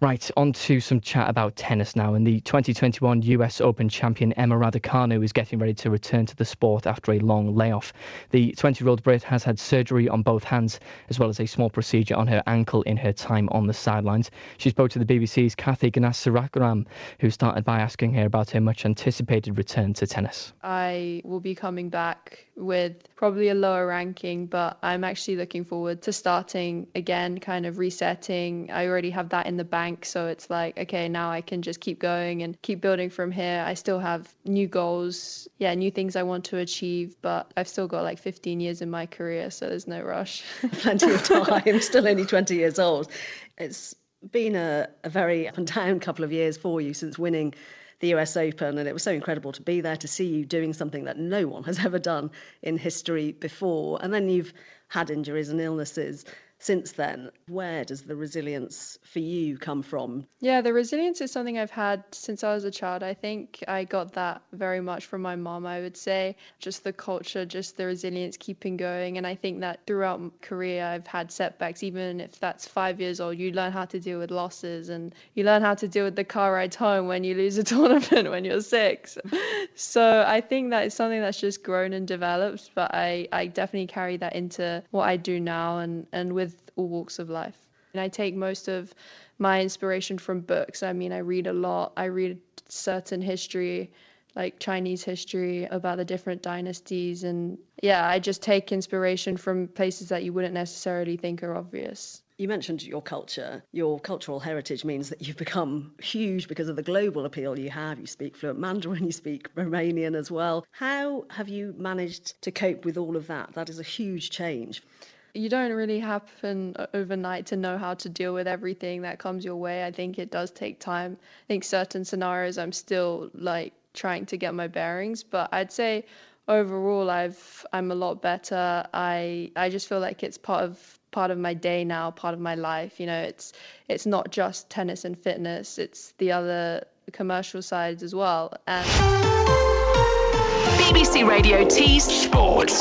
Right, on to some chat about tennis now. And the 2021 US Open champion Emma Raducanu is getting ready to return to the sport after a long layoff. The 20-year-old Brit has had surgery on both hands, as well as a small procedure on her ankle in her time on the sidelines. She spoke to the BBC's Kathy Ganasarakaram, who started by asking her about her much-anticipated return to tennis. I will be coming back with probably a lower ranking, but I'm actually looking forward to starting again, kind of resetting. I already have that in the bank, so it's like, okay, now I can just keep going and keep building from here. I still have new goals, new things I want to achieve, but I've still got like 15 years in my career, so there's no rush. Plenty of time. Still only 20 years old. It's been a very up and down couple of years for you since winning the US Open, and it was so incredible to be there, to see you doing something that no one has ever done in history before. And then you've had injuries and illnesses since then. Where does the resilience for you come from? Yeah, the resilience is something I've had since I was a child. I think I got that very much from my mom, I would say. Just the culture, just the resilience, keeping going. And I think that throughout my career, I've had setbacks. Even if that's 5 years old, you learn how to deal with losses, and you learn how to deal with the car ride home when you lose a tournament when you're 6. So I think that is something that's just grown and developed, but I definitely carry that into what I do now and with all walks of life. And I take most of my inspiration from books. I mean, I read a lot. I read certain history like Chinese history, about the different dynasties. And yeah, I just take inspiration from places that you wouldn't necessarily think are obvious. You mentioned your culture. Your cultural heritage means that you've become huge because of the global appeal you have. You speak fluent Mandarin, you speak Romanian as well. How have you managed to cope with all of that? That is a huge change. You don't really happen overnight to know how to deal with everything that comes your way. I think it does take time. I think certain scenarios I'm still like trying to get my bearings, but I'd say overall I'm a lot better. I just feel like it's part of my day now, part of my life. You know, it's not just tennis and fitness, it's the other commercial sides as well. And BBC Radio T's Sport.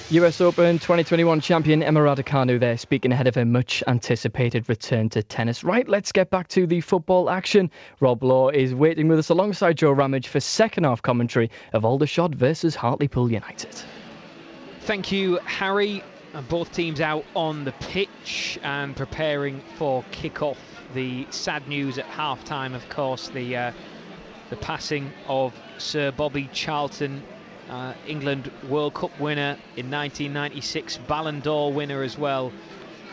US Open 2021 champion Emma Raducanu there, speaking ahead of her much anticipated return to tennis. Right, let's get back to the football action. Rob Law is waiting with us alongside Joe Ramage for second half commentary of Aldershot versus Hartlepool United. Thank you, Harry. Both teams out on the pitch and preparing for kick-off. The sad news at half-time, of course, the passing of Sir Bobby Charlton, England World Cup winner in 1996, Ballon d'Or winner as well,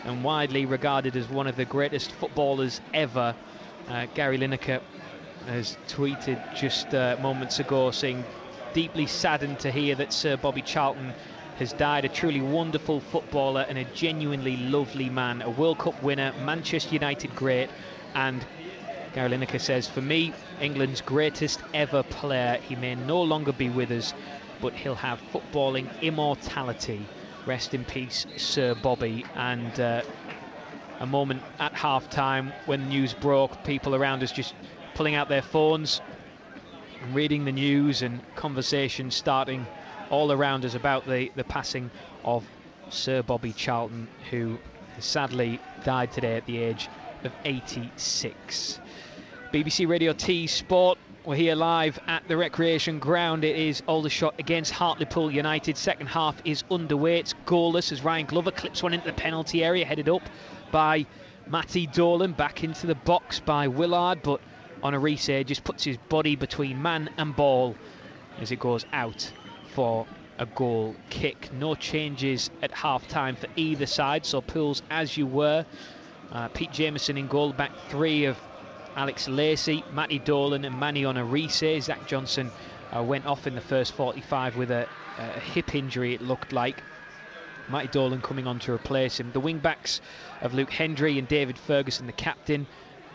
and widely regarded as one of the greatest footballers ever. Gary Lineker has tweeted just moments ago saying, deeply saddened to hear that Sir Bobby Charlton has died, a truly wonderful footballer and a genuinely lovely man, a World Cup winner, Manchester United great, and Gary Lineker says, for me, England's greatest ever player. He may no longer be with us, but he'll have footballing immortality. Rest in peace, Sir Bobby. And a moment at half-time when the news broke, people around us just pulling out their phones and reading the news, and conversations starting all around us about the passing of Sir Bobby Charlton, who sadly died today at the age of 86. BBC Radio T Sport. We're here live at the Recreation Ground. It is Aldershot against Hartlepool United. Second half is underway. It's goalless as Ryan Glover clips one into the penalty area, headed up by Matty Dolan, back into the box by Willard, but on a resay just puts his body between man and ball as it goes out for a goal kick. No changes at half-time for either side, so Pools as you were. Pete Jameson in goal, back three of Alex Lacey, Matty Dolan and Manny on a resay. Zach Johnson went off in the first 45 with a hip injury, it looked like. Matty Dolan coming on to replace him. The wing-backs of Luke Hendry and David Ferguson, the captain.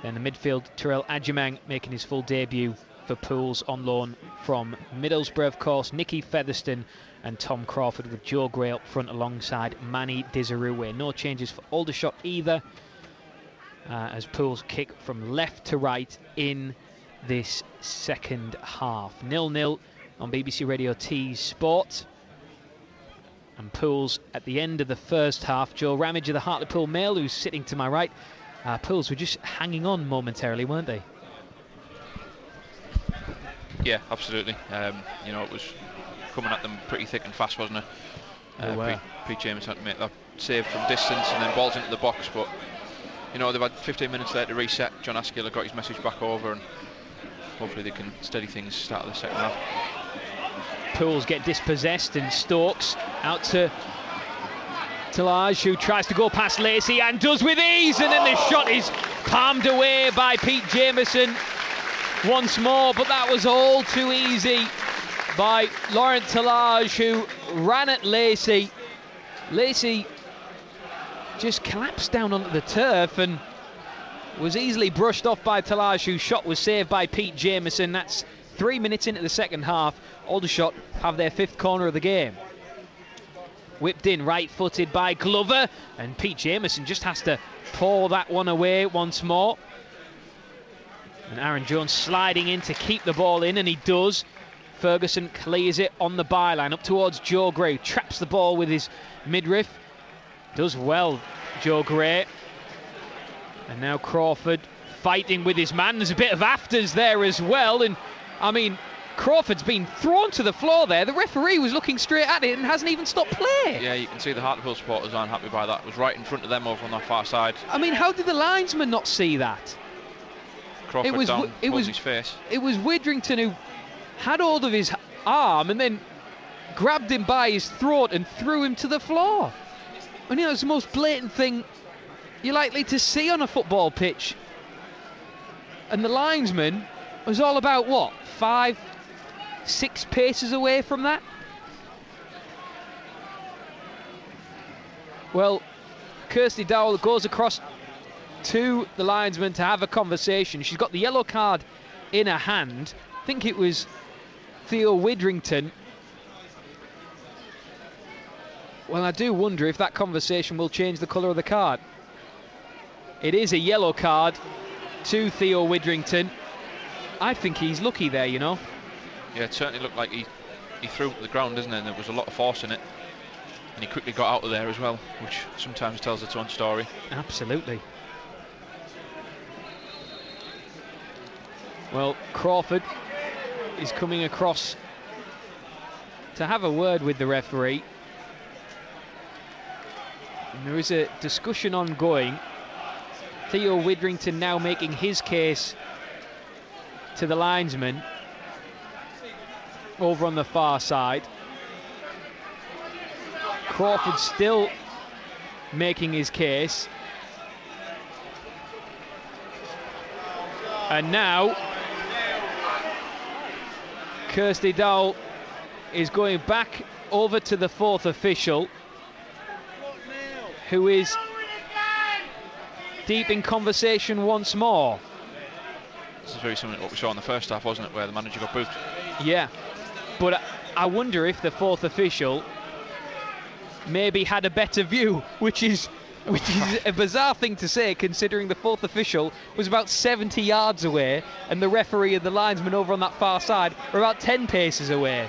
Then the midfield, Terrell Adjumang making his full debut for Pools on loan from Middlesbrough, of course. Nicky Featherstone and Tom Crawford, with Joe Gray up front alongside Manny Dizaroué. No changes for Aldershot either, as Pools kick from left to right in this second half. 0-0 on BBC Radio T's Sport. And Pools at the end of the first half. Joe Ramage of the Hartlepool Mail, who's sitting to my right. Pools were just hanging on momentarily, weren't they? Yeah, absolutely. You know, it was coming at them pretty thick and fast, wasn't it? Pete James had to make that save from distance and then balls into the box, but you know, they've had 15 minutes there to reset. John Askill got his message back over, and hopefully they can steady things start of the second half. Pools get dispossessed, and Stokes out to Talage, who tries to go past Lacey and does with ease, and then the shot is palmed away by Pete Jameson once more, but that was all too easy by Laurent Talage, who ran at Lacey. Lacey just collapsed down onto the turf and was easily brushed off by Talage, whose shot was saved by Pete Jameson. That's 3 minutes into the second half. Aldershot have their fifth corner of the game. Whipped in right-footed by Glover, and Pete Jameson just has to pour that one away once more. And Aaron Jones sliding in to keep the ball in, and he does. Ferguson clears it on the byline up towards Joe Gray, traps the ball with his midriff. Does well, Joe Gray. And now Crawford fighting with his man. There's a bit of afters there as well, and I mean, Crawford's been thrown to the floor there. The referee was looking straight at it and hasn't even stopped play. Yeah, you can see the Hartlepool supporters aren't happy by that. It was right in front of them over on that far side. I mean, how did the linesman not see that? Crawford down, holds his face. It was Widrington who had hold of his arm and then grabbed him by his throat and threw him to the floor. And it's the most blatant thing you're likely to see on a football pitch. And the linesman was all about, what, 5, 6 paces away from that? Well, Kirsty Dowell goes across to the linesman to have a conversation. She's got the yellow card in her hand. I think it was Theo Widrington. Well, I do wonder if that conversation will change the colour of the card. It is a yellow card to Theo Widrington. I think he's lucky there, you know. Yeah, it certainly looked like he threw it to the ground, didn't it? And there was a lot of force in it. And he quickly got out of there as well, which sometimes tells its own story. Absolutely. Well, Crawford is coming across to have a word with the referee. And there is a discussion ongoing. Theo Widrington now making his case to the linesman over on the far side. Crawford still making his case. And now Kirsty Dowell is going back over to the fourth official, who is deep in conversation once more. This is very similar to what we saw in the first half, wasn't it, where the manager got booked? Yeah, but I wonder if the fourth official maybe had a better view, which is a bizarre thing to say, considering the fourth official was about 70 yards away and the referee and the linesman over on that far side were about 10 paces away.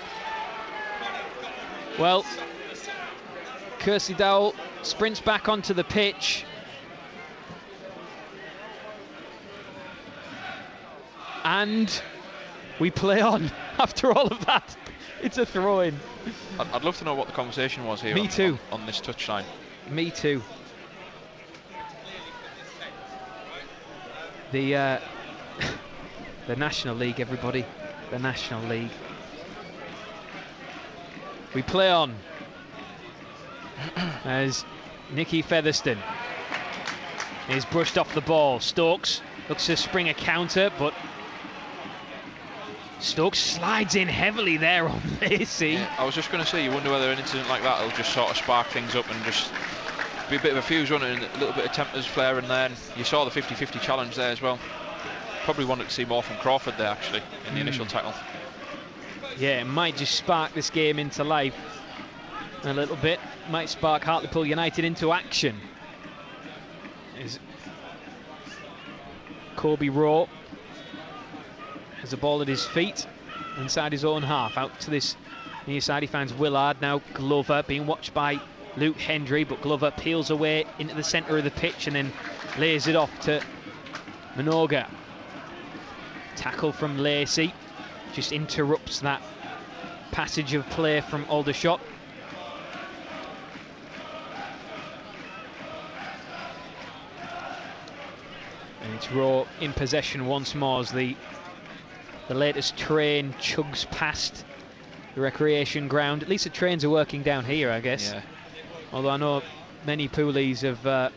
Well, Kirsty Dowell sprints back onto the pitch. And we play on after all of that. It's a throw-in. I'd love to know what the conversation was here. Me too. On this touchline. Me too. The National League, everybody. The National League. We play on as Nicky Featherstone is brushed off the ball. Stokes looks to spring a counter, but Stokes slides in heavily there on Lacey. Yeah, I was just going to say, you wonder whether an incident like that will just sort of spark things up and just be a bit of a fuse on it, and a little bit of tempers flare in there. And you saw the 50-50 challenge there as well. Probably wanted to see more from Crawford there, actually, in the initial tackle. Yeah, it might just spark this game into life a little bit. Might spark Hartlepool United into action. As Kobe Rowe has the ball at his feet inside his own half. Out to this near side, he finds Willard. Now Glover being watched by Luke Hendry, but Glover peels away into the centre of the pitch and then lays it off to Minoga. Tackle from Lacey just interrupts that passage of play from Aldershot. And it's Rowe in possession once more as the latest train chugs past the recreation ground. At least the trains are working down here, I guess. Yeah. Although I know many poolies have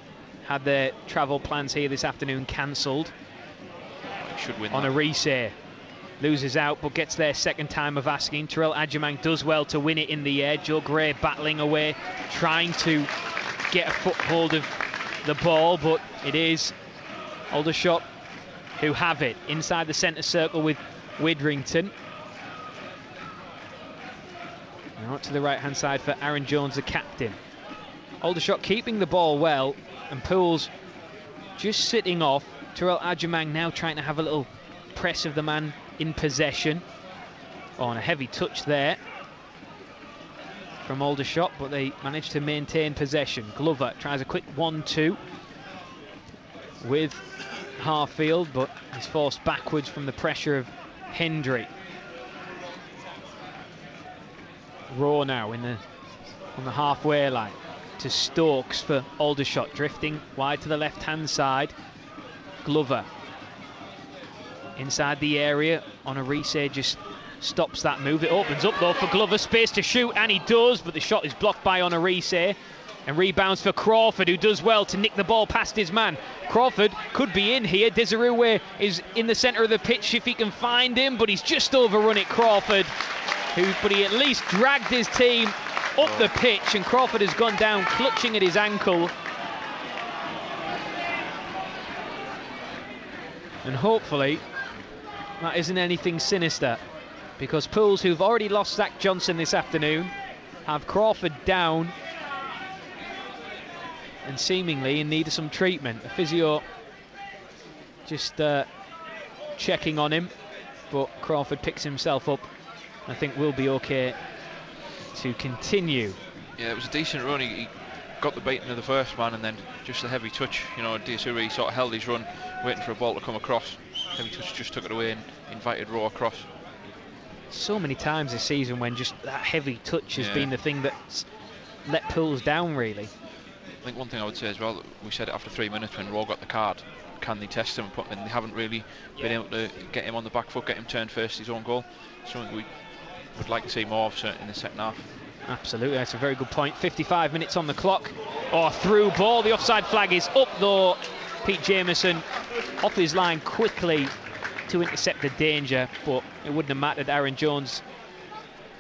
had their travel plans here this afternoon cancelled. Should win on that. A resay. Loses out but gets their second time of asking. Terrell Adjumang does well to win it in the air. Joe Gray battling away, trying to get a foothold of the ball, but it is Aldershot who have it inside the centre circle with Widrington. Now out to the right hand side for Aaron Jones, the captain. Aldershot keeping the ball well, and Pools just sitting off. Terrell Adjumang now trying to have a little press of the man in possession. Oh, and a heavy touch there from Aldershot, but they managed to maintain possession. Glover tries a quick 1-2 with Harfield, but is forced backwards from the pressure of Hendry. Rowe now on the halfway line to Stokes for Aldershot, drifting wide to the left hand side. Glover inside the area. Onarise just stops that move. It opens up though for Glover, space to shoot, and he does, but the shot is blocked by Onarise. And rebounds for Crawford, who does well to nick the ball past his man. Crawford could be in here. Desirue is in the centre of the pitch if he can find him, but he's just overrun it, Crawford. But he at least dragged his team up the pitch, and Crawford has gone down clutching at his ankle. And hopefully that isn't anything sinister, because Pools, who've already lost Zach Johnson this afternoon, have Crawford down and seemingly in need of some treatment. The physio just checking on him, but Crawford picks himself up. I think we'll be okay to continue. Yeah, it was a decent run. He got the beating of the first man, and then just a heavy touch. You know, Desiree sort of held his run, waiting for a ball to come across. Heavy touch just took it away and invited Rowe across. So many times this season when just that heavy touch has been the thing that's let Pools down, really. I think one thing I would say as well, we said it after 3 minutes when Rowe got the card, can they test him? And they haven't really been able to get him on the back foot, get him turned first his own goal. Something we would like to see more of in the second half. Absolutely, that's a very good point. 55 minutes on the clock. Through ball, the offside flag is up though. Pete Jameson off his line quickly to intercept the danger, but it wouldn't have mattered. Aaron Jones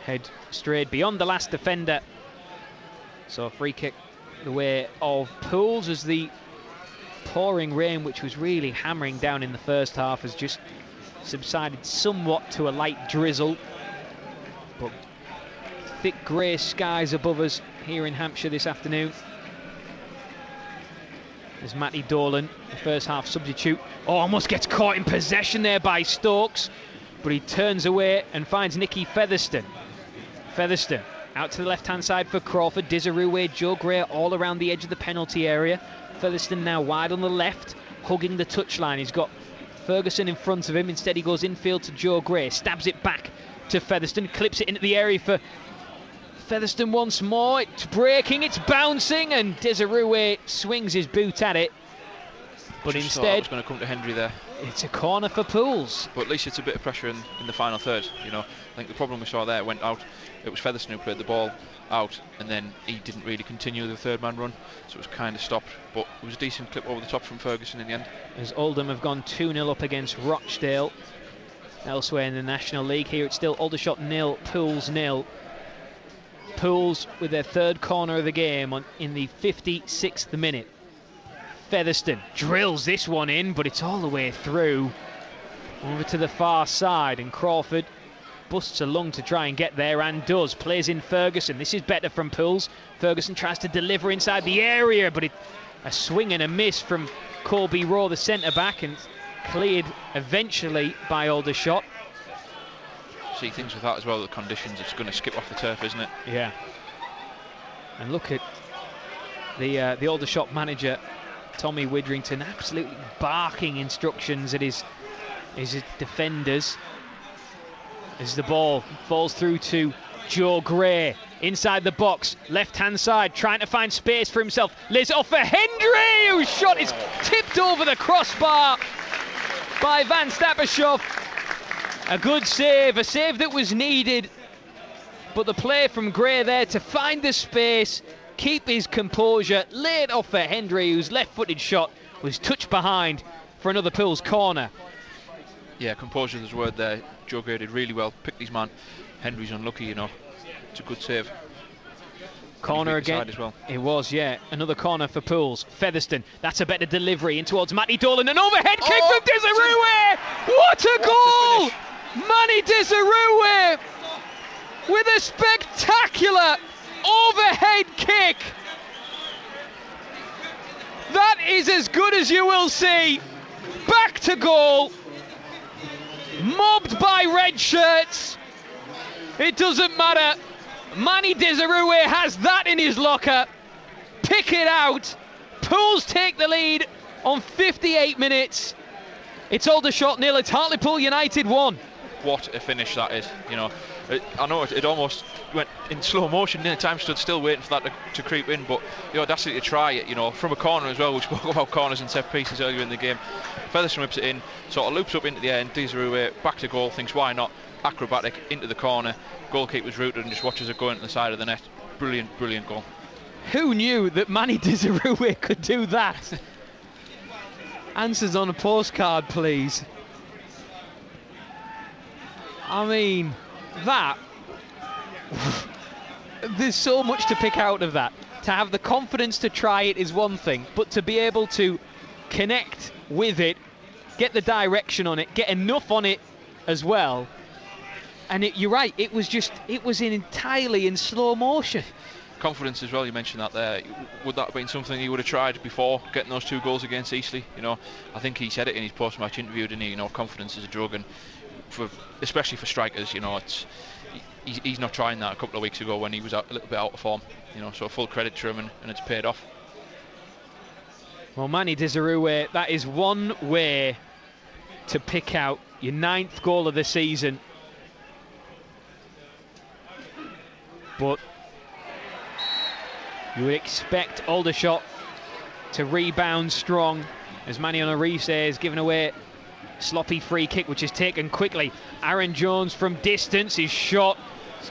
had strayed beyond the last defender. So a free kick the way of Pools, as the pouring rain, which was really hammering down in the first half, has just subsided somewhat to a light drizzle. But thick grey skies above us here in Hampshire this afternoon. There's Matty Dolan, the first half substitute. Almost gets caught in possession there by Stokes, but he turns away and finds Nicky Featherstone. Featherstone out to the left-hand side for Crawford. Desirue, Joe Gray all around the edge of the penalty area. Featherstone now wide on the left, hugging the touchline. He's got Ferguson in front of him. Instead he goes infield to Joe Gray, stabs it back to Featherstone, clips it into the area for Featherstone once more. It's breaking, it's bouncing, and Desirue swings his boot at it. But Just instead, it's going to come to Hendry there. It's a corner for Pools. But at least it's a bit of pressure in the final third. You know, I think the problem we saw there went out. It was Featherstone who played the ball out, and then he didn't really continue the third man run, so it was kind of stopped. But it was a decent clip over the top from Ferguson in the end. As Oldham have gone 2-0 up against Rochdale. Elsewhere in the National League, here it's still Aldershot 0, Pools 0. Pools with their third corner of the game in the 56th minute. Featherstone drills this one in, but it's all the way through over to the far side, and Crawford busts a lung to try and get there, and does. Plays in Ferguson. This is better from Pools. Ferguson tries to deliver inside the area, but a swing and a miss from Colby Rowe, the centre-back, and cleared eventually by Aldershot. See things with that as well, the conditions, it's going to skip off the turf, isn't it? Yeah. And look at the Aldershot manager, Tommy Widrington, absolutely barking instructions at his defenders as the ball falls through to Joe Gray inside the box, left hand side, trying to find space for himself. Liz off for Hendry, whose shot is tipped over the crossbar by Van Stappershoff. A good save, a save that was needed, but the play from Gray there to find the space, keep his composure, lay it off for Hendry, whose left-footed shot was touched behind for another Pools corner. Yeah, composure is the word there. Joe Gray did really well, picked his man. Hendry's unlucky, you know. It's a good save. Corner again. As well. It was, yeah. Another corner for Pools. Featherstone, that's a better delivery in towards Matty Dolan. An overhead kick from Desirue! What a goal! Manny Desirue with a spectacular overhead kick. That is as good as you will see. Back to goal. Mobbed by red shirts. It doesn't matter. Manny Desirue has that in his locker. Pick it out. Pools take the lead on 58 minutes. It's Aldershot 0, it's Hartlepool United 1. What a finish that is. You know, I know it almost went in slow motion. The time stood still waiting for that to creep in, but the audacity to try it, from a corner as well. We spoke about corners and set pieces earlier in the game. Featherstone whips it in, sort of loops up into the end. Desirue back to goal, thinks why not? Acrobatic into the corner. Goalkeeper's rooted and just watches it go into the side of the net. Brilliant, brilliant goal. Who knew that Manny Desirue could do that? Answers on a postcard, please. I mean, that. There's so much to pick out of that. To have the confidence to try it is one thing, but to be able to connect with it, get the direction on it, get enough on it as well. And you're right, it was entirely in slow motion. Confidence as well, you mentioned that there. Would that have been something he would have tried before getting those 2 goals against Eastleigh? I think he said it in his post-match interview, didn't he? Confidence is a drug, and especially for strikers, he's not trying that a couple of weeks ago when he was a little bit out of form. So full credit to him, and it's paid off. Well, Manny Desirue, that is one way to pick out your 9th goal of the season. But you would expect Aldershot to rebound strong, as Manny Onarise is giving away sloppy free kick, which is taken quickly. Aaron Jones from distance, his shot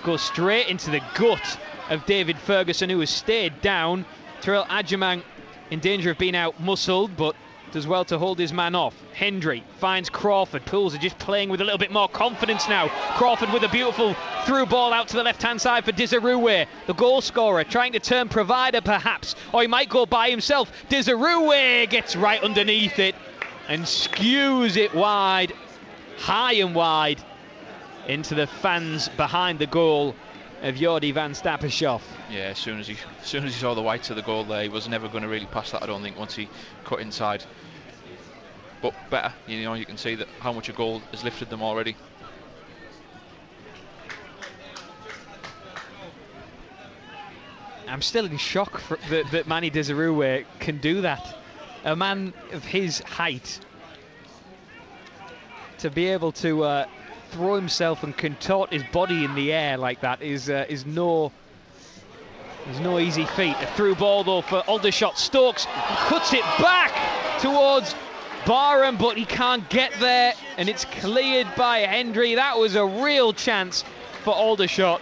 goes straight into the gut of David Ferguson, who has stayed down. Terrell Adjumang in danger of being out muscled, but does well to hold his man off. Hendry finds Crawford. Pools are just playing with a little bit more confidence now. Crawford with a beautiful through ball out to the left-hand side for Desirue, the goal scorer, trying to turn provider perhaps, or he might go by himself. Desirue gets right underneath it and skews it wide, high and wide, into the fans behind the goal of Jordi van Stappershoff. Yeah, as soon as he saw the whites of the goal there, he was never going to really pass that, I don't think, once he cut inside. But better, you can see that how much a goal has lifted them already. I'm still in shock that Manny Desirue can do that. A man of his height to be able to throw himself and contort his body in the air like that is no easy feat. A through ball though for Aldershot. Stokes cuts it back towards Barham, but he can't get there, and it's cleared by Hendry. That was a real chance for Aldershot,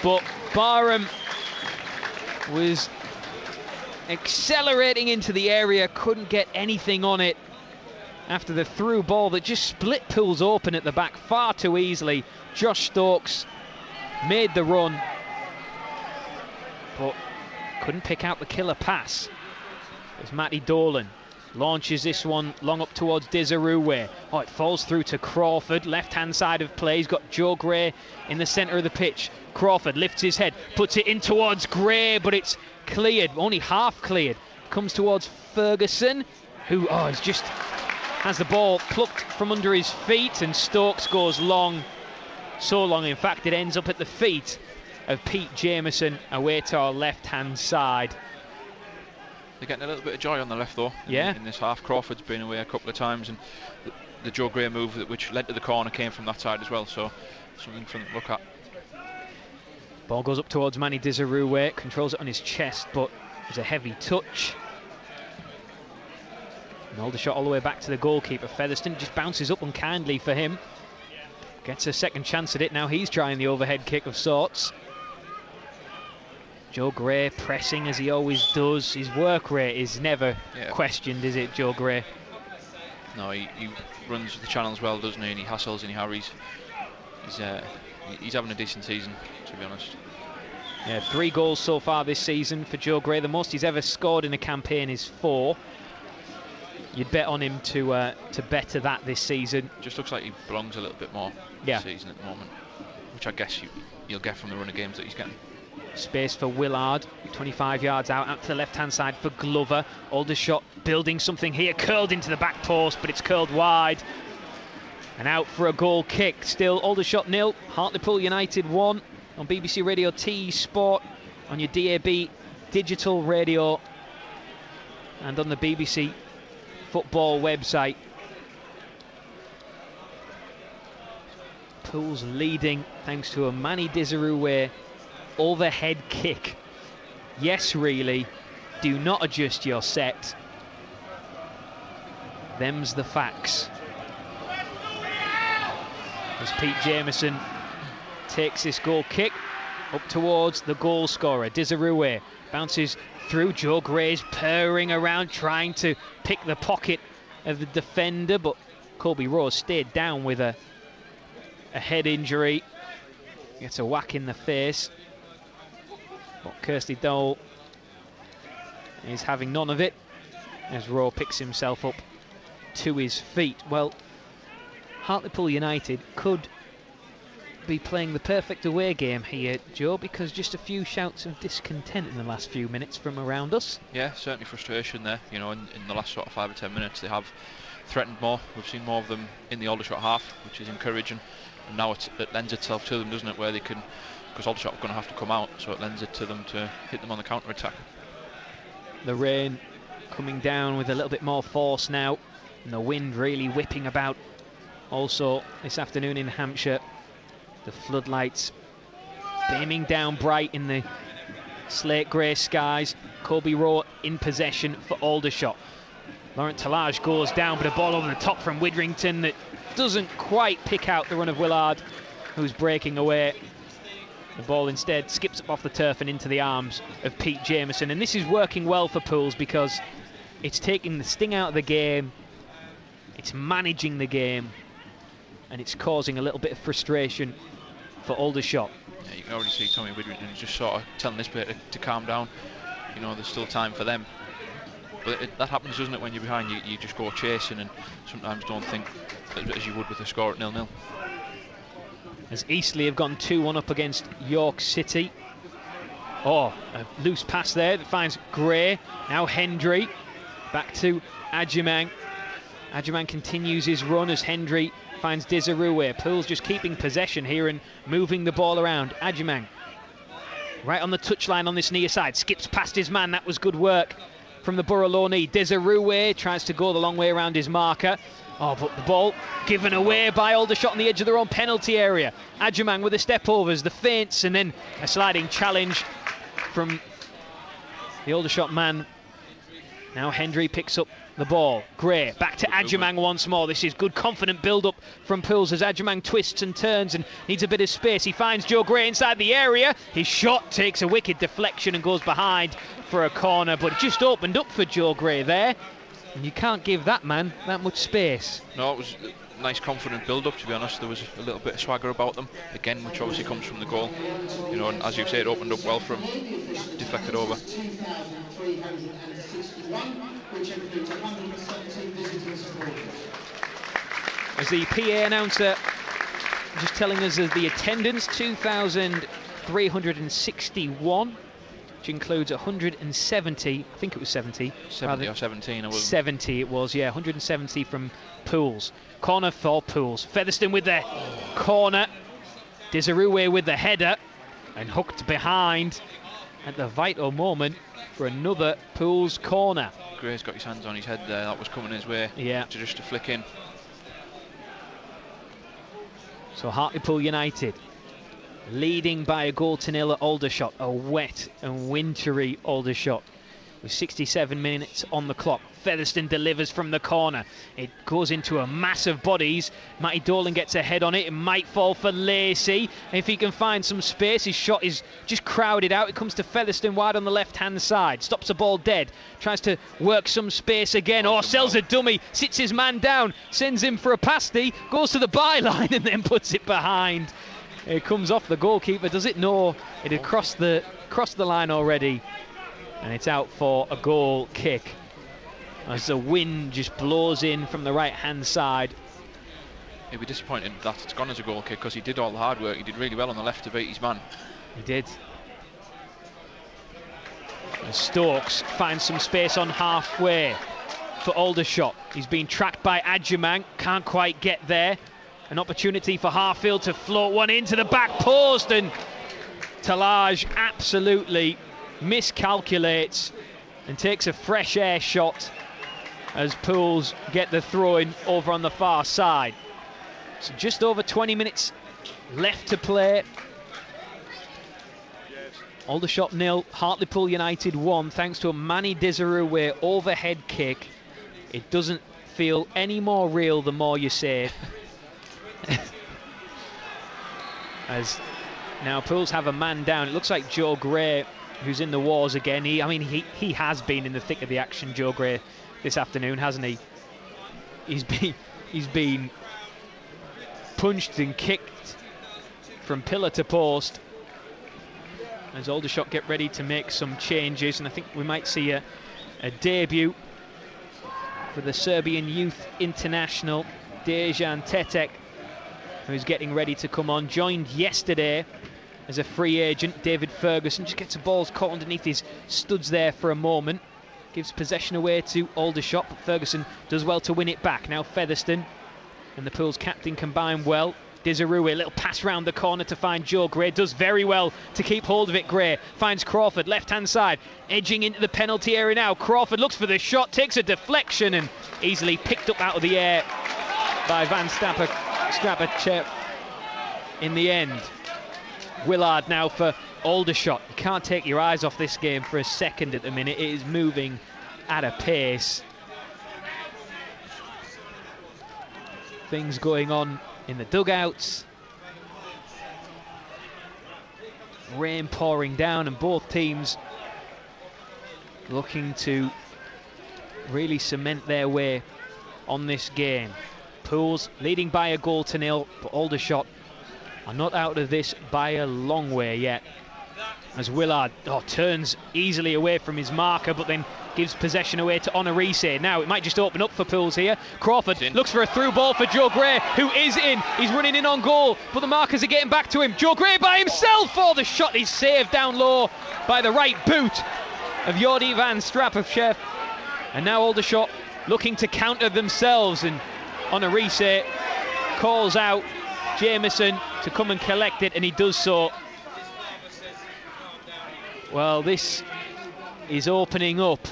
but Barham was accelerating into the area, couldn't get anything on it after the through ball that just split Pools open at the back far too easily. Josh Stokes made the run, but couldn't pick out the killer pass. As Matty Dolan launches this one long up towards Desirue. Oh, it falls through to Crawford, left-hand side of play. He's got Joe Gray in the centre of the pitch. Crawford lifts his head, puts it in towards Gray, but it's cleared, only half cleared. Comes towards Ferguson, who has the ball plucked from under his feet, and Stokes goes long, so long in fact it ends up at the feet of Pete Jameson away to our left-hand side. They're getting a little bit of joy on the left though. Yeah. In this half, Crawford's been away a couple of times, and the Joe Gray move which led to the corner came from that side as well. So something for them to look at. Ball goes up towards Manny Desirue, controls it on his chest, but there's a heavy touch. And Aldershot all the way back to the goalkeeper. Featherstone just bounces up unkindly for him. Gets a second chance at it. Now he's trying the overhead kick of sorts. Joe Gray pressing as he always does. His work rate is never questioned, is it, Joe Gray? No, he runs the channels well, doesn't he? And he hustles and he hurries. He's having a decent season, to be honest. Yeah, 3 goals so far this season for Joe Gray. The most he's ever scored in a campaign is 4. You'd bet on him to better that this season. Just looks like he belongs a little bit more this season at the moment, which I guess you'll get from the run of games that he's getting. Space for Willard, 25 yards out to the left-hand side for Glover. Aldershot building something here, curled into the back post, but it's curled wide. And out for a goal kick. Still Aldershot 0, Hartlepool United 1 on BBC Radio T Sport, on your DAB digital radio, and on the BBC football website. Pools leading thanks to a Manny Dizarouwe overhead kick. Yes, really. Do not adjust your set. Them's the facts. As Pete Jameson takes this goal kick up towards the goal scorer, Dizarouwe bounces through. Joe Gray's purring around, trying to pick the pocket of the defender, but Colby Rose stayed down with a head injury. Gets a whack in the face, but Kirsty Dole is having none of it as Rowe picks himself up to his feet. Well, Hartlepool United could be playing the perfect away game here, Joe, because just a few shouts of discontent in the last few minutes from around us. Yeah, certainly frustration there. You know, in the last sort of 5 or 10 minutes they have threatened more. We've seen more of them in the Aldershot half, which is encouraging. And now it lends itself to them, doesn't it, where they can, because Aldershot are going to have to come out, so it lends it to them to hit them on the counter-attack. The rain coming down with a little bit more force now, and the wind really whipping about. Also this afternoon in Hampshire, the floodlights beaming down bright in the slate grey skies. Colby Rowe in possession for Aldershot. Laurent Talage goes down, but a ball over the top from Widrington that doesn't quite pick out the run of Willard, who's breaking away. The ball instead skips up off the turf and into the arms of Pete Jameson. And this is working well for Pools because it's taking the sting out of the game, it's managing the game, and it's causing a little bit of frustration for Aldershot. Yeah, you can already see Tommy Widrington just sort of telling this player to calm down. You know, there's still time for them. But that happens, doesn't it, when you're behind? You just go chasing and sometimes don't think as you would with a score at 0-0. As Eastleigh have gone 2-1 up against York City. Oh, a loose pass there that finds Gray. Now Hendry. Back to Adjumang. Adjumang continues his run as Hendry finds Dizarouwe. Pools just keeping possession here and moving the ball around. Adjumang right on the touchline on this near side. Skips past his man. That was good work from the Borough Lawney. Dizarouwe tries to go the long way around his marker. Oh, but the ball given away by Aldershot on the edge of their own penalty area. Adjumang with the step-overs, the feints, and then a sliding challenge from the Aldershot man. Now Hendry picks up the ball. Gray back to Adjumang once more. This is good confident build-up from Pools as Adjumang twists and turns and needs a bit of space. He finds Joe Gray inside the area. His shot takes a wicked deflection and goes behind for a corner, but it just opened up for Joe Gray there. And you can't give that man that much space. No, it was a nice confident build-up, to be honest. There was a little bit of swagger about them, again, which obviously comes from the goal. You know, and as you say, it opened up well for him. Deflected over. As the PA announcer just telling us of the attendance, 2,361. Which includes 170, I think it was 70. 70 or 17. I 70 it was, yeah, 170 from Pools. Corner for Pools. Featherstone with the corner. Dizarouwe with the header. And hooked behind at the vital moment for another Pools corner. Gray's got his hands on his head there. That was coming his way. Yeah. To just to flick in. So Hartlepool United leading by a goal to nil at Aldershot, a wet and wintry Aldershot with 67 minutes on the clock. Featherstone delivers from the corner. It goes into a mass of bodies. Matty Dolan gets a head on it. It might fall for Lacey. If he can find some space, his shot is just crowded out. It comes to Featherstone wide on the left-hand side. Stops the ball dead. Tries to work some space again. Oh, sells a dummy. Sits his man down. Sends him for a pasty. Goes to the byline and then puts it behind. It comes off the goalkeeper. Does it? No. It had crossed the line already. And it's out for a goal kick. As the wind just blows in from the right-hand side. He'll be disappointed that it's gone as a goal kick because he did all the hard work. He did really well on the left to beat his man. He did. And Stokes finds some space on halfway for Aldershot. He's been tracked by Adjumang. Can't quite get there. An opportunity for Harfield to float one into the back post, and Talage absolutely miscalculates and takes a fresh air shot as Pools get the throw in over on the far side. So just over 20 minutes left to play. Aldershot 0, Hartlepool United 1, thanks to a Manny Dizaroué overhead kick. It doesn't feel any more real the more you say it. As now Pools have a man down. It looks like Joe Gray, who's in the wars again. He has been in the thick of the action, Joe Gray, this afternoon, hasn't he? He's been punched and kicked from pillar to post. As Aldershot get ready to make some changes, and I think we might see a debut for the Serbian youth international, Dejan Tetek, who's getting ready to come on. Joined yesterday as a free agent. David Ferguson just gets the balls caught underneath his studs there for a moment. Gives possession away to Aldershot, but Ferguson does well to win it back. Now Featherstone and the Pools captain combine well. Dizaroué, a little pass round the corner to find Joe Gray. Does very well to keep hold of it. Gray finds Crawford, left-hand side, edging into the penalty area now. Crawford looks for the shot, takes a deflection and easily picked up out of the air by Van Strapper in the end. Willard now for Aldershot. You can't take your eyes off this game for a second at the minute. It is moving at a pace. Things going on in the dugouts. Rain pouring down, and both teams looking to really cement their way on this game. Pools leading by a goal to nil, but Aldershot are not out of this by a long way yet. As Willard turns easily away from his marker, but then gives possession away to Honorise. Now it might just open up for Pools here. Crawford looks for a through ball for Joe Gray, who is in. He's running in on goal, but the markers are getting back to him. Joe Gray by himself. The shot is saved down low by the right boot of Jordi van Strapper. And now Aldershot looking to counter themselves, and Honorise calls out Jameson to come and collect it, and he does so. Well, this is opening up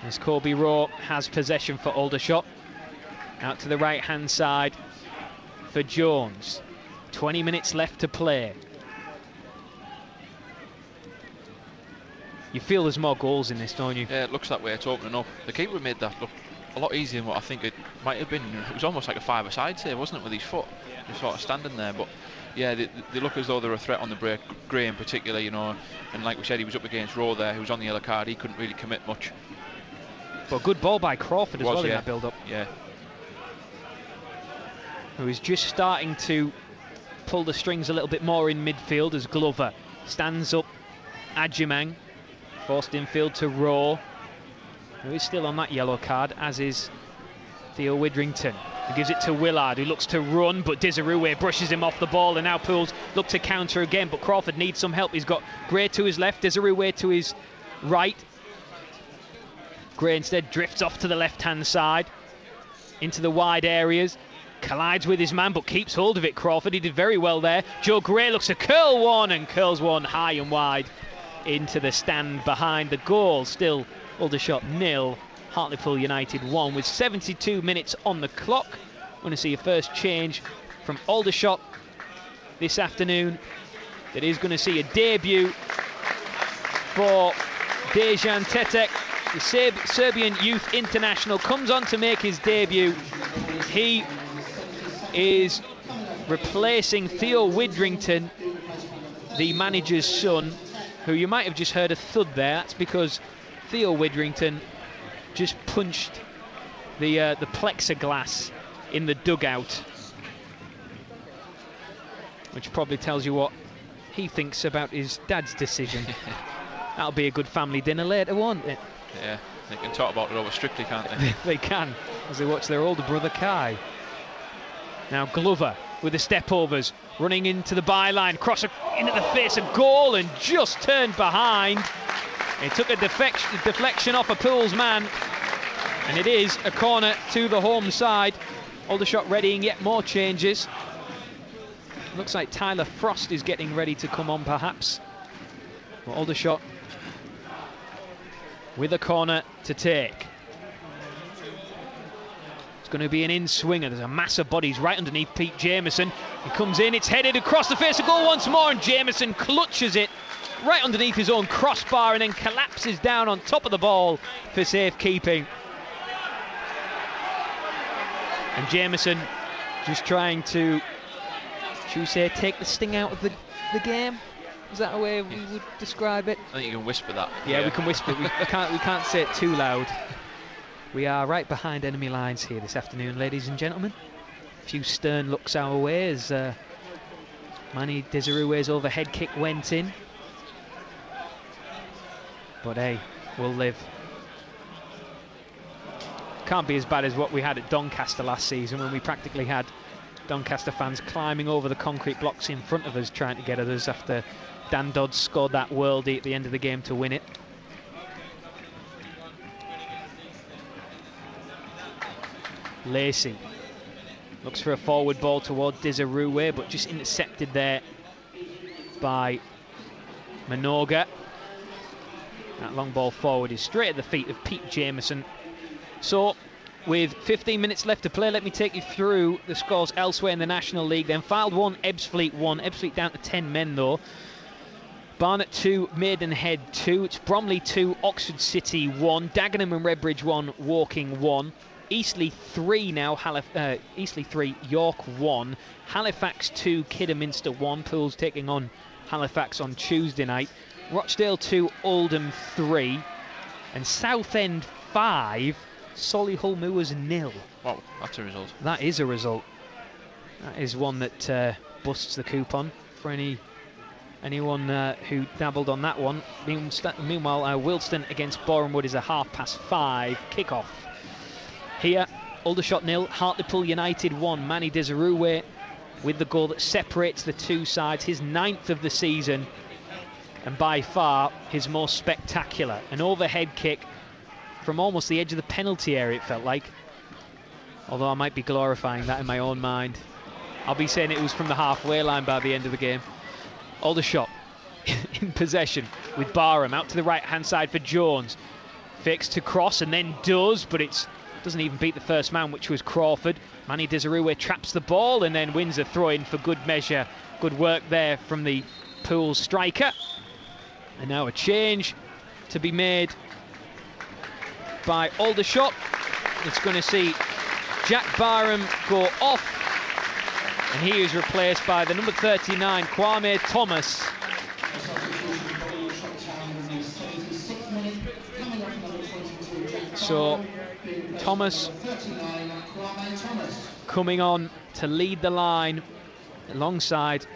as Corby Rowe has possession for Aldershot. Out to the right-hand side for Jones. 20 minutes left to play. You feel there's more goals in this, don't you? Yeah, it looks that way. It's opening up. The keeper made that look a lot easier than what I think it might have been. It was almost like a five-a-side save, wasn't it, with his foot? Just sort of standing there, but yeah, they look as though they're a threat on the break. Gray in particular, and like we said, he was up against Rowe there, who was on the yellow card. He couldn't really commit much. But good ball by Crawford as well in that build-up. Yeah. Who is just starting to pull the strings a little bit more in midfield as Glover stands up. Adjumang forced infield to Rowe, who is still on that yellow card, as is Theo Widrington. He gives it to Willard, who looks to run, but Dizaroué brushes him off the ball, and now Pools look to counter again, but Crawford needs some help. He's got Gray to his left, Dizaroué to his right. Gray instead drifts off to the left-hand side, into the wide areas, collides with his man, but keeps hold of it. Crawford, he did very well there. Joe Gray looks to curl one, and curls one high and wide into the stand behind the goal. Still Aldershot 0, Hartlepool United 1, with 72 minutes on the clock. We're going to see a first change from Aldershot this afternoon. That is going to see a debut for Dejan Tetek. The Serbian youth international comes on to make his debut. He is replacing Theo Widrington, the manager's son, who you might have just heard a thud there. That's because Theo Widrington just punched the plexiglass in the dugout, which probably tells you what he thinks about his dad's decision. That'll be a good family dinner later, won't it? Yeah, they can talk about it over Strictly, can't they? They can, as they watch their older brother Kai. Now Glover with the step-overs, running into the byline, cross into the face of goal, and just turned behind. He took a deflection off a Pools man, and it is a corner to the home side. Aldershot readying yet more changes. Looks like Tyler Frost is getting ready to come on, perhaps. But Aldershot with a corner to take. It's going to be an in-swinger. There's a mass of bodies right underneath Pete Jameson. He comes in, it's headed across the face of goal once more, and Jameson clutches it right underneath his own crossbar and then collapses down on top of the ball for safekeeping. And Jameson just trying to, should we say, take the sting out of the game? Is that a way we would describe it? I think you can whisper that. Yeah, we can whisper. We can't say it too loud. We are right behind enemy lines here this afternoon, ladies and gentlemen. A few stern looks our way as Manny Desirue's overhead kick went in. But hey, we'll live. Can't be as bad as what we had at Doncaster last season, when we practically had Doncaster fans climbing over the concrete blocks in front of us trying to get at us after Dan Dodds scored that worldie at the end of the game to win it. Lacey looks for a forward ball toward Desirue, but just intercepted there by Minoga. That long ball forward is straight at the feet of Pete Jameson. So, with 15 minutes left to play, let me take you through the scores elsewhere in the National League. Then Fylde 1, Ebbsfleet 1. Ebbsfleet down to 10 men though. Barnet 2, Maidenhead 2. It's Bromley 2, Oxford City 1. Dagenham and Redbridge 1, Woking 1. Eastleigh 3 now, Eastleigh 3, York 1. Halifax 2, Kidderminster 1. Pools taking on Halifax on Tuesday night. Rochdale 2, Oldham 3. And Southend 5, Solihull Moors 0. Wow, that's a result. That is a result. That is one that busts the coupon for anyone who dabbled on that one. Meanwhile, Wilston against Borehamwood is a 5:30 kickoff. Here, Aldershot 0, Hartlepool United 1. Manny Desirue with the goal that separates the two sides, his 9th of the season, and by far his most spectacular. An overhead kick from almost the edge of the penalty area, it felt like. Although I might be glorifying that in my own mind. I'll be saying it was from the halfway line by the end of the game. Aldershot in possession with Barham out to the right-hand side for Jones. Fakes to cross and then does, but it doesn't even beat the first man, which was Crawford. Manny Desirue traps the ball and then wins a throw-in for good measure. Good work there from the Pool striker. And now a change to be made by Aldershot. It's going to see Jack Barham go off, and he is replaced by the number 39, Kwame Thomas. So Thomas coming on to lead the line alongside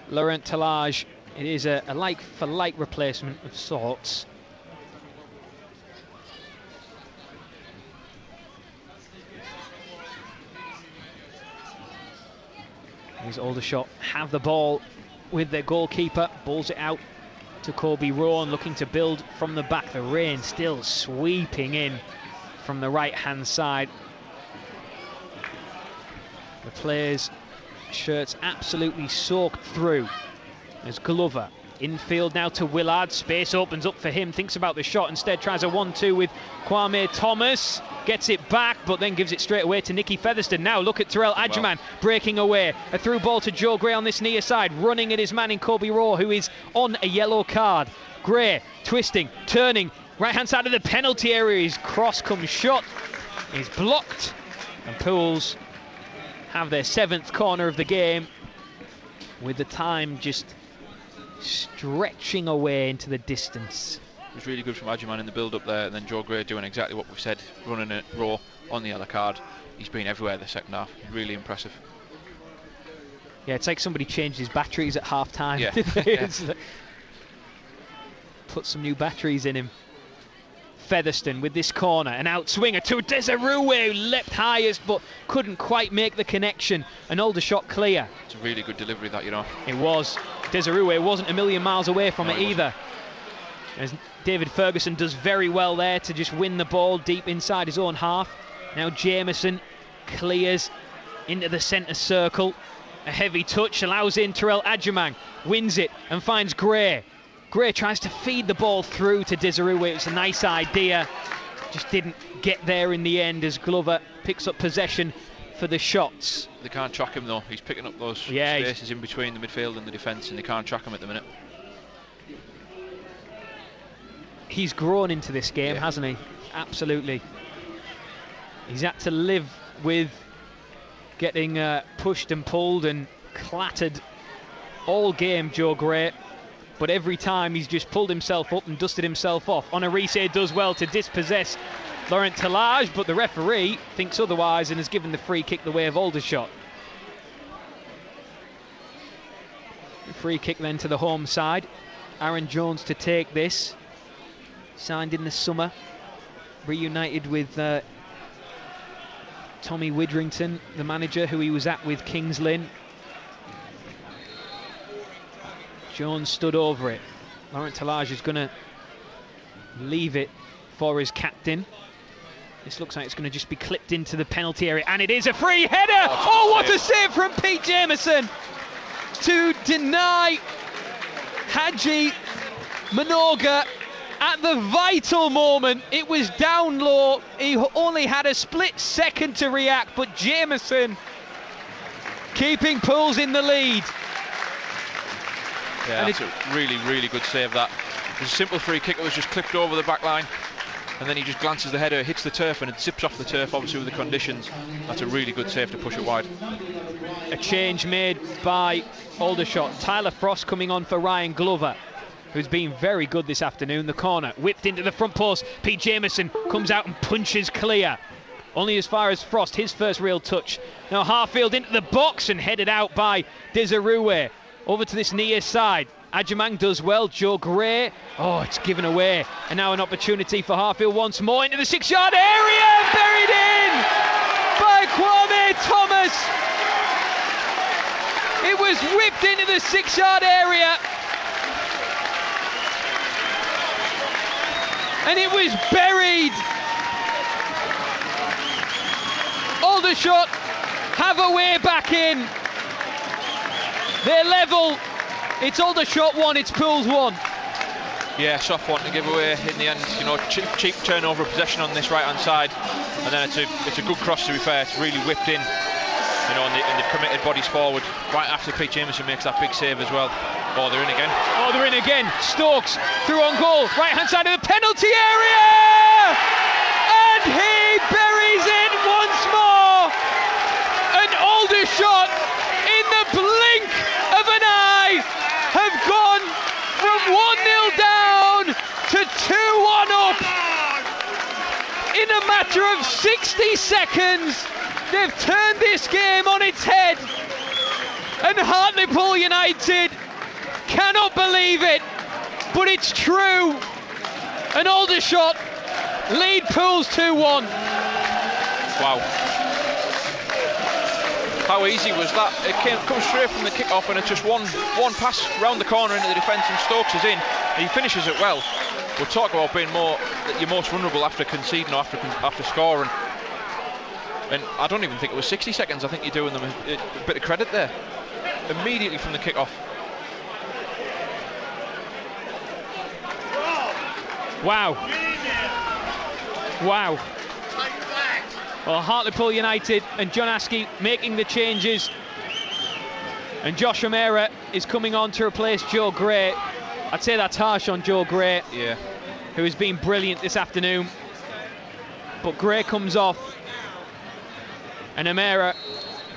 Laurent Talage. It is a like-for-like replacement of sorts. These Aldershot have the ball with their goalkeeper, balls it out to Colby Rowan, looking to build from the back. The rain still sweeping in from the right-hand side. The players' shirts absolutely soaked through. There's Glover. Infield now to Willard. Space opens up for him. Thinks about the shot. Instead tries a 1-2 with Kwame Thomas. Gets it back, but then gives it straight away to Nicky Featherstone. Now look at Terrell Adjaman breaking away. A through ball to Joe Gray on this near side. Running at his man in Colby Rowe, who is on a yellow card. Gray twisting, turning. Right-hand side of the penalty area. His cross comes shot. He's blocked. And Pools have their 7th corner of the game, with the time just stretching away into the distance. It was really good from Adjaman in the build-up there, and then Joe Gray doing exactly what we've said, running it raw on the yellow card. He's been everywhere the second half. Really impressive. Yeah, it's like somebody changed his batteries at half-time. Yeah. Yeah. Put some new batteries in him. Featherstone with this corner, an outswinger to Desirue, leapt highest but couldn't quite make the connection. An Aldershot clear. It's a really good delivery, that, you know. It was. Desirue wasn't a million miles away from it either. As David Ferguson does very well there to just win the ball deep inside his own half. Now Jameson clears into the centre circle. A heavy touch allows in Terrell Adjaman, wins it and finds Gray. Gray tries to feed the ball through to Desirue. It's a nice idea, just didn't get there in the end as Glover picks up possession for the shots. They can't track him though. He's picking up those spaces in between the midfield and the defence, and they can't track him at the minute. He's grown into this game, hasn't he? Absolutely. He's had to live with getting pushed and pulled and clattered all game, Joe Gray. But every time he's just pulled himself up and dusted himself off. Onarise does well to dispossess Laurent Talage, but the referee thinks otherwise and has given the free kick the way of Aldershot. Free kick then to the home side. Aaron Jones to take this. Signed in the summer. Reunited with Tommy Widrington, the manager who he was at with Kings Lynn. Jones stood over it. Laurent Talage is going to leave it for his captain. This looks like it's going to just be clipped into the penalty area, and it is a free header! Oh, what a save from Pete Jameson to deny Haji Manoga at the vital moment. It was down low. He only had a split second to react, but Jameson keeping Pools in the lead. Yeah, that's a really, really good save, that. It was a simple free kick. It was just clipped over the back line, and then he just glances the header, hits the turf, and it zips off the turf, obviously with the conditions. That's a really good save to push it wide. A change made by Aldershot. Tyler Frost coming on for Ryan Glover, who's been very good this afternoon. The corner whipped into the front post. Pete Jameson comes out and punches clear. Only as far as Frost, his first real touch. Now Harfield into the box and headed out by Desirue. Over to this near side. Ajamang does well. Joe Gray. Oh, it's given away. And now an opportunity for Harfield once more into the 6-yard area. Buried in by Kwame Thomas. It was whipped into the 6-yard area. And it was buried. Aldershot have a way back in. They're level. It's Aldershot 1, it's Pools 1. Yeah, soft one to give away in the end. You know, cheap turnover of possession on this right-hand side, and then it's a good cross. To be fair, it's really whipped in. You know, and they've committed bodies forward right after Pete Jameson makes that big save as well. Oh, they're in again. Oh, they're in again. Stokes through on goal, right-hand side of the penalty area, and he buries it once more. An Aldershot, in the blink of an eye, have gone from 1-0 down to 2-1 up. In a matter of 60 seconds, they've turned this game on its head. And Hartlepool United cannot believe it, but it's true. And Aldershot lead Pools 2-1. Wow. How easy was that? It comes straight from the kick-off, and it's just one pass round the corner into the defence, and Stokes is in, and he finishes it well. We'll talk about being you're most vulnerable after conceding or after scoring. And I don't even think it was 60 seconds. I think you're doing them a bit of credit there. Immediately from the kick-off. Wow. Wow. Well, Hartlepool United and John Askey making the changes. And Josh O'Meara is coming on to replace Joe Gray. I'd say that's harsh on Joe Gray, who has been brilliant this afternoon. But Gray comes off, and O'Meara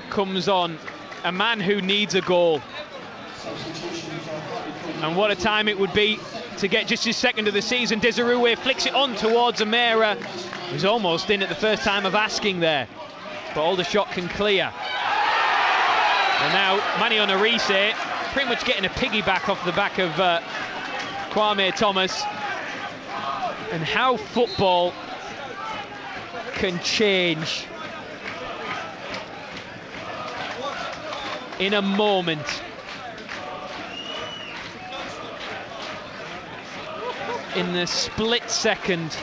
comes on. A man who needs a goal. And what a time it would be to get just his second of the season. Desirue flicks it on towards O'Meara. He was almost in at the first time of asking there, but Aldershot can clear. And now Manny Onarise pretty much getting a piggyback off the back of Kwame Thomas. And how football can change in a moment. In the split second.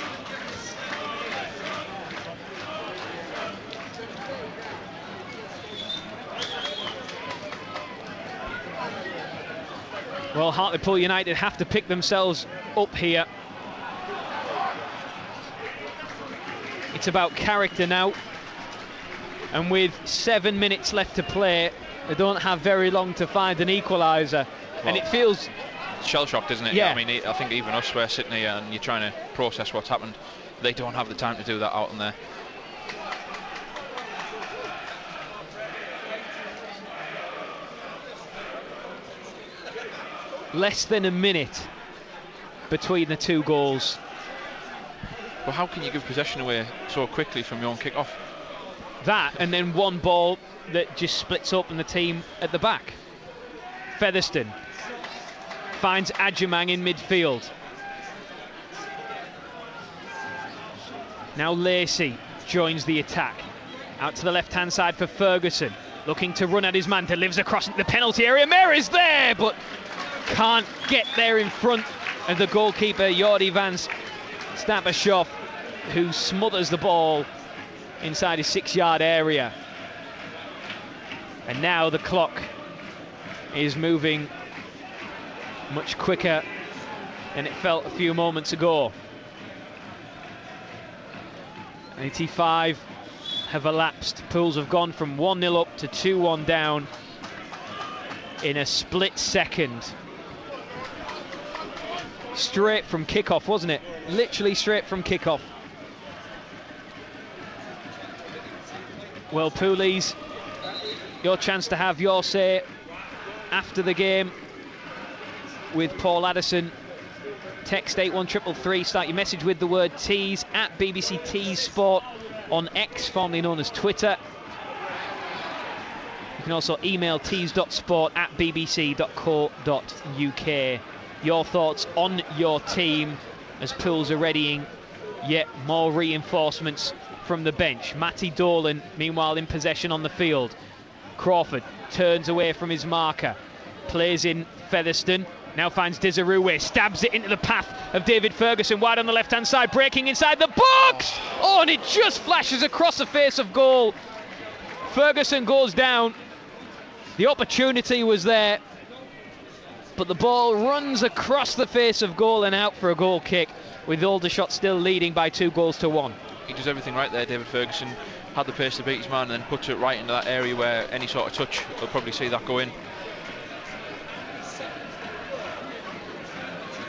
Well, Hartlepool United have to pick themselves up here. It's about character now. And with 7 minutes left to play, they don't have very long to find an equaliser. Well, and it feels shell-shocked, isn't it? Yeah. I mean, I think even us, we're sitting here and you're trying to process what's happened. They don't have the time to do that out in there. less than a minute between the two goals. But how can you give possession away so quickly from your own kick-off? That, and then one ball that just splits open the team at the back. Featherstone finds Adjumang in midfield. Now Lacey joins the attack. Out to the left-hand side for Ferguson. Looking to run at his man, delivers across the penalty area. Mary's there, but can't get there in front of the goalkeeper, Jordi van Stappershoff, who smothers the ball inside his 6-yard area. And now the clock is moving much quicker than it felt a few moments ago. 85 have elapsed. Pools have gone from 1-0 up to 2-1 down in a split second. Straight from kickoff, wasn't it? Literally straight from kickoff. Well, Poolies, your chance to have your say after the game with Paul Addison. Text 81333, start your message with the word tease at BBC Tees Sport on X, formerly known as Twitter. You can also email tees.sport@bbc.co.uk. Your thoughts on your team as Pools are readying yet more reinforcements from the bench. Matty Dolan, meanwhile, in possession on the field. Crawford turns away from his marker, plays in Featherstone. Now finds Desirue, stabs it into the path of David Ferguson, wide on the left-hand side, breaking inside the box! Oh, and it just flashes across the face of goal. Ferguson goes down. The opportunity was there, but the ball runs across the face of goal and out for a goal kick, with Aldershot still leading by 2-1. He does everything right there, David Ferguson. Had the pace to beat his man and then puts it right into that area where any sort of touch, we'll probably see that go in.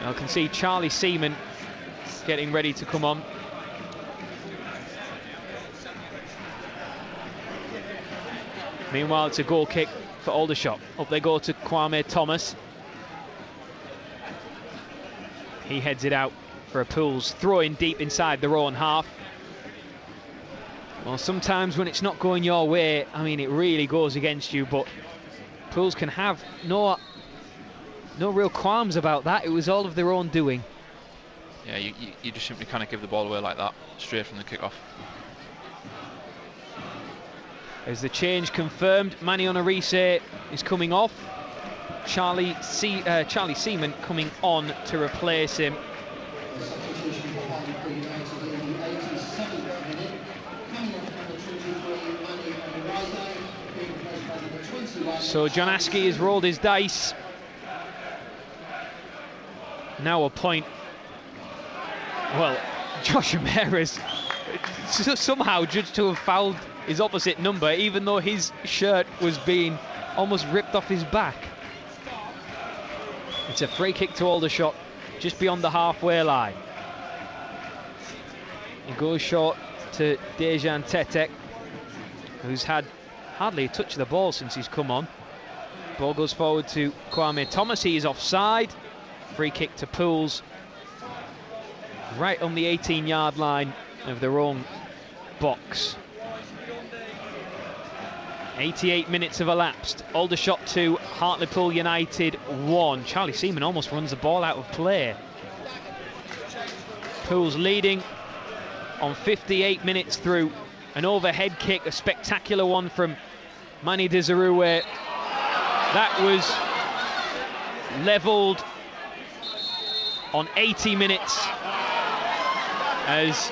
I can see Charlie Seaman getting ready to come on. Meanwhile, it's a goal kick for Aldershot. Up they go to Kwame Thomas. He heads it out for a Pools throw-in deep inside their own half. Well, sometimes when it's not going your way, I mean, it really goes against you, but Pools can have no real qualms about that. It was all of their own doing. Yeah, you just simply can't give the ball away like that, straight from the kick-off. As the change confirmed, Manny Onarise is coming off. Charlie Seaman coming on to replace him. So John Askey has rolled his dice. Now a point. Well, Josh Ramirez somehow judged to have fouled his opposite number, even though his shirt was being almost ripped off his back. It's a free kick to Aldershot, just beyond the halfway line. It goes short to Dejan Tetek, who's had hardly a touch of the ball since he's come on. Ball goes forward to Kwame Thomas. He is offside. Free kick to Pools, right on the 18-yard line of their own box. 88 minutes have elapsed. Aldershot 2, Hartlepool United 1. Charlie Seaman almost runs the ball out of play. Pools leading on 58 minutes through. An overhead kick, a spectacular one from Manny Desirue. That was levelled on 80 minutes as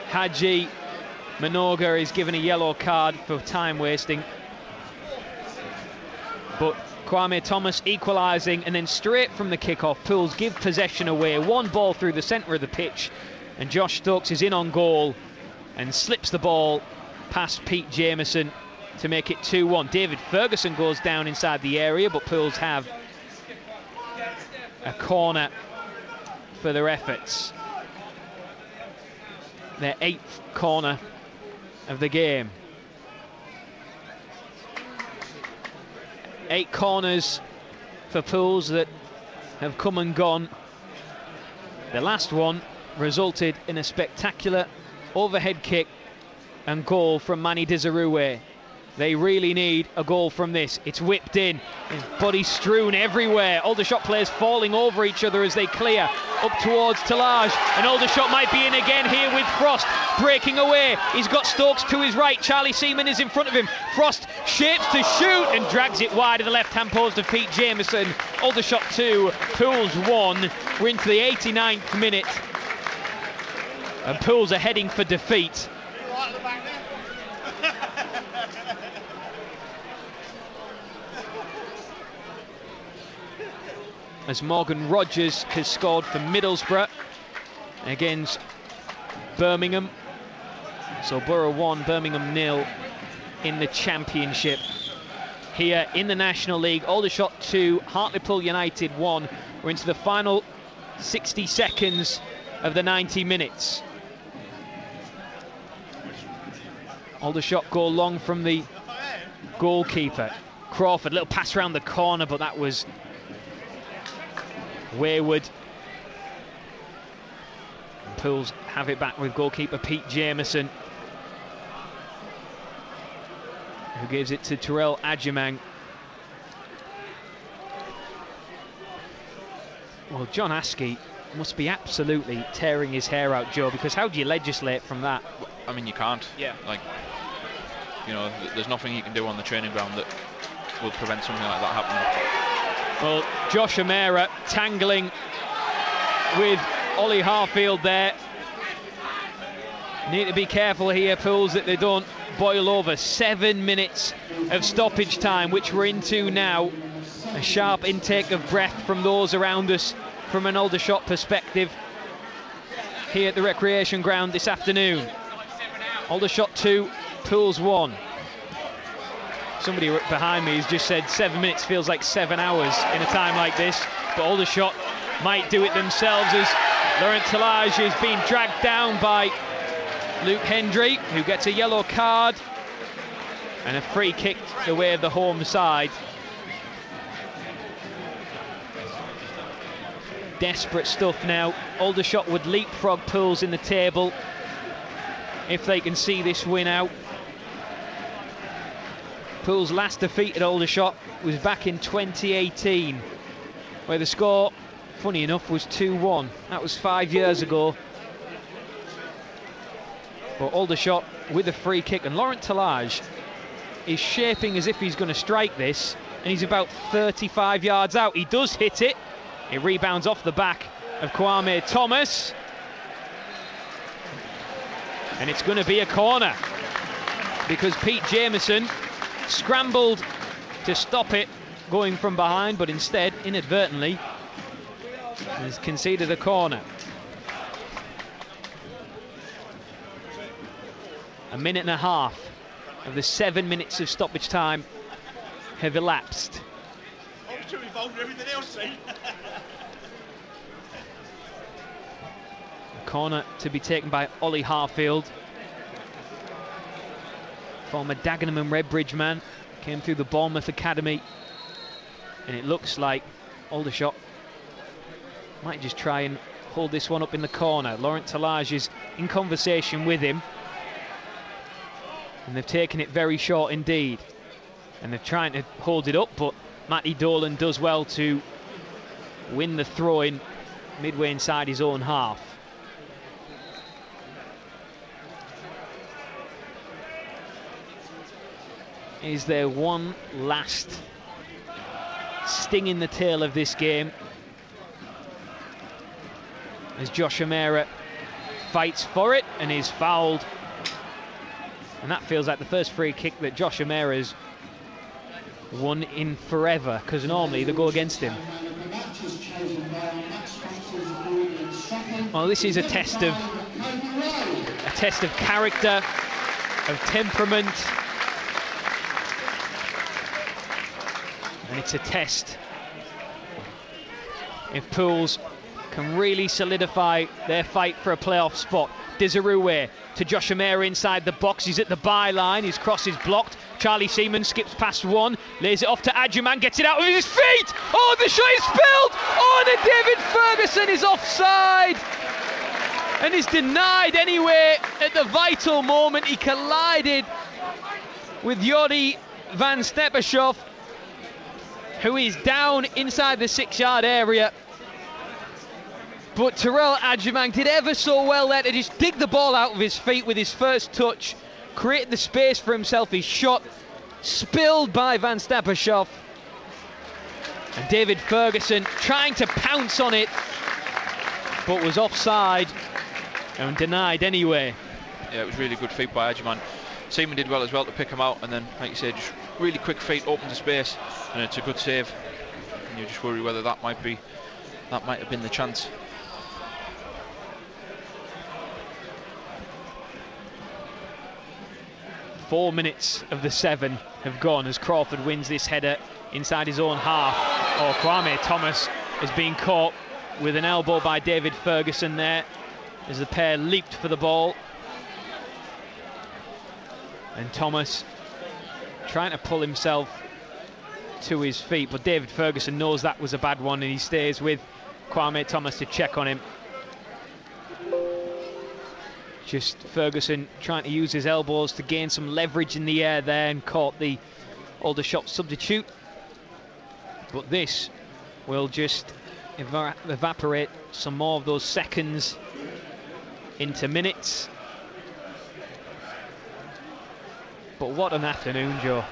Haji Manoga is given a yellow card for time wasting. But Kwame Thomas equalising, and then straight from the kick-off, Pools give possession away. One ball through the centre of the pitch, and Josh Stokes is in on goal and slips the ball past Pete Jameson to make it 2-1. David Ferguson goes down inside the area, but Pools have a corner for their efforts. Their 8th corner of the game. 8 corners for Pools that have come and gone. The last one resulted in a spectacular overhead kick and goal from Manny Dizaroué. They really need a goal from this. It's whipped in. His body strewn everywhere. Aldershot players falling over each other as they clear up towards Talage. And Aldershot might be in again here with Frost breaking away. He's got Stokes to his right. Charlie Seaman is in front of him. Frost shapes to shoot and drags it wide of the left-hand post of Pete Jameson. Aldershot 2, Pools 1. We're into the 89th minute. And Pools are heading for defeat. As Morgan Rogers has scored for Middlesbrough against Birmingham. So Borough 1, Birmingham 0 in the Championship. Here in the National League, Aldershot 2, Hartlepool United 1. We're into the final 60 seconds of the 90 minutes. Aldershot go long from the goalkeeper. Crawford, little pass around the corner, but that was wayward. Pools have it back with goalkeeper Pete Jameson, who gives it to Terrell Adjumang. Well, John Askey must be absolutely tearing his hair out, Joe, because how do you legislate from that? I mean, you can't. Yeah. Like, you know, there's nothing you can do on the training ground that will prevent something like that happening. Well, Josh O'Meara tangling with Ollie Harfield there. Need to be careful here, Pools, that they don't boil over. 7 minutes of stoppage time, which we're into now. A sharp intake of breath from those around us from an Aldershot perspective here at the recreation ground this afternoon. Aldershot 2, Pools 1. Somebody behind me has just said 7 minutes feels like 7 hours in a time like this, but Aldershot might do it themselves as Laurent Talage is being dragged down by Luke Hendry, who gets a yellow card and a free kick the way of the home side. Desperate stuff now. Aldershot would leapfrog Pools in the table if they can see this win out. Pools' last defeat at Aldershot was back in 2018, where the score, funny enough, was 2-1. That was 5 years ago. But Aldershot with a free kick, and Laurent Talage is shaping as if he's going to strike this, and he's about 35 yards out. He does hit it. It rebounds off the back of Kwame Thomas, and it's going to be a corner because Pete Jameson scrambled to stop it going from behind, but instead, inadvertently, has conceded a corner. A minute and a half of the 7 minutes of stoppage time have elapsed. A corner to be taken by Ollie Harfield. Former Dagenham and Redbridge man, came through the Bournemouth Academy, and it looks like Aldershot might just try and hold this one up in the corner. Laurent Talage is in conversation with him, and they've taken it very short indeed, and they're trying to hold it up, but Matty Dolan does well to win the throw-in midway inside his own half. Is there one last sting in the tail of this game as Josh O'Meara fights for it and is fouled, and that feels like the first free kick that Josh O'Meara's won in forever, because normally they go against him. Well, this is a test test of character, of temperament, and it's a test if Pools can really solidify their fight for a playoff spot. Desirue to Josh O'Meara inside the box. He's at the byline. His cross is blocked. Charlie Seaman skips past one, lays it off to Adjuman, gets it out with his feet. Oh, the shot is spilled. Oh, and David Ferguson is offside and is denied anyway at the vital moment. He collided with Jordi van Steppenschoof, who is down inside the 6-yard area. But Terrell Adjuman did ever so well there to just dig the ball out of his feet with his first touch, create the space for himself. His shot spilled by Van Steppenschoof. And David Ferguson trying to pounce on it, but was offside and denied anyway. Yeah, it was really good feet by Adjuman. Seaman did well as well to pick him out, and then, like you said, just really quick feet, open to space, and it's a good save. And you just worry whether that might have been the chance. Four minutes of the 7 have gone as Crawford wins this header inside his own half. Oh, Kwame Thomas has been caught with an elbow by David Ferguson there as the pair leaped for the ball. And Thomas trying to pull himself to his feet, but David Ferguson knows that was a bad one and he stays with Kwame Thomas to check on him. Just Ferguson trying to use his elbows to gain some leverage in the air there and caught the Aldershot substitute. But this will just evaporate some more of those seconds into minutes. But what an afternoon, Joe.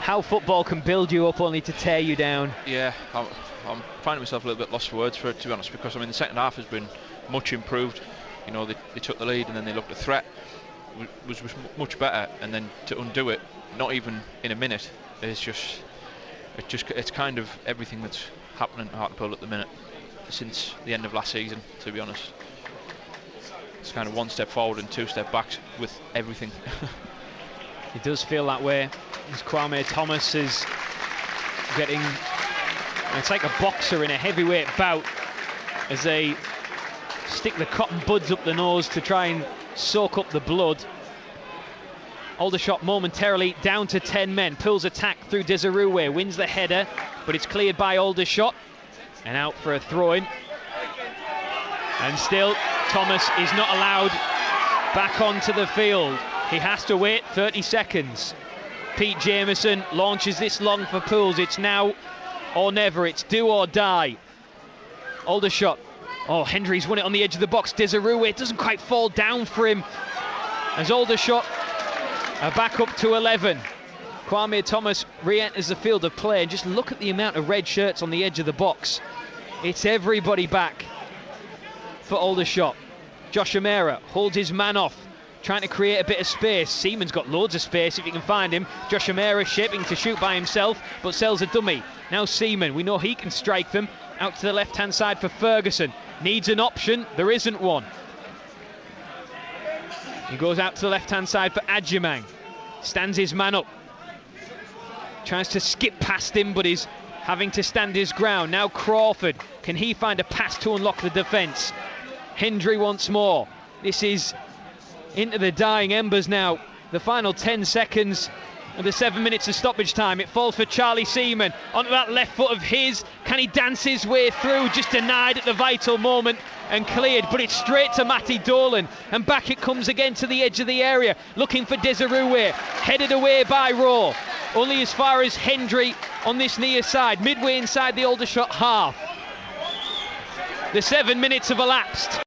How football can build you up only to tear you down. Yeah, I'm finding myself a little bit lost for words for it, to be honest, because I mean the second half has been much improved. You know, they took the lead and then they looked at threat, was much better, and then to undo it, not even in a minute, it's kind of everything that's happening at Hartlepool at the minute since the end of last season, to be honest. It's kind of one step forward and two step back with everything. It does feel that way as Kwame Thomas is getting, it's like a boxer in a heavyweight bout as they stick the cotton buds up the nose to try and soak up the blood. Aldershot momentarily down to 10 men. Pulls attack through Desirue, wins the header, but it's cleared by Aldershot and out for a throw-in. And still, Thomas is not allowed back onto the field. He has to wait 30 seconds. Pete Jameson launches this long for Pools. It's now or never. It's do or die. Aldershot. Oh, Hendry's won it on the edge of the box. Desirue, it doesn't quite fall down for him as Aldershot are back up to 11. Kwame Thomas re-enters the field of play, and just look at the amount of red shirts on the edge of the box. It's everybody back for Aldershot. Josh O'Meara holds his man off, trying to create a bit of space. Seaman's got loads of space if you can find him. Josh O'Meara shaping to shoot by himself, but sells a dummy. Now Seaman, we know he can strike them. Out to the left-hand side for Ferguson. Needs an option, there isn't one. He goes out to the left-hand side for Adjuman. Stands his man up. Tries to skip past him, but he's having to stand his ground. Now Crawford, can he find a pass to unlock the defence? Hendry once more. This is into the dying embers now. The final 10 seconds of the 7 minutes of stoppage time. It falls for Charlie Seaman onto that left foot of his. Can he dance his way through? Just denied at the vital moment and cleared, but it's straight to Matty Dolan, and back it comes again to the edge of the area, looking for Desirue, headed away by Rowe, only as far as Hendry on this near side, midway inside the Aldershot half. The 7 minutes have elapsed.